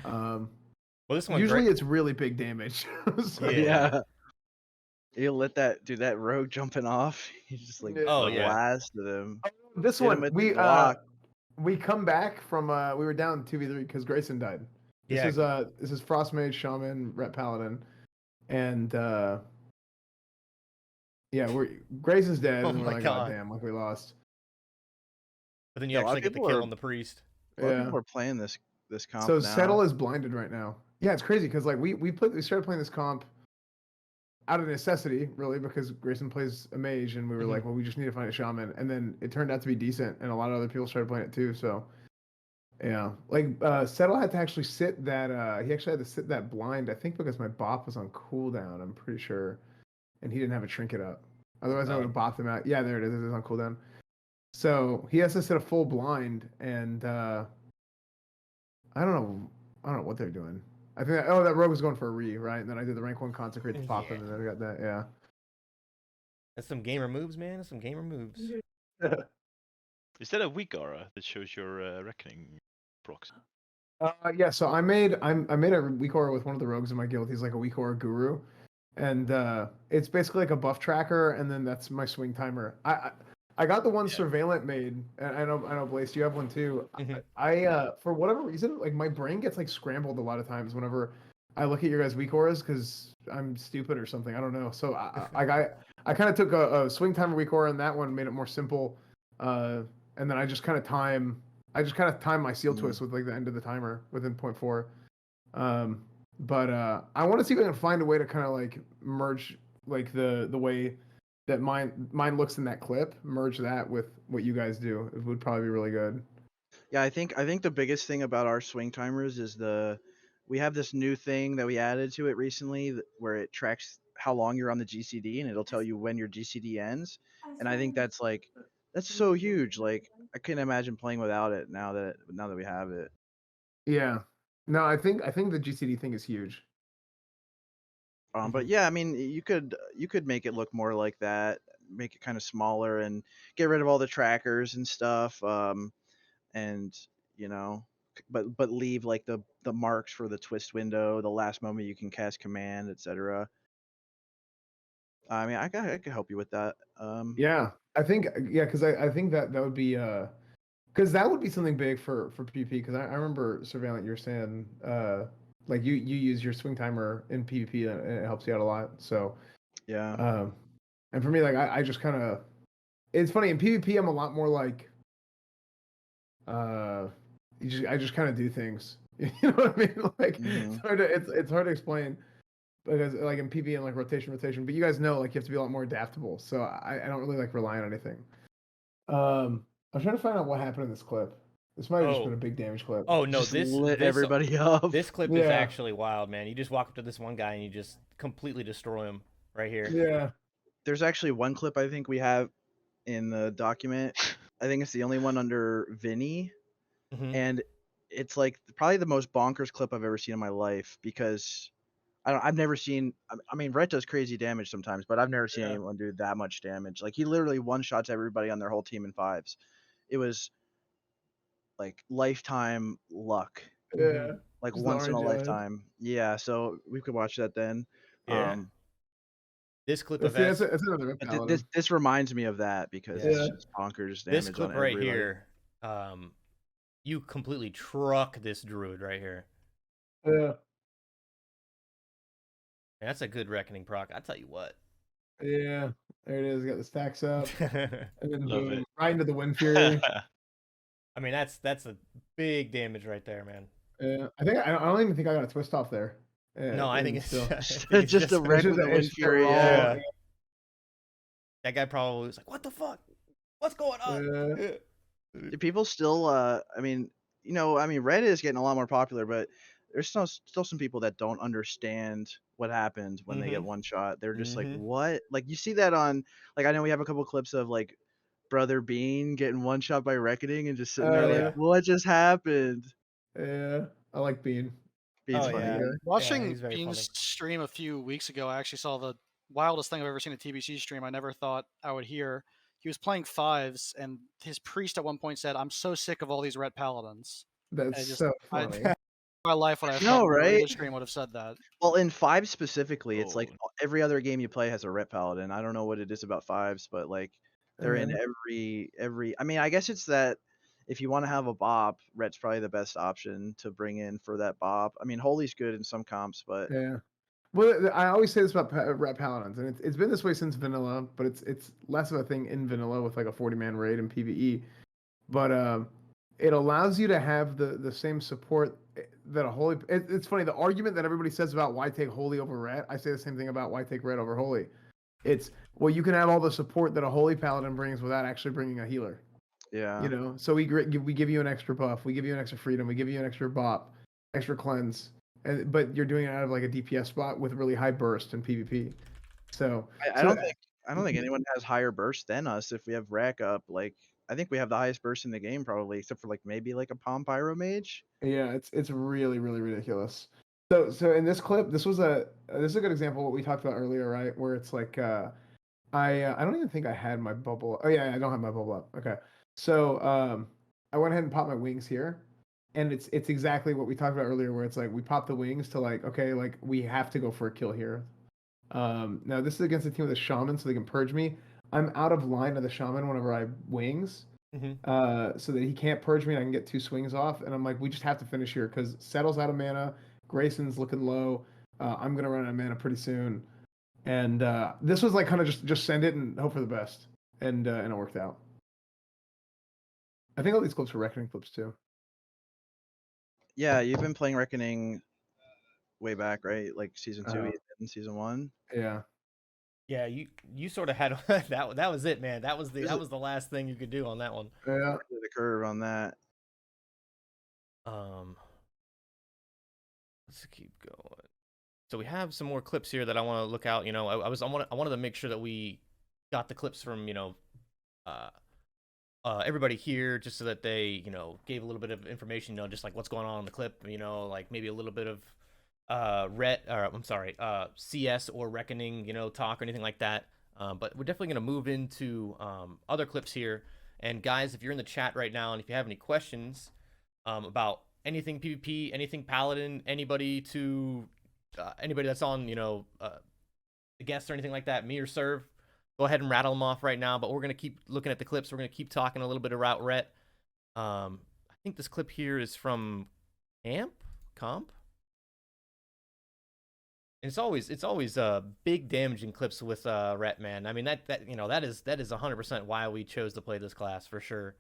well, this one usually it's really big damage. So, Yeah. You let that rogue jumping off. You just like Oh, yeah. blasted him. This Hit him one with the block. we come back from we were down 2v3 because Grayson died. This is Frost Mage, Shaman, Ret Paladin, and Grayson's dead, Oh and we're my like, God. oh damn, like we lost. But then you Yeah, a lot actually of get the people kill are- on the priest. A lot of Yeah. people are playing this comp So now. Settle is blinded right now. Yeah, it's crazy because like we started playing this comp out of necessity, really, because Grayson plays a mage, and we were like, well, we just need to find a shaman, and then it turned out to be decent, and a lot of other people started playing it too. So yeah, like Settle had to actually sit that he actually had to sit that blind, I think, because my bop was on cooldown, I'm pretty sure, and he didn't have a trinket up. Otherwise, I would have bopped him out. Yeah, there it is. It is on cooldown. So he has to sit a full blind, and I don't know what they're doing. I think that rogue was going for a right? And then I did the rank 1 consecrate to pop him, and then I got that. Yeah. That's some gamer moves, man. That's some gamer moves. Is that a weak aura that shows your reckoning procs? Yeah. So I made a weak aura with one of the rogues in my guild. He's like a weak aura guru, and it's basically like a buff tracker, and then that's my swing timer. I got the one Surveillant made, and I know Blaze, you have one too. I for whatever reason, like my brain gets like scrambled a lot of times whenever I look at your guys' weak auras because I'm stupid or something. I don't know. So I kind of took a swing timer weak aura, and that one made it more simple. And then I just kind of time my seal twist with like the end of the timer within 0.4. But I want to see if I can find a way to kind of like merge like the way that mine looks in that clip, merge that with what you guys do. It would probably be really good. Yeah, I think the biggest thing about our swing timers is we have this new thing that we added to it recently where it tracks how long you're on the GCD and it'll tell you when your GCD ends. And I think that's so huge. Like I couldn't imagine playing without it now that we have it. Yeah. No, I think the GCD thing is huge. But yeah, I mean, you could make it look more like that, make it kind of smaller, and get rid of all the trackers and stuff. And you know, but leave like the marks for the twist window, the last moment you can cast command, etc. I mean, I could help you with that. Yeah, I think because I think that would be because that would be something big for PvP. Because I remember Surveillant, you're saying like you use your swing timer in PvP and it helps you out a lot. So yeah. And for me, like I just kind of, it's funny in PvP I'm a lot more like I just kind of do things. You know what I mean? Like it's hard to explain because like in PvP and like rotation, but you guys know like you have to be a lot more adaptable. So I don't really like rely on anything. I'm trying to find out what happened in this clip. This might have just been a big damage clip. Oh no, Just this lit everybody up. This clip is actually wild, man. You just walk up to this one guy and you just completely destroy him right here. Yeah. There's actually one clip I think we have in the document. I think it's the only one under Vinny, and it's like probably the most bonkers clip I've ever seen in my life because I've never seen. I mean, Ret does crazy damage sometimes, but I've never seen anyone do that much damage. Like he literally one shots everybody on their whole team in 5s. It was like lifetime luck. Yeah. Like Just once in a orange eyes. lifetime. Yeah, so we could watch that then. Yeah. This clip That's, of S. that's another Paladin. This reminds me of that because it's just bonkers damage. This clip on right everybody. here, you completely truck this druid right here. Yeah. That's a good reckoning proc. I tell you what. Yeah, there it is. Got the stacks up, and then Love boom, it. right into the Wind Fury. I mean, that's a big damage right there, man. Yeah, I don't even think I got a twist off there. No, I think it's still just a wreck with the Wind Fury. Yeah. That guy probably was like, "What the fuck? What's going on?" Do people still? I mean, Red is getting a lot more popular, but there's still some people that don't understand what happened when they get one shot. They're just like, "What?" Like you see that on, like I know we have a couple clips of like Brother Bean getting one shot by Reckoning and just sitting there like, "What just happened?" Yeah, I like Bean. Bean's funny. Yeah. Watching he's very Bean's funny. stream a few weeks ago, I actually saw the wildest thing I've ever seen a TBC stream. I never thought I would hear. He was playing 5s, and his priest at one point said, "I'm so sick of all these Ret Paladins." That's so funny. My life when I No, thought right? the stream would have said that. Well, in 5 specifically, it's like every other game you play has a Ret Paladin. I don't know what it is about 5s, but like they're in every. I mean, I guess it's that if you want to have a bop, Ret's probably the best option to bring in for that bop. I mean, Holy's good in some comps, but yeah. Well, I always say this about Ret Paladins, and it's been this way since vanilla, but it's less of a thing in vanilla with like a 40-man raid and PvE. But it allows you to have the same support that a Holy. It's funny, the argument that everybody says about why take Holy over Ret, I say the same thing about why take Ret over Holy. It's, well, you can have all the support that a Holy Paladin brings without actually bringing a healer. Yeah. You know, so we give you an extra buff, we give you an extra freedom, we give you an extra bop, extra cleanse, but you're doing it out of like a DPS spot with really high burst in PvP. So I don't think anyone has higher burst than us if we have rack up. Like I think we have the highest burst in the game probably, except for like maybe like a Palm Pyro Mage. Yeah, it's really ridiculous. So in this clip, this is a good example of what we talked about earlier, right? Where it's like I don't even think I had my bubble. Oh yeah, I don't have my bubble up. Okay. So I went ahead and popped my wings here. And it's exactly what we talked about earlier, where it's like we pop the wings to like, okay, like we have to go for a kill here. Now this is against a team with a shaman, so they can purge me. I'm out of line of the shaman whenever I wings, so that he can't purge me and I can get 2 swings off. And I'm like, we just have to finish here because Settle's out of mana, Grayson's looking low. I'm gonna run out of mana pretty soon. And this was like kind of just send it and hope for the best, and it worked out. I think all these clips were Reckoning clips too. Yeah, you've been playing Reckoning way back, right? Like season 2, even season 1. Yeah. Yeah, you sort of had that was it, man. That was There's the last thing you could do on that one. Yeah. the curve on that. Um, let's keep going. So we have some more clips here that I want to look out. You know, I wanted to make sure that we got the clips from uh, everybody here, just so that they gave a little bit of information. Just like what's going on in the clip. Like maybe a little bit of CS or Reckoning, talk or anything like that. But we're definitely gonna move into other clips here. And guys, if you're in the chat right now, and if you have any questions about anything PvP, anything Paladin, anybody that's on, the guests or anything like that, me or Serve, go ahead and rattle them off right now. But we're gonna keep looking at the clips. We're gonna keep talking a little bit about Ret. I think this clip here is from Comp. And it's always big damaging clips with Ret, man. I mean that is 100% why we chose to play this class for sure.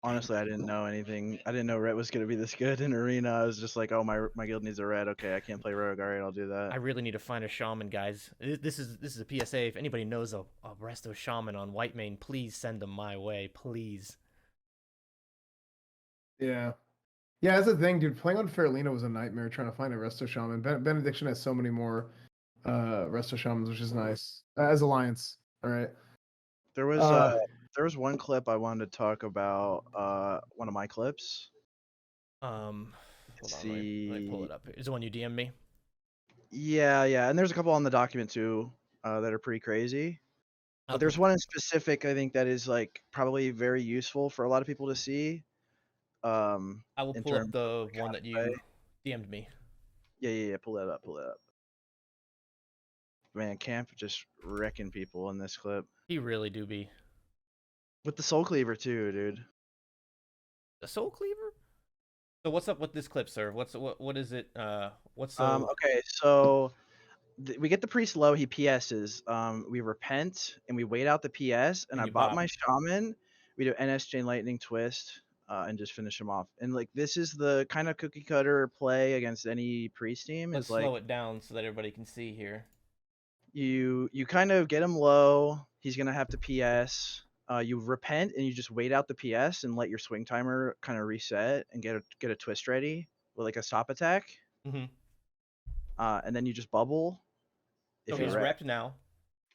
Honestly, I didn't know anything. I didn't know Ret was gonna be this good in arena. I was just like, oh, my guild needs a Ret. Okay, I can't play Rogue. All right, I'll do that. I really need to find a shaman, guys. This is a PSA. If anybody knows a resto shaman on Whitemane, please send them my way, please. Yeah. Yeah, that's the thing, dude. Playing on Faralina was a nightmare trying to find a resto shaman. Benediction has so many more resto shamans, which is nice. As Alliance, all right. There was one clip I wanted to talk about. One of my clips. Hold on, let me pull it up. Is the one you DM me? Yeah, and there's a couple on the document too that are pretty crazy. But there's one in specific I think that is like probably very useful for a lot of people to see. I will pull up the one that you DM'd me. Yeah. Pull that up. Man, Camp just wrecking people in this clip. He really do be. With the Soul Cleaver too, dude. The Soul Cleaver? So what's up with this clip, sir? What is it? What's okay, so we get the priest low, he PS's. We repent and we wait out the PS, and I bought my shaman. We do NS Chain Lightning Twist, and just finish him off. And like this is the kind of cookie cutter play against any priest team. Let's slow it down so that everybody can see here. You kind of get him low. He's gonna have to PS. You repent and you just wait out the PS and let your swing timer kind of reset and get a twist ready with like a stop attack. Mm-hmm. And then you just bubble. So he's repped now.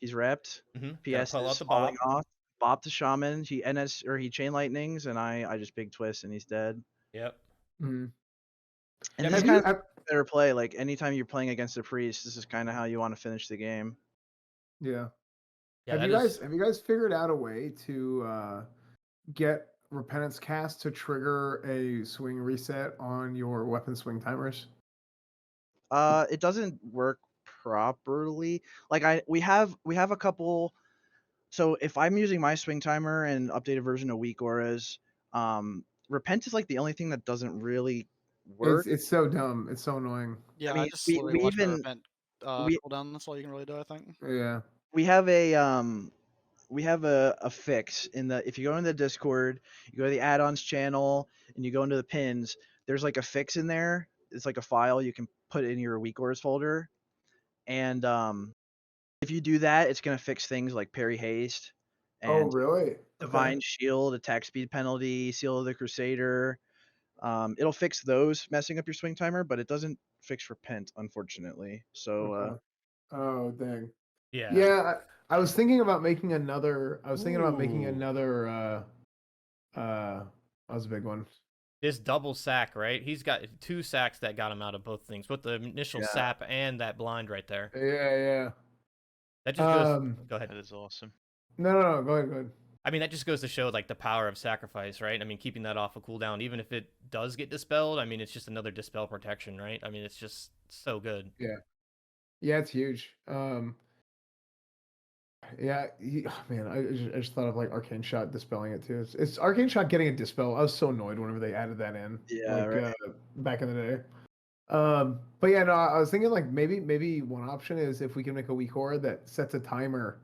He's repped. Mm-hmm. PS is falling off. Bop the shaman. He NS or he chain lightnings, and I just big twist and he's dead. Yep. Mm-hmm. And this kind of better play. Like anytime you're playing against a priest, this is kind of how you want to finish the game. Yeah. Have you guys figured out a way to get Repentance Cast to trigger a swing reset on your weapon swing timers? It doesn't work properly. Like we have a couple. So if I'm using my swing timer and updated version of Weak Auras, Repent is like the only thing that doesn't really work. It's so dumb. It's so annoying. Yeah, I mean, we even Repent cooldown. That's all you can really do, I think. Yeah. We have a fix in the if you go into the Discord, you go to the add-ons channel and you go into the pins, there's like a fix in there. It's like a file you can put in your Weak Auras folder. And if you do that, it's gonna fix things like parry haste and really? Divine Shield, attack speed penalty, Seal of the Crusader. It'll fix those messing up your swing timer, but it doesn't fix Repent, unfortunately. So oh dang. Yeah. Yeah, I was thinking about making another. That was a big one. This double sack, right? He's got 2 sacks that got him out of both things, both the initial sap and that blind right there. Yeah. That just goes. Go ahead. That is awesome. No. Go ahead. I mean, that just goes to show like the power of sacrifice, right? I mean, keeping that off a cooldown, even if it does get dispelled, I mean, it's just another dispel protection, right? I mean, it's just so good. Yeah, it's huge. Yeah, man, I just thought of like Arcane Shot dispelling it too. It's Arcane Shot getting a dispel. I was so annoyed whenever they added that in. Back in the day. But yeah, no, I was thinking like maybe one option is if we can make a Weak Aura that sets a timer,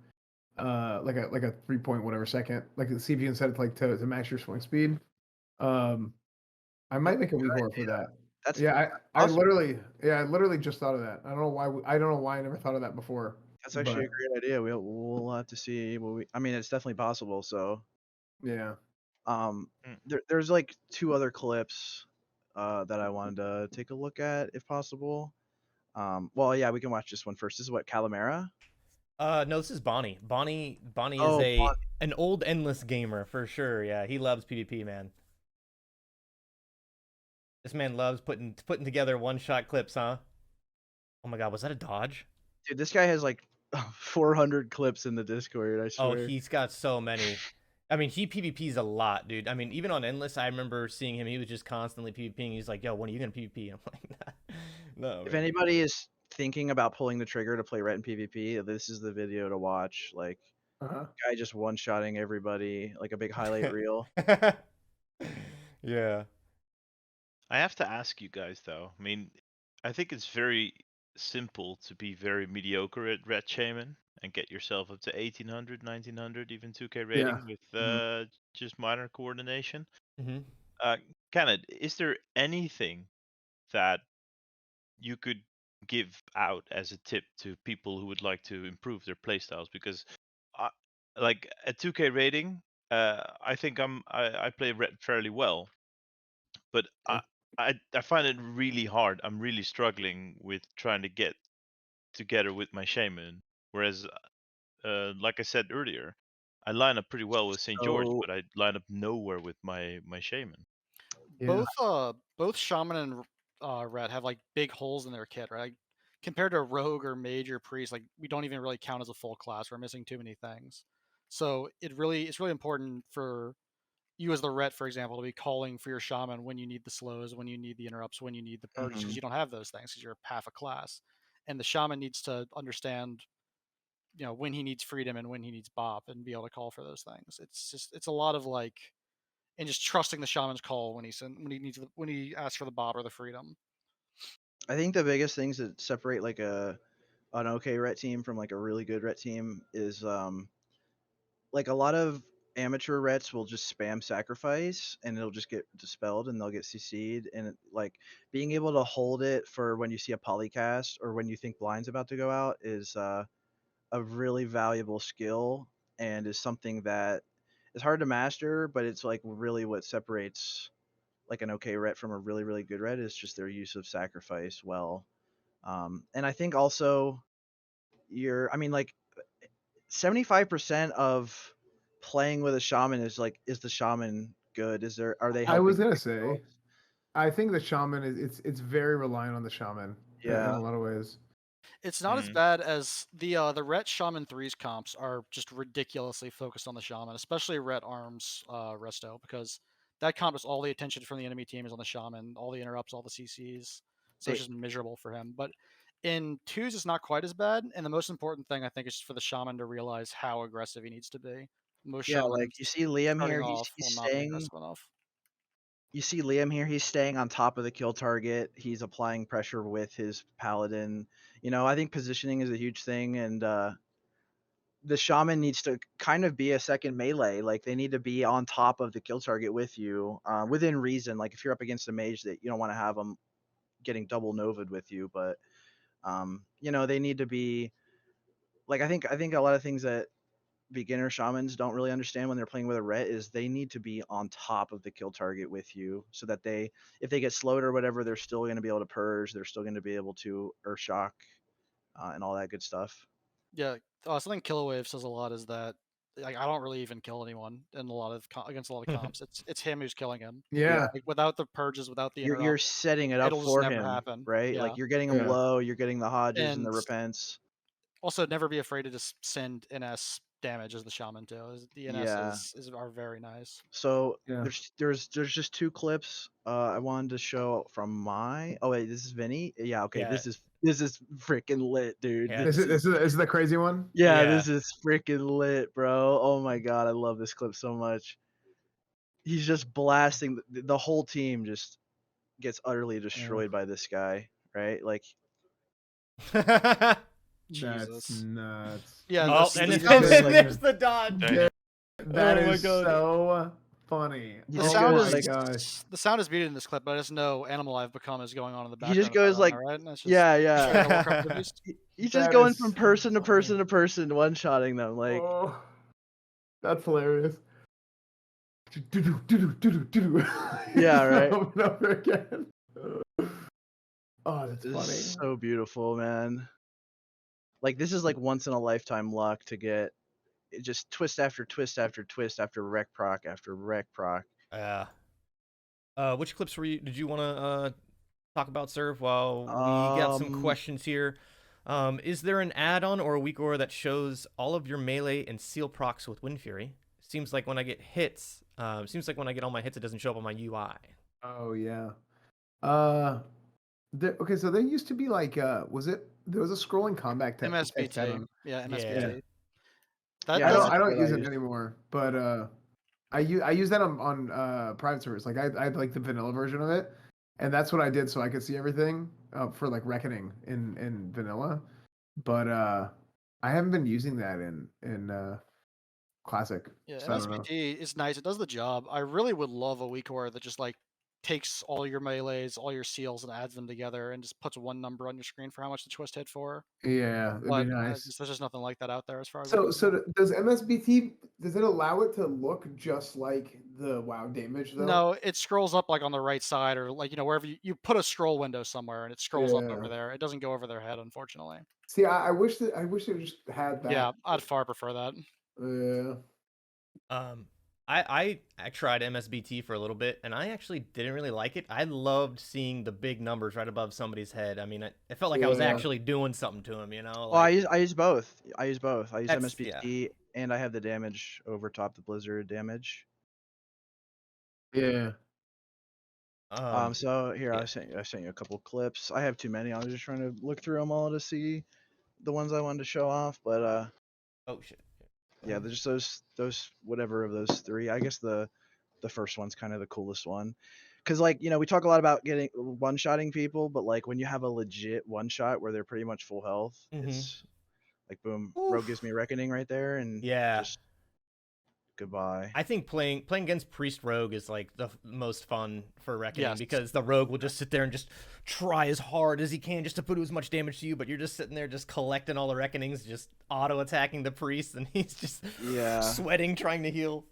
like a 3 point whatever second, like see if you can set it like to match your swing speed. I might make a Weak Aura for that. That's Yeah, I awesome. literally just thought of that. I don't know why. I don't know why I never thought of that before. That's actually a But great idea. We'll have to see what we. I mean, it's definitely possible. So, yeah. Mm. there's like 2 other clips, that I wanted to take a look at if possible. Well, yeah, we can watch this one first. This is what Calamera. No, this is Bonnie. Bonnie is Oh, an old endless gamer for sure. Yeah, he loves PvP, man. This man loves putting together one-shot clips, huh? Oh my god, was that a dodge? dude, this guy has like 400 clips in the Discord. I Oh, swear. he's got so many. I mean, he PvPs a lot, dude. I mean, even on Endless, I remember seeing him. He was just constantly PvPing. He's like, "Yo, when are you gonna PvP?" I'm like, "No." If Man. anybody is thinking about pulling the trigger to play Ret in PvP, this is the video to watch. Like, Uh-huh. guy just one-shotting everybody, like a big highlight reel. Yeah. I have to ask you guys though. I mean, I think it's very simple to be very mediocre at Red Shaman and get yourself up to 1800, 1900, even 2K rating Yeah. with Mhm. just minor coordination. hmm Uh, Kenneth, is there anything that you could give out as a tip to people who would like to improve their playstyles? Because, I, like at 2K rating, I think I play Red fairly well, but Yeah. I find it really hard. I'm really struggling with trying to get together with my shaman. Whereas, like I said earlier, I line up pretty well with St. George, So but I line up nowhere with my shaman. Yeah. Both shaman and ret have like big holes in their kit, right? Like, compared to rogue or mage or priest, like we don't even really count as a full class. We're missing too many things. So it's really important for you as the ret, for example, to be calling for your shaman when you need the slows, when you need the interrupts, when you need the purges, because mhm. you don't have those things because you're half a class. And the shaman needs to understand, when he needs freedom and when he needs bop and be able to call for those things. It's a lot of like, and just trusting the shaman's call when when he asks for the bop or the freedom. I think the biggest things that separate like an okay Ret team from like a really good Ret team is like a lot of amateur Rets will just spam sacrifice and it'll just get dispelled and they'll get CC'd, and like being able to hold it for when you see a polycast or when you think blind's about to go out is a really valuable skill, and is something that is hard to master, but it's like really what separates like an okay Ret from a really really good Ret is just their use of sacrifice well. And I think also I mean, like 75% of playing with a shaman is like, is the shaman good? Are they I helping was gonna fix say, bugs? I think the shaman is it's very reliant on the shaman in Yeah, a lot of ways. It's not as Mm. bad as the ret shaman threes comps are just ridiculously focused on the shaman, especially ret arms resto, because that comp is all the attention from the enemy team is on the shaman, all the interrupts, all the CCs. So it's they just miserable for him. But in twos, it's not quite as bad. And the most important thing I think is for the shaman to realize how aggressive he needs to be. Most yeah, like shamans you see Liam starting here, off he's will not be staying. aggressive enough. You see Liam here, he's staying on top of the kill target. He's applying pressure with his paladin. I think positioning is a huge thing, and the shaman needs to kind of be a second melee. Like they need to be on top of the kill target with you, within reason. Like if you're up against a mage, that you don't want to have them getting double novad with you, but they need to be like I think a lot of things that beginner shamans don't really understand when they're playing with a ret is they need to be on top of the kill target with you, so that if they get slowed or whatever, they're still going to be able to purge, they're still going to be able to earth shock, and all that good stuff. Yeah, something Killawave says a lot is that like I don't really even kill anyone in a lot of against a lot of comps. It's him who's killing him. Yeah, Yeah. Like without the purges, without the you're interrupts, setting it up it'll just for never him, happen. right? Yeah, Like you're getting him Yeah. low, you're getting the hodges and the and repents. also never be afraid to just send NS damage as the shaman too. The NS Yeah. are very nice. So Yeah. there's just 2 clips I wanted to show from my. Oh wait, this is Vinny. Yeah, okay. Yeah. This is freaking lit, dude. Yeah. Is it is it the crazy one? Yeah, Yeah. this is freaking lit, bro. Oh my god, I love this clip so much. He's just blasting the whole team just gets utterly destroyed by this guy, right? Like That's Jesus. nuts. Yeah, Oh, the and he then, just goes then like there's the dodge. Dang. That Oh my is God. so funny. He The just sound goes, is like- the sound is muted in this clip, but I just know Animal I've Become is going on in the He background. just goes like, right? And that's just yeah, straight yeah. outta Warcraft movies. He's That just going is from so person to funny. person to person, one-shotting them. Like, Oh, that's hilarious. Do-do-do-do-do-do-do. Yeah, right. Over and over again. Oh, that's this funny. is so beautiful, man. Like, this is like once in a lifetime luck to get just twist after twist after twist after rec proc after rec proc. Yeah. Which clips did you want to talk about, Serve? While we got some questions here. Is there an add-on or a weak aura that shows all of your melee and seal procs with Wind Fury? Seems like when I get hits, all my hits, it doesn't show up on my UI. Oh yeah. Okay, so there used to be like there was a scrolling combat text MSBT. add-on. Yeah, Yeah. MSBT. That Yeah, I doesn't. don't what use I it use. anymore, but I use that on private servers. Like I had like the vanilla version of it, and that's what I did so I could see everything for like Reckoning in vanilla. But I haven't been using that in classic. Yeah, so I don't know. MSBT is nice. It does the job. I really would love a weak aura that just like takes all your melees, all your seals, and adds them together, and just puts one number on your screen for how much the twist hit for. Yeah, it'd But be nice. there's just nothing like that out there as far as. Does MSBT does it allow it to look just like the WoW damage though? No, it scrolls up like on the right side, or like wherever you put a scroll window somewhere, and it scrolls up over Yeah. there. It doesn't go over their head, unfortunately. See, I wish it just had that. Yeah, I'd far prefer that. Yeah. I tried MSBT for a little bit, and I actually didn't really like it. I loved seeing the big numbers right above somebody's head. I mean, it felt like I was Yeah. actually doing something to him, you know? Well, I use both. I use That's- MSBT and I have the damage over top the Blizzard damage. Yeah. So here yeah. I sent you a couple clips. I have too many. I was just trying to look through them all to see the ones I wanted to show off, but Oh shit. yeah, there's just those whatever of those three. I guess the first one's kind of the coolest one. Cause like, we talk a lot about getting one-shotting people, but like when you have a legit one-shot where they're pretty much full health, it's like boom, Rogue gives me Reckoning right there, and Yeah. just goodbye. I think playing against Priest Rogue is like the most fun for Reckoning Yes. because the Rogue will just sit there and just try as hard as he can just to put as much damage to you, but you're just sitting there just collecting all the Reckonings, just auto-attacking the Priest, and he's just sweating trying to heal.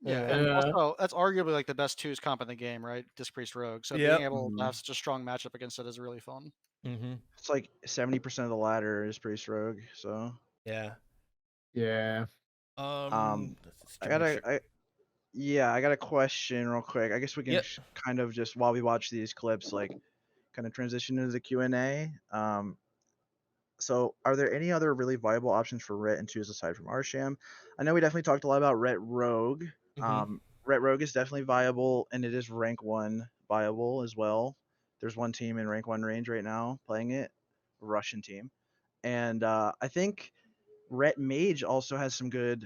Yeah, and also that's arguably like the best twos comp in the game, right? Disc Priest Rogue. So Yep. being able to have such a strong matchup against it is really fun. Mm-hmm. It's like 70% of the ladder is Priest Rogue, so Yeah. Yeah. I got a question real quick. I guess we can Yep. kind of just while we watch these clips, like kind of transition into the Q&A. So are there any other really viable options for Ret and twos aside from Arsham? I know we definitely talked a lot about Ret Rogue. Ret Rogue is definitely viable, and it is rank 1 viable as well. There's one team in rank 1 range right now playing it, a Russian team. And I think Ret Mage also has some good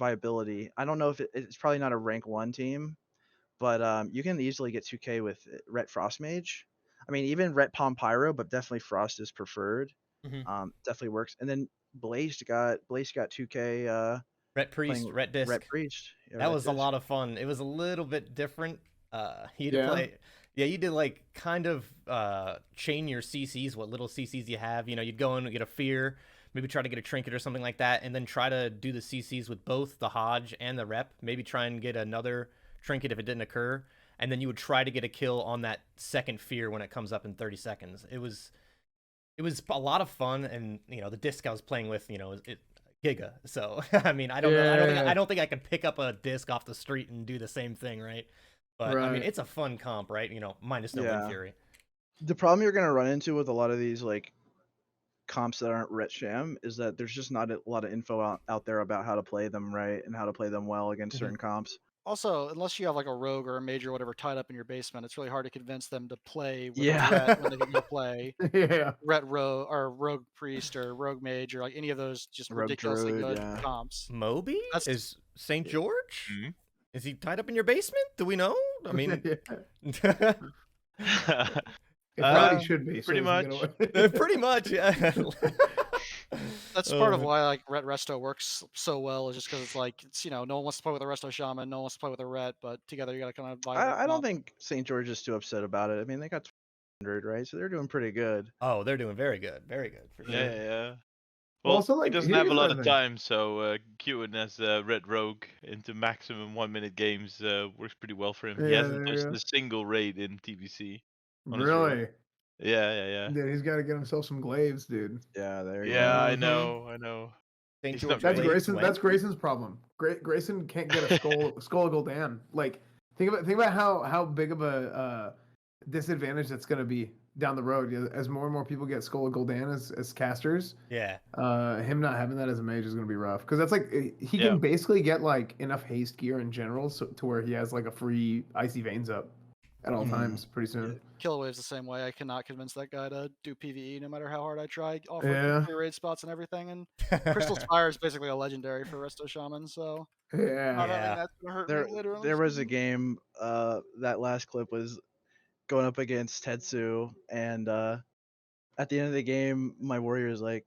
viability. I don't know if it's probably not a rank 1 team, but you can easily get 2K with Ret Frost Mage. I mean, even Ret Palm Pyro, but definitely Frost is preferred. Definitely works. And then Blaze got 2K. Ret Priest, Ret Disc. Ret Priest. Yeah, that Ret was a Disc. lot of fun. It was a little bit different. You did like kind of chain your CCs, what little CCs you have. You'd go in and get a fear, maybe try to get a trinket or something like that, and then try to do the CCs with both the Hodge and the Rep. Maybe try and get another trinket if it didn't occur, and then you would try to get a kill on that second fear when it comes up in 30 seconds. It was a lot of fun, and the disc I was playing with, it Giga. So I mean, I don't think I could pick up a disc off the street and do the same thing, right? But I mean, it's a fun comp, right? Minus no Wind Fury. The problem you're gonna run into with a lot of these like comps that aren't Ret Sham is that there's just not a lot of info out there about how to play them right and how to play them well against certain comps. Also, unless you have like a rogue or a mage or whatever tied up in your basement, it's really hard to convince them to play with a Ret when they can go play Ret Rogue or Rogue Priest or Rogue Mage or like any of those just Rogue ridiculously Druid, good comps. Moby is St. George? Is he tied up in your basement? Do we know? I mean, It probably should be. Pretty much. Pretty much, yeah. That's Oh, part of man. why like Ret Resto works so well, is just because it's like no one wants to play with a Resto Shaman, no one wants to play with a Ret, but together you got to kind of vibe it I don't off. think St. George is too upset about it. I mean, they got 100, right? So they're doing pretty good. Oh, they're doing very good for Yeah, sure. yeah. Well, Well, so, he like, doesn't have a here's lot another of thing. time, so queuing as a Red Rogue into maximum 1-minute games works pretty well for him. He Yeah, hasn't there touched you a single raid in TBC go. on his rogue. Really? Yeah, yeah, yeah. Dude, he's got to get himself some glaives, dude. Yeah, there you Yeah, go. I Mhm. know, I know. St. He's George not That's ready. Glaives Grayson. That's when? Grayson's problem. Grayson can't get a skull of Gul'dan. Like, think about how big of a disadvantage that's going to be down the road as more and more people get Skull of Gul'dan as casters. Yeah. Him not having that as a mage is going to be rough because that's like he Yeah. can basically get like enough haste gear in general to where he has like a free icy veins up at all Mhm. times pretty soon. Killer Wave's the same way. I cannot convince that guy to do PvE no matter how hard I try, offering Yeah. free raid spots and everything. And Crystal Spire is basically a legendary for Resto Shaman, so Yeah. not Yeah. having that's gonna hurt There me later on. there was a game. That last clip was going up against Tetsu, and at the end of the game, my warrior is like,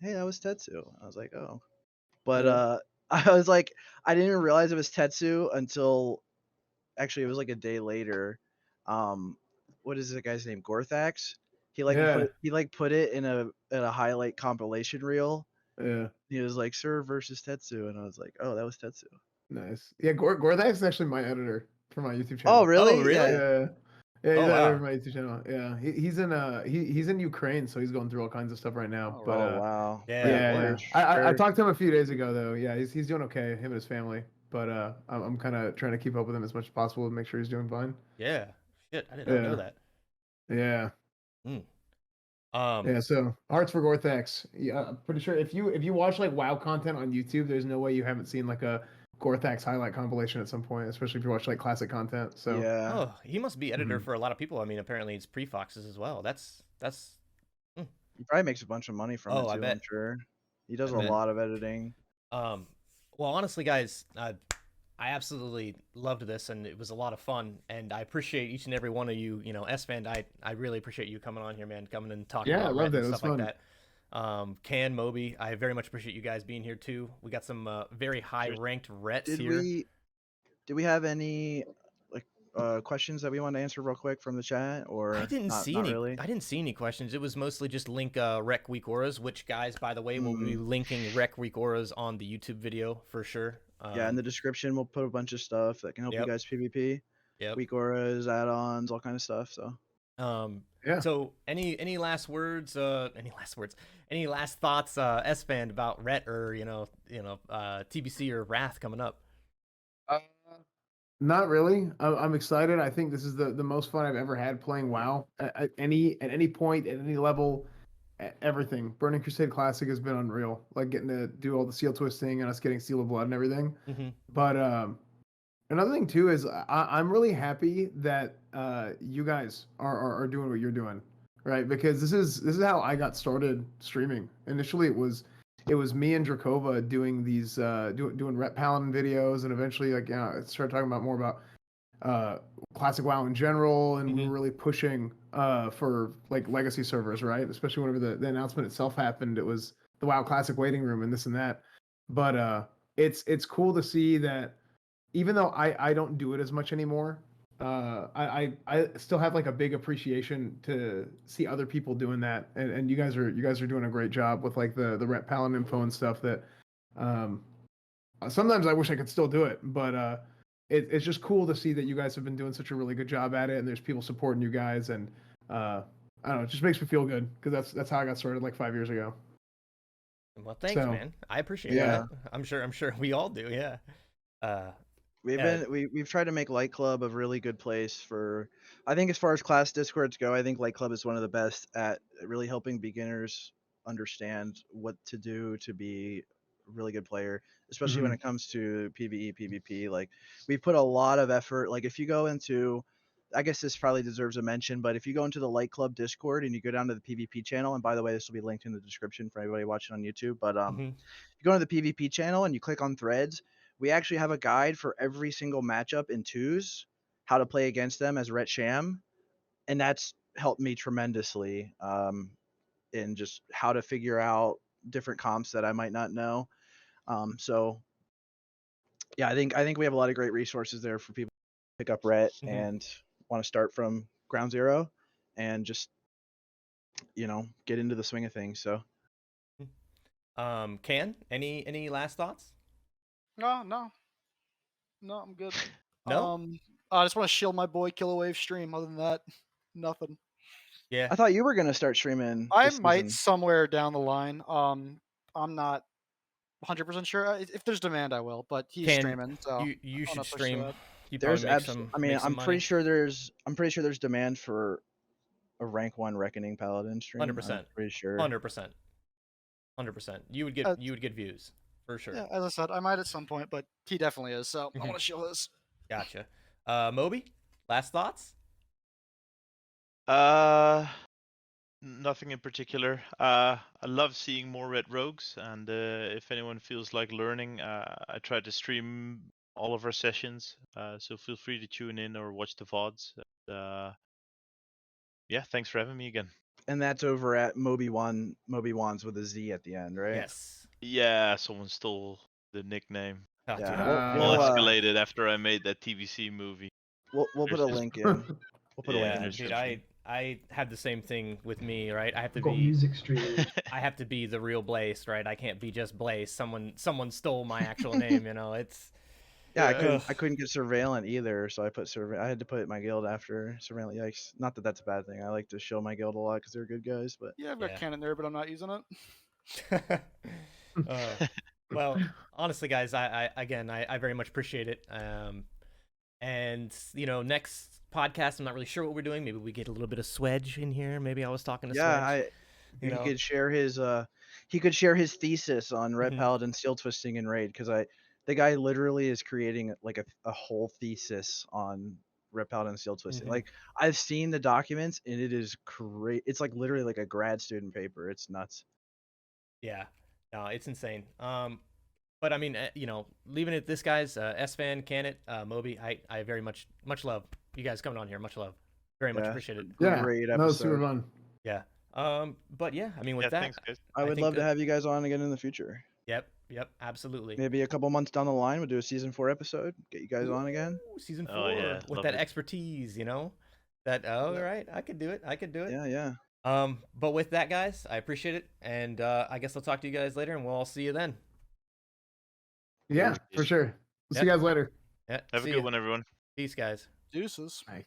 "Hey, that was Tetsu." I was like, "Oh," but Yeah. I was like, I didn't even realize it was Tetsu until actually it was like a day later. What is the guy's name? Gorthax. He like Yeah. put it in a highlight compilation reel. Yeah. He was like, "Sir versus Tetsu," and I was like, "Oh, that was Tetsu." Nice. Yeah, Gorthax is actually my editor for my YouTube Oh, channel. really? Oh, really? Yeah. Yeah, he's Oh, the editor wow. for my YouTube channel. Yeah, he's in he's in Ukraine, so he's going through all kinds of stuff right now. Oh, But Oh, wow. Yeah, yeah, well, yeah. I talked to him a few days ago though. Yeah, he's doing okay, him and his family. But I'm kind of trying to keep up with him as much as possible to make sure he's doing fine. yeah. Shit, I did not know Yeah, that. yeah, Mm. yeah. So hearts for Gorthax. Yeah, I'm pretty sure if you watch like WoW content on YouTube, there's no way you haven't seen like a Gorthax highlight compilation at some point, especially if you watch like classic content. So Yeah. Oh, he must be editor Mhm. for a lot of people. I mean, apparently it's pre-foxes as well. That's He probably makes a bunch of money from Oh, it I too, bet. I'm sure. He does I a bet. lot of editing. Well, honestly, guys, I absolutely loved this, and it was a lot of fun. And I appreciate each and every one of you. You know, Esfand, I really appreciate you coming on here, man, coming and talking Yeah, I about loved Ret it. and It was stuff like fun. that. Can Moby, I very much appreciate you guys being here too. We got some very high ranked Rets Did here. we have any like questions that we want to answer real quick from the chat, or I didn't not, see not any. really? I didn't see any questions. It was mostly just link Rec Week Auras, which guys, by the way, will be Mm. linking Rec Week Auras on the YouTube video for sure. Yeah, in the description we'll put a bunch of stuff that can help you Yep. guys PvP. Yep. Weak auras, add-ons, all kind of stuff. So Yeah. So any last words? Any last thoughts, Esfand, about Ret or TBC or Wrath coming up? Not really. I'm excited. I think this is the most fun I've ever had playing WoW at any point, at any level, everything. Burning Crusade Classic has been unreal. Like getting to do all the seal twisting and us getting Seal of Blood and everything. Mhm. But another thing too is I'm really happy that you guys are doing what you're doing, right? Because this is how I got started streaming. Initially, it was me and Drakova doing these doing Ret Paladin videos, and eventually like I started talking about more about classic WoW in general, and we were really pushing for like legacy servers, right? Especially whenever the announcement itself happened, it was the WoW Classic waiting room and this and that. But it's cool to see that even though I don't do it as much anymore, I still have like a big appreciation to see other people doing that, and you guys are doing a great job with like the Ret Paladin info and stuff that sometimes I wish I could still do it, but it's just cool to see that you guys have been doing such a really good job at it, and there's people supporting you guys, and I don't know, it just makes me feel good because that's how I got started like 5 years ago. Well, thanks, So, man. I appreciate yeah. that. I'm sure we all do. Yeah. we've tried to make Light Club a really good place for. I think as far as class discords go, I think Light Club is one of the best at really helping beginners understand what to do to be a really good player, especially when it comes to PvE, PvP. Like we put a lot of effort. Like if you go into, I guess this probably deserves a mention, but if you go into the Light Club Discord and you go down to the PvP channel, and by the way, this will be linked in the description for everybody watching on YouTube, but Mhm. you go to the PvP channel and you click on threads, we actually have a guide for every single matchup in twos, how to play against them as Ret Sham, and that's helped me tremendously in just how to figure out different comps that I might not know. So yeah, I think we have a lot of great resources there for people to pick up Ret Mhm. and want to start from ground zero and just get into the swing of things. So Can any last thoughts? No, I'm good. No. I just want to shield my boy Killawave stream. Other than that, nothing. Yeah. I thought you were gonna start streaming I this might season. somewhere down the line. I'm not 100% sure. If there's demand, I will. But he's Can streaming, so you I'm gonna should push through stream? that. You There's probably make some I'm pretty money. sure there's demand for a rank 1 Reckoning Paladin stream. 100%. I'm pretty sure. 100%. 100%. You would get views for sure. Yeah, as I said, I might at some point, but he definitely is. So I want to shield his. Gotcha. Moby, last thoughts? Nothing in particular. I love seeing more red rogues, and if anyone feels like learning, I try to stream all of our sessions. So feel free to tune in or watch the VODs. Yeah, thanks for having me again. And that's over at Mobywan's with a Z at the end, right? Yes. Yeah, someone stole the nickname. Oh, dude, Yeah, All we'll escalated after I made that TVC movie. we'll put a There's- link in. We'll put a link in yeah, the dude, description. I had the same thing with me, right? I have to Got be music streaming. I have to be the real Blaze, right? I can't be just Blaze. Someone stole my actual name, it's Yeah, Ugh. I couldn't get Surveillant either, so I had to put my guild after Surveillant. Yikes! Not that that's a bad thing. I like to show my guild a lot because they're good guys. But Yeah, I've got Yeah. Canitnerd, but I'm not using it. Well, honestly, guys, I very much appreciate it. And next podcast, I'm not really sure what we're doing. Maybe we get a little bit of Swedge in here. Maybe I was talking to yeah, Swedge. he could share his thesis on Ret Mhm. Paladin seal twisting and raid because the guy literally is creating like a whole thesis on Ret Paladin seal twisting. Mhm. Like I've seen the documents and it is great. It's like literally like a grad student paper. It's nuts. Yeah, no, it's insane. But I mean, leaving it at this, guys. Esfand, Canit, Moby, I very much love you guys coming on here. Much love, very much Yeah. appreciate it. Yeah, Great that was super episode. fun. Yeah. But yeah, I mean, with Yeah, that, thanks, guys. I would think love to that- have you guys on again in the future. Yep, absolutely. Maybe a couple months down the line, we'll do a season 4 episode. Get you guys on again. Ooh, season 4 Oh, yeah, with love that it. expertise, That right, I could do it. Yeah. But with that, guys, I appreciate it, and I guess I'll talk to you guys later, and we'll all see you then. Yeah, for sure. We'll see you guys later. Yeah, Have a see good ya. one, everyone. Peace, guys. Deuces. Bye.